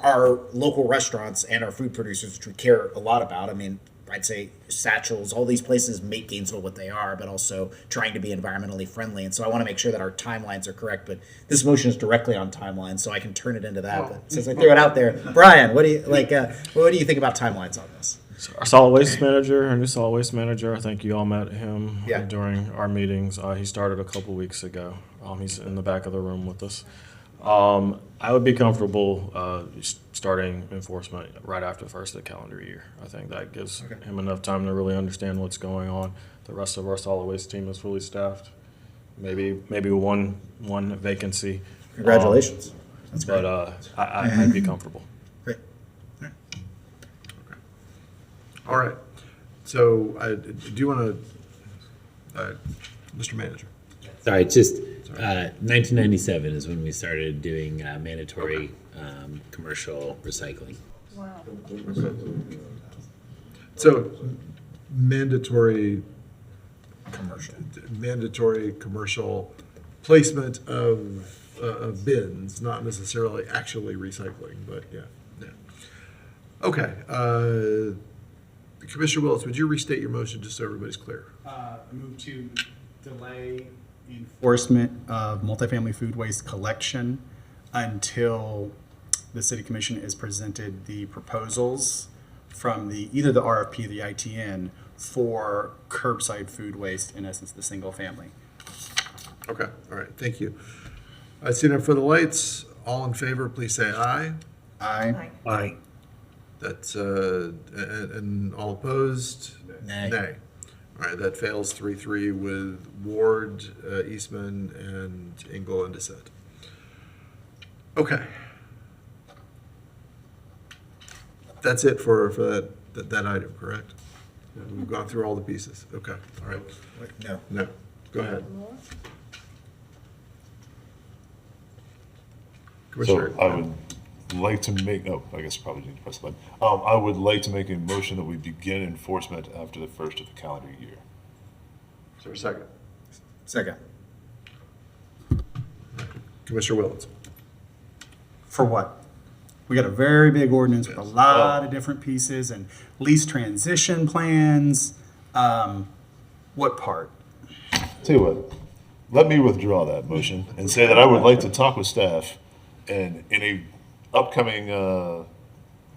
our local restaurants and our food producers, which we care a lot about. I mean, I'd say Satchels, all these places make Gainesville what they are, but also trying to be environmentally friendly. And so I want to make sure that our timelines are correct. But this motion is directly on timelines, so I can turn it into that. But since I threw it out there, Brian, what do you think about timelines on this? So our solid waste manager, our new solid waste manager, I think you all met him during our meetings. He started a couple weeks ago. He's in the back of the room with us. I would be comfortable starting enforcement right after the first of the calendar year. I think that gives him enough time to really understand what's going on. The rest of our solid waste team is fully staffed. Maybe one vacancy. Congratulations. That's great. But I'd be comfortable. Great. All right. So do you want to, Mr. Manager? Sorry, it's just 1997 is when we started doing mandatory commercial recycling. Wow. So mandatory commercial placement of bins, not necessarily actually recycling, but yeah. Okay. Commissioner Willis, would you restate your motion just so everybody's clear? Move to delay enforcement of multifamily food waste collection until the city commission is presented the proposals from either the RFP or the ITN for curbside food waste, in essence, the single family. Okay, all right, thank you. I see no further lights. All in favor, please say aye. Aye. Aye. That's, and all opposed? Nay. Nay. All right, that fails 3-3 with Ward, Eastman, and Engel in dissent. Okay. That's it for that item, correct? We've gone through all the pieces. Okay, all right. No. No, go ahead. Commissioner. So I would like to make, I guess probably need to press the button. I would like to make a motion that we begin enforcement after the first of the calendar year. Is there a second? Second. Commissioner Willetts. For what? We got a very big ordinance with a lot of different pieces and lease transition plans. What part? Tell you what, let me withdraw that motion and say that I would like to talk with staff and in a upcoming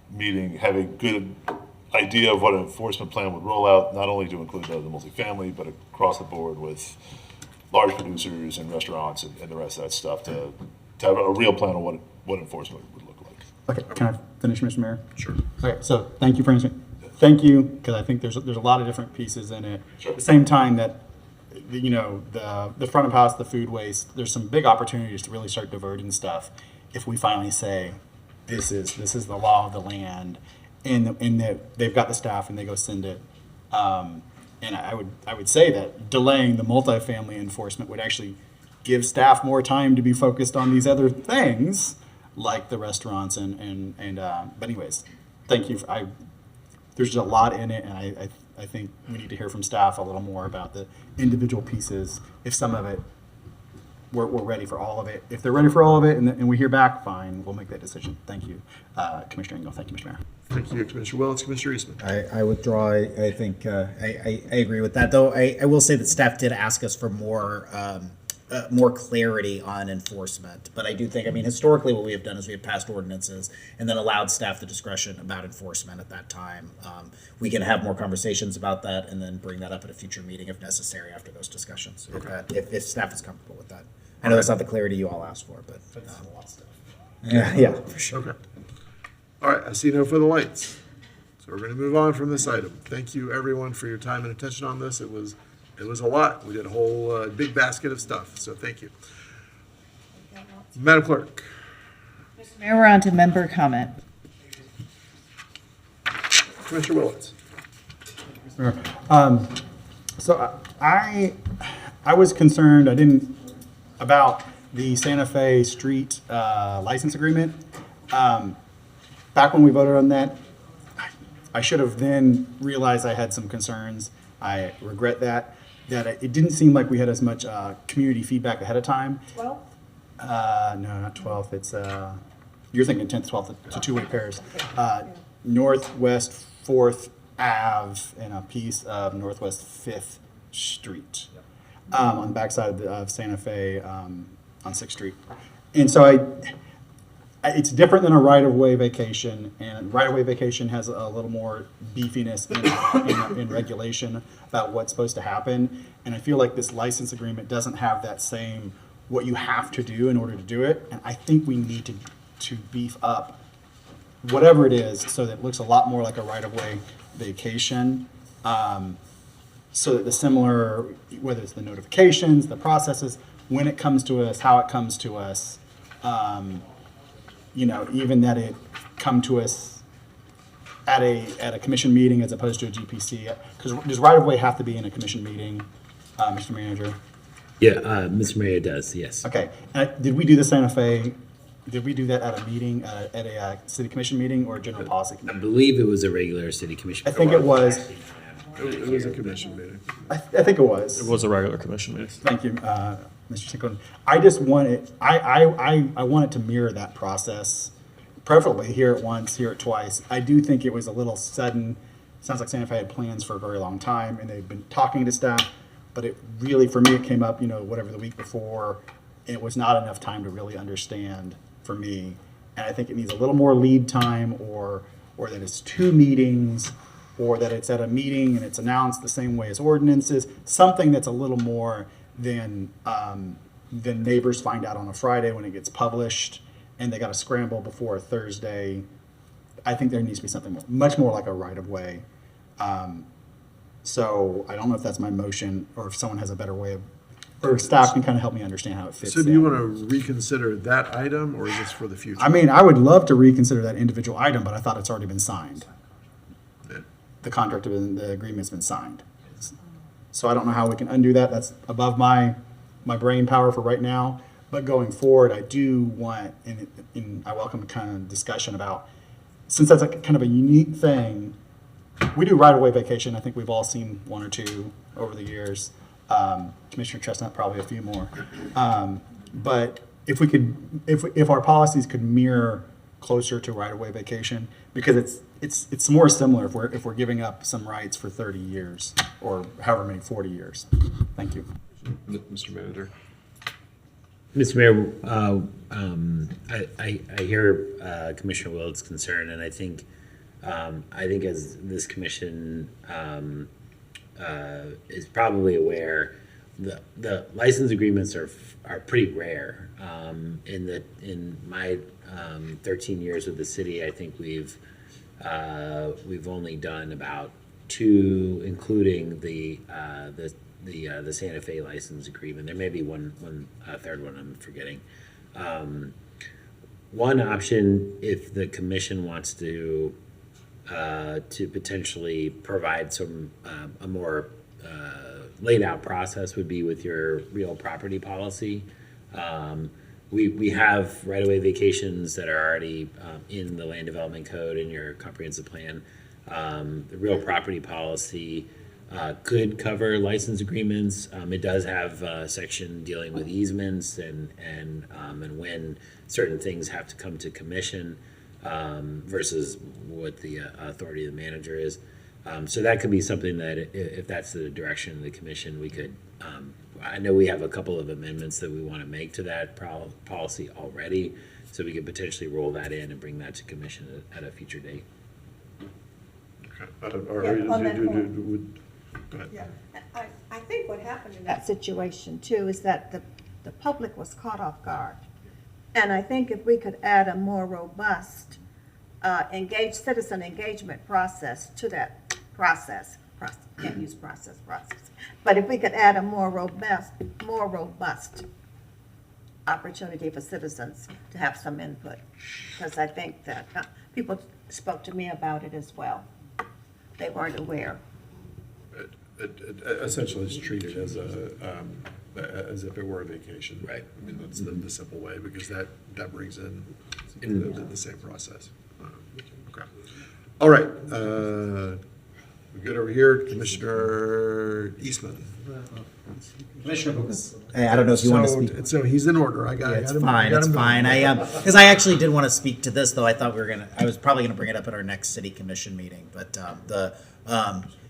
meeting, have a good idea of what an enforcement plan would roll out, not only to include the multifamily, but across the board with large producers and restaurants and the rest of that stuff to have a real plan on what enforcement would look like. Okay, can I finish, Mr. Mayor? Sure. Okay, so thank you for answering. Thank you, because I think there's a lot of different pieces in it. Sure. At the same time that, you know, the front of house, the food waste, there's some big opportunities to really start diverting stuff if we finally say, this is the law of the land, and that they've got the staff and they go send it. And I would say that delaying the multifamily enforcement would actually give staff more time to be focused on these other things, like the restaurants but anyways, thank you. There's a lot in it, and I think we need to hear from staff a little more about the individual pieces. If some of it, we're ready for all of it. If they're ready for all of it and we hear back, fine, we'll make that decision. Thank you, Commissioner Engel. Thank you, Mr. Mayor. Thank you, Commissioner Willetts. Commissioner Eastman. I withdraw. I think I agree with that, though. I will say that staff did ask us for more clarity on enforcement. But I do think, historically what we have done is we have passed ordinances and then allowed staff the discretion about enforcement at that time. We can have more conversations about that and then bring that up at a future meeting if necessary after those discussions, if staff is comfortable with that. I know that's not the clarity you all asked for, but a lot of stuff. Yeah, for sure. Okay. All right, I see no further lights. So we're going to move on from this item. Thank you, everyone, for your time and attention on this. It was a lot. We did a whole big basket of stuff, so thank you. Madam Clerk. Mr. Mayor, we're on to member comment. Commissioner Willetts. So I was concerned, about the Santa Fe Street license agreement. Back when we voted on that, I should have then realized I had some concerns. I regret that it didn't seem like we had as much community feedback ahead of time. 12? No, not 12th. It's you're thinking 10th, 12th. It's a two-way pairs. Northwest 4th Ave and a piece of Northwest 5th Street on the backside of Santa Fe on 6th Street. And so it's different than a right-of-way vacation, and right-of-way vacation has a little more beefiness in regulation about what's supposed to happen. And I feel like this license agreement doesn't have that same what you have to do in order to do it. And I think we need to beef up whatever it is so that it looks a lot more like a right-of-way vacation. So that the similar, whether it's the notifications, the processes, when it comes to us, how it comes to us, even that it come to us at a commission meeting as opposed to a GPC? Because does right-of-way have to be in a commission meeting, Mr. Manager? Yeah, Mr. Mayor does, yes. Okay. Did we do the Santa Fe, did we do that at a meeting, at a city commission meeting or a general policy I committee? believe it was a regular city commission. I think it was. It was a commission meeting. I think it was. It was a regular commission meeting. Thank you, Mr. Tinkle. I just want it, I want it to mirror that process, preferably hear it once, hear it twice. I do think it was a little sudden. Sounds like Santa Fe had plans for a very long time, and they've been talking to staff, but it really, for me, it came up, whatever, the week before. It was not enough time to really understand for me. And I think it needs a little more lead time, or that it's 2 meetings, or that it's at a meeting and it's announced the same way as ordinances, something that's a little more than neighbors find out on a Friday when it gets published and they got to scramble before a Thursday. I think there needs to be something much more like a right-of-way. So I don't know if that's my motion or if someone has a better way of, or staff can kind of help me understand how it fits So do in. you want to reconsider that item, or is this for the future? I mean, I would love to reconsider that individual item, but I thought it's already been signed. The contract, the agreement's been signed. So I don't know how we can undo that. That's above my brain power for right now. But going forward, I do want, and I welcome kind of discussion about, since that's kind of a unique thing, we do right-of-way vacation. I think we've all seen 1 or 2 over the years. Commissioner Chestnut, probably a few more. But if we could, if our policies could mirror closer to right-of-way vacation, because it's more similar if we're giving up some rights for 30 years or however many, 40 years. Thank you. Mr. Manager. Mr. Mayor, I hear Commissioner Willard's concern, and I think as this commission is probably aware, the license agreements are pretty rare. In my 13 years with the city, I think we've only done about 2, including the Santa Fe license agreement. There may be one third one I'm forgetting. One option, if the commission wants to potentially provide some a more laid out process, would be with your real property policy. We have right-of-way vacations that are already in the land development code in your comprehensive plan. The real property policy could cover license agreements. It does have a section dealing with easements and when certain things have to come to commission versus what the authority of the manager is. So that could be something that if that's the direction of the commission, we could, I know we have a couple of amendments that we want to make to that policy already, so we could potentially roll that in and bring that to commission at a future date. Okay. Go ahead. Yeah, I think what happened in that situation too is that the public was caught off guard. And I think if we could add a more robust citizen engagement process to that process, can't use process, but if we could add a more robust opportunity for citizens to have some input, because I think that people spoke to me about it as well. They weren't aware. Essentially, it's treated as if it were a vacation. Right. I mean, that's the simple way, because that brings in the same process. Okay. All right. We good over here, Commissioner Eastman. Commissioner Lucas. Hey, I don't know if you want to speak. So he's in order. I got Yeah, it's him. fine. It's fine. Because I actually did want to speak to this, though. I was probably gonna bring it up at our next city commission meeting. But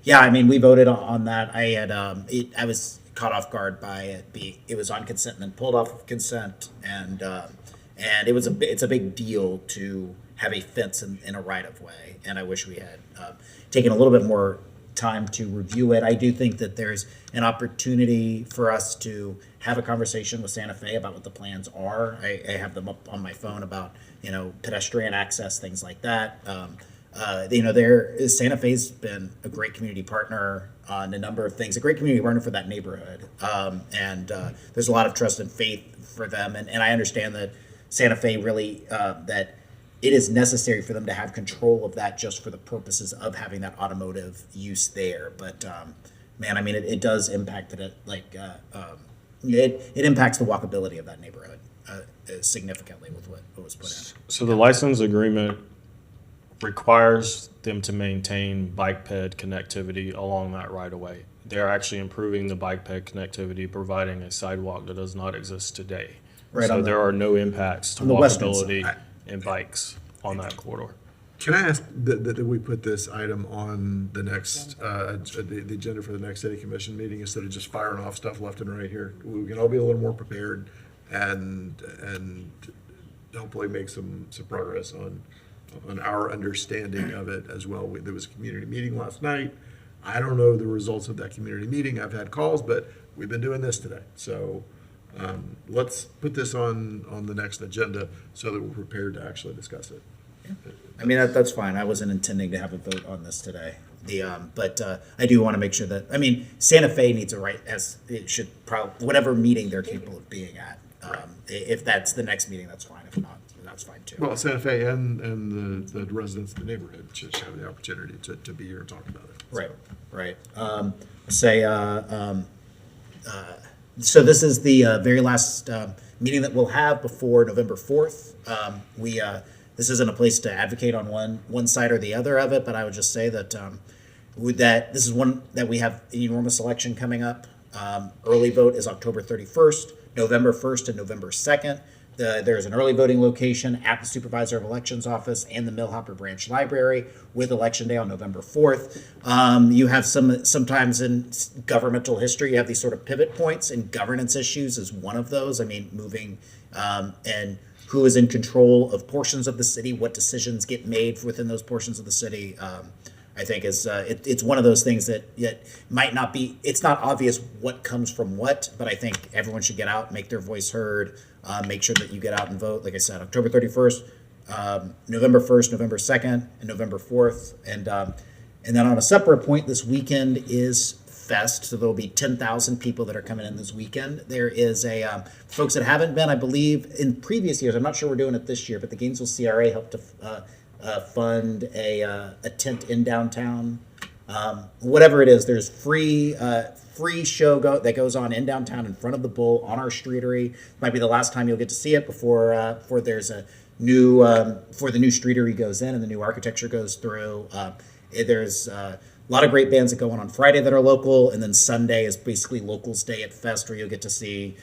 yeah, I mean, we voted on that. I was caught off guard by it was on consent and then pulled off of consent, and it's a big deal to have a fence in a right of way, and I wish we had taken a little bit more time to review it. I do think that there's an opportunity for us to have a conversation with Santa Fe about what the plans are. I have them up on my phone about pedestrian access, things like that. Santa Fe's been a great community partner on a number of things, a great community partner for that neighborhood. And there's a lot of trust and faith for them. And I understand that Santa Fe really, that it is necessary for them to have control of that just for the purposes of having that automotive use there. But man, I mean, it does impact it. It impacts the walkability of that neighborhood significantly with what was put in. So the license agreement requires them to maintain bike ped connectivity along that right of way. They're actually improving the bike ped connectivity, providing a sidewalk that does not exist today. Right So on there are no impacts to on the western walkability side. and bikes on that corridor. Can I ask that we put this item on the next, the agenda for the next city commission meeting instead of just firing off stuff left and right here? We can all be a little more prepared and hopefully make some progress on our understanding of it as well. There was a community meeting last night. I don't know the results of that community meeting. I've had calls, but we've been doing this today. So let's put this on the next agenda so that we're prepared to actually discuss it. I mean, that's fine. I wasn't intending to have a vote on this today. But I do want to make sure that, I mean, Santa Fe needs a right, as it should probably, whatever meeting they're capable of being at. If that's the next meeting, that's fine. If not, that's fine too. Well, Santa Fe and the residents of the neighborhood should have the opportunity to be here and talk about it. Right. So this is the very last meeting that we'll have before November 4th. This isn't a place to advocate on one side or the other of it, but I would just say that this is one that we have an enormous election coming up. Early vote is October 31st, November 1st, and November 2nd. There's an early voting location at the Supervisor of Elections office and the Millhopper Branch Library with Election Day on November 4th. You have sometimes in governmental history, you have these sort of pivot points, and governance issues is one of those. I mean, moving and who is in control of portions of the city, what decisions get made within those portions of the city. I think is it's one of those things that might not be, it's not obvious what comes from what, but I think everyone should get out, make their voice heard, make sure that you get out and vote. Like I said, October 31st, November 1st, November 2nd, and November 4th. And then on a separate point, this weekend is Fest, so there'll be 10,000 people that are coming in this weekend. There is folks that haven't been, I believe, in previous years, I'm not sure we're doing it this year, but the Gainesville CRA helped to fund a tent in downtown. Whatever it is, there's free show that goes on in downtown in front of the Bull on our streetery. Might be the last time you'll get to see it before there's a new before the new streetery goes in and the new architecture goes through. There's a lot of great bands that go on Friday that are local, and then Sunday is basically Locals Day at Fest, where you'll get to see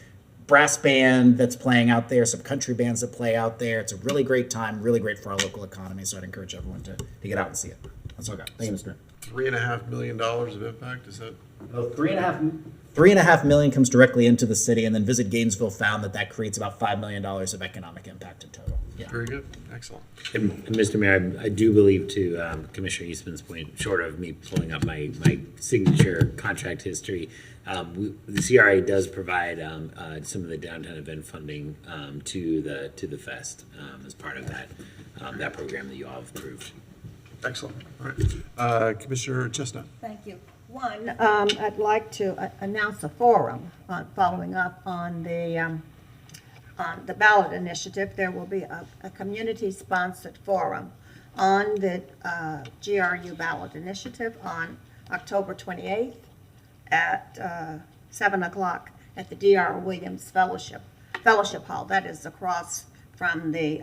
brass band that's playing out there, some country bands that play out there. It's a really great time, really great for our local economy, so I'd encourage everyone to get out and see it. That's all I got. Thank you, Mr. $3.5 million of impact, is that? $3.5 million comes directly into the city, and then Visit Gainesville found that creates about $5 million of economic impact in total. Yeah. Very good. Excellent. And Mr. Mayor, I do believe, to Commissioner Eastman's point, short of me pulling up my signature contract history, the CRA does provide some of the downtown event funding to the Fest as part of that program that you all have approved. Excellent. All right. Commissioner Chestnut. Thank you. One, I'd like to announce a forum following up on the ballot initiative. There will be a community-sponsored forum on the GRU ballot initiative on October 28th at 7 o'clock at the D.R. Williams Fellowship Hall. That is across from the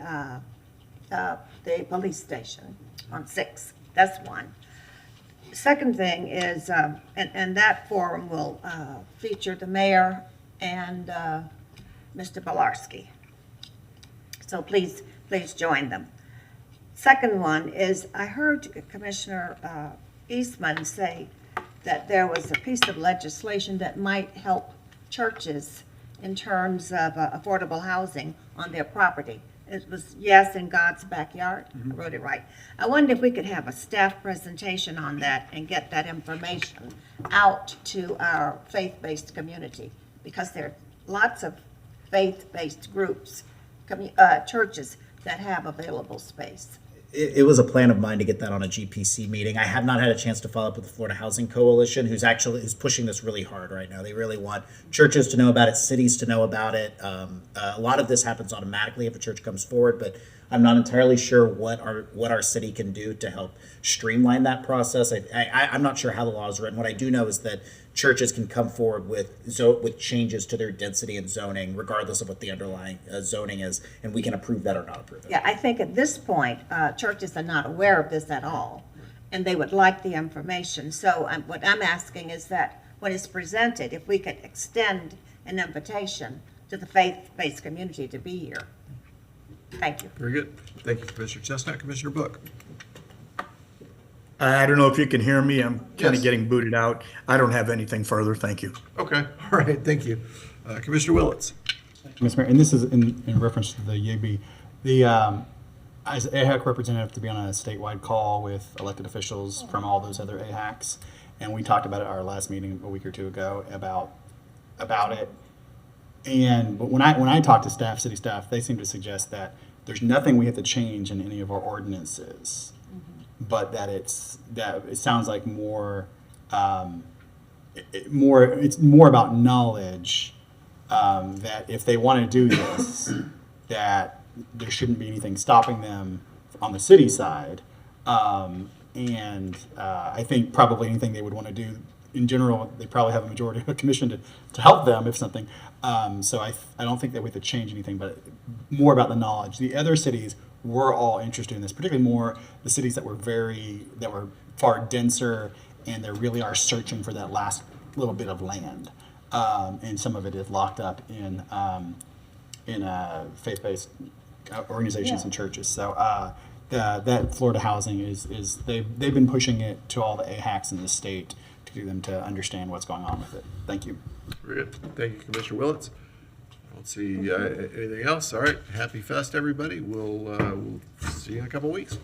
police station on 6th. That's one. Second thing is, and that forum will feature the mayor and Mr. Bolarski. So please join them. Second one is, I heard Commissioner Eastman say that there was a piece of legislation that might help churches in terms of affordable housing on their property. It was Yes in God's Backyard. I wrote it right. I wondered if we could have a staff presentation on that and get that information out to our faith-based community, because there are lots of faith-based groups, churches that have available space. It was a plan of mine to get that on a GPC meeting. I have not had a chance to follow up with the Florida Housing Coalition, who's pushing this really hard right now. They really want churches to know about it, cities to know about it. A lot of this happens automatically if a church comes forward, but I'm not entirely sure what our city can do to help streamline that process. I'm not sure how the law is written. What I do know is that churches can come forward with changes to their density and zoning, regardless of what the underlying zoning is, and we can approve that or not approve it. Yeah, I think at this point, churches are not aware of this at all, and they would like the information. So what I'm asking is that when it's presented, if we could extend an invitation to the faith-based community to be here. Thank you. Very good. Thank you, Commissioner Chestnut. Commissioner Book. I don't know if you can hear me. I'm kind Yes. of getting booted out. I don't have anything further. Thank you. Okay. All right. Thank you. Commissioner Willits. Mr. Mayor, and this is in reference to the YIGB. As AHAC representative to be on a statewide call with elected officials from all those other AHACs, and we talked about it at our last meeting a week or two ago about it. But when I talk to staff, city staff, they seem to suggest that there's nothing we have to change in any of our ordinances, but that it sounds like it's more about knowledge, that if they want to do this, that there shouldn't be anything stopping them on the city side. I think probably anything they would want to do in general, they probably have a majority of a commission to help them if something. So I don't think that we have to change anything, but more about the knowledge. The other cities were all interested in this, particularly more the cities that were far denser, and they really are searching for that last little bit of land. And some of it is locked up in faith-based organizations and churches. So that Florida Housing is they've been pushing it to all the AHACs in the state to get them to understand what's going on with it. Thank you. Very good. Thank you, Commissioner Willits. I don't see anything else. All right. Happy Fest, everybody. We'll see you in a couple weeks.